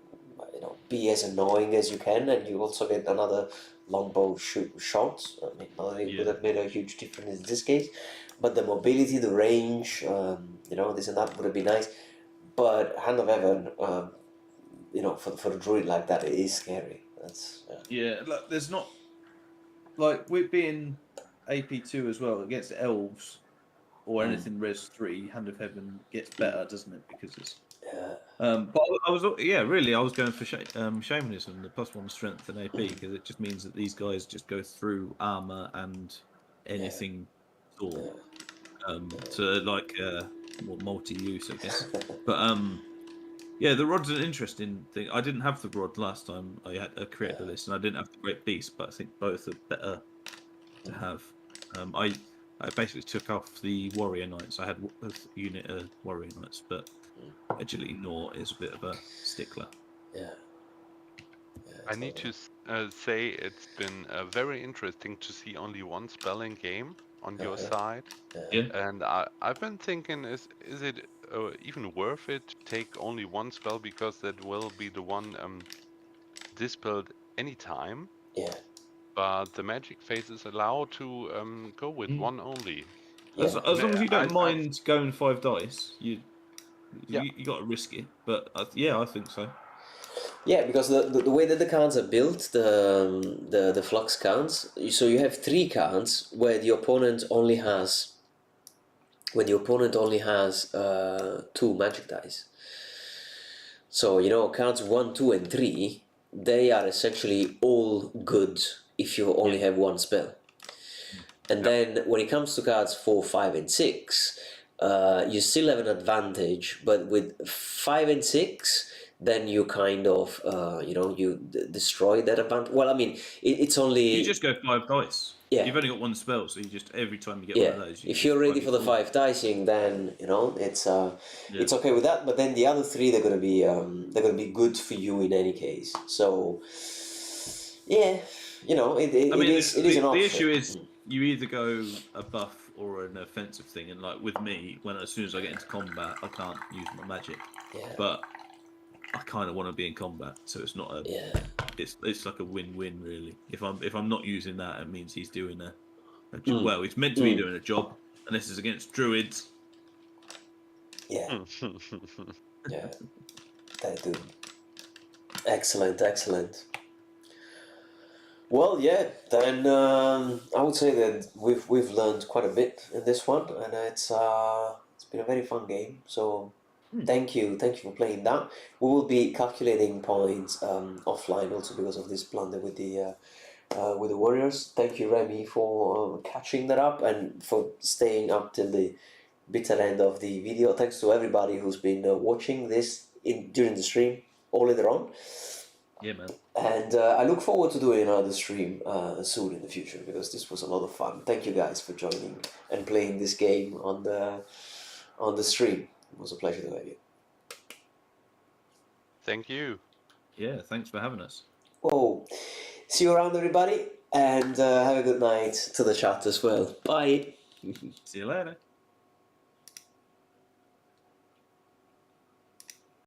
be as annoying as you can, and you also get another longbow shot. I mean, not that it would have made a huge difference in this case, but the mobility, the range, this and that would have been nice. But Hand of Heaven, for a druid like that, it is scary. That's Like, there's not like with being AP2 as well against elves or anything Res 3. Hand of Heaven gets better, doesn't it? Because it's but I was going for shamanism, the +1 strength and AP, because it just means that these guys just go through armor and anything sword. So like more multi-use, I guess. But yeah, the rod's an interesting thing. I didn't have the rod last time I had created a list, and I didn't have the Great Beast, but I think both are better to have. I basically took off the Warrior Knights. I had a unit of Warrior Knights, but Agility Naught is a bit of a stickler. yeah. I need to say it's been very interesting to see only one spell in game on your side. Yeah. And I've been thinking, is it even worth it to take only one spell, because that will be the one dispelled anytime, Yeah. but the magic phase is allowed to go with one only. As long as you don't I mind going 5 dice, you Yeah. got to risk it. But yeah, I think so. Yeah, because the way that the cards are built, the flux counts. So you have 3 counts where the opponent only has 2 magic dice. So counts 1, 2, and 3, they are essentially all good if you only have 1 spell. And then when it comes to cards 4, 5, and 6, you still have an advantage, but with 5 and 6, then you kind of you destroy that advantage. Well, I mean, it's only You just go 5 dice. Yeah. You've only got 1 spell, so you just every time you get yeah. one of those. If just you're ready for the 5d4. 5 dicing, then it's okay with that. But then the other 3, they're gonna be good for you in any case. So yeah, I mean, it is an option. the issue is you either go a buff or an offensive thing, and like with me, as soon as I get into combat, I can't use my magic. Yeah. But I kind of want to be in combat, so it's not a. Yeah. It's like a win-win really. If I'm not using that, it means he's doing a Mm. well, he's meant to be doing a job, and this is against druids. Yeah. Yeah. They do. Excellent. Well, yeah. Then I would say that we've learned quite a bit in this one, and it's been a very fun game. So thank you for playing that. We will be calculating points offline also because of this blunder with the Warriors. Thank you, Remy, for catching that up and for staying up till the bitter end of the video. Thanks to everybody who's been watching this during the stream or later on. Yeah, man. And I look forward to doing another stream soon in the future because this was a lot of fun. Thank you guys for joining and playing this game on the stream. It was a pleasure to have you. Thank you. Yeah, thanks for having us. Oh, see you around, everybody, and have a good night to the chat as well. Bye. See you later.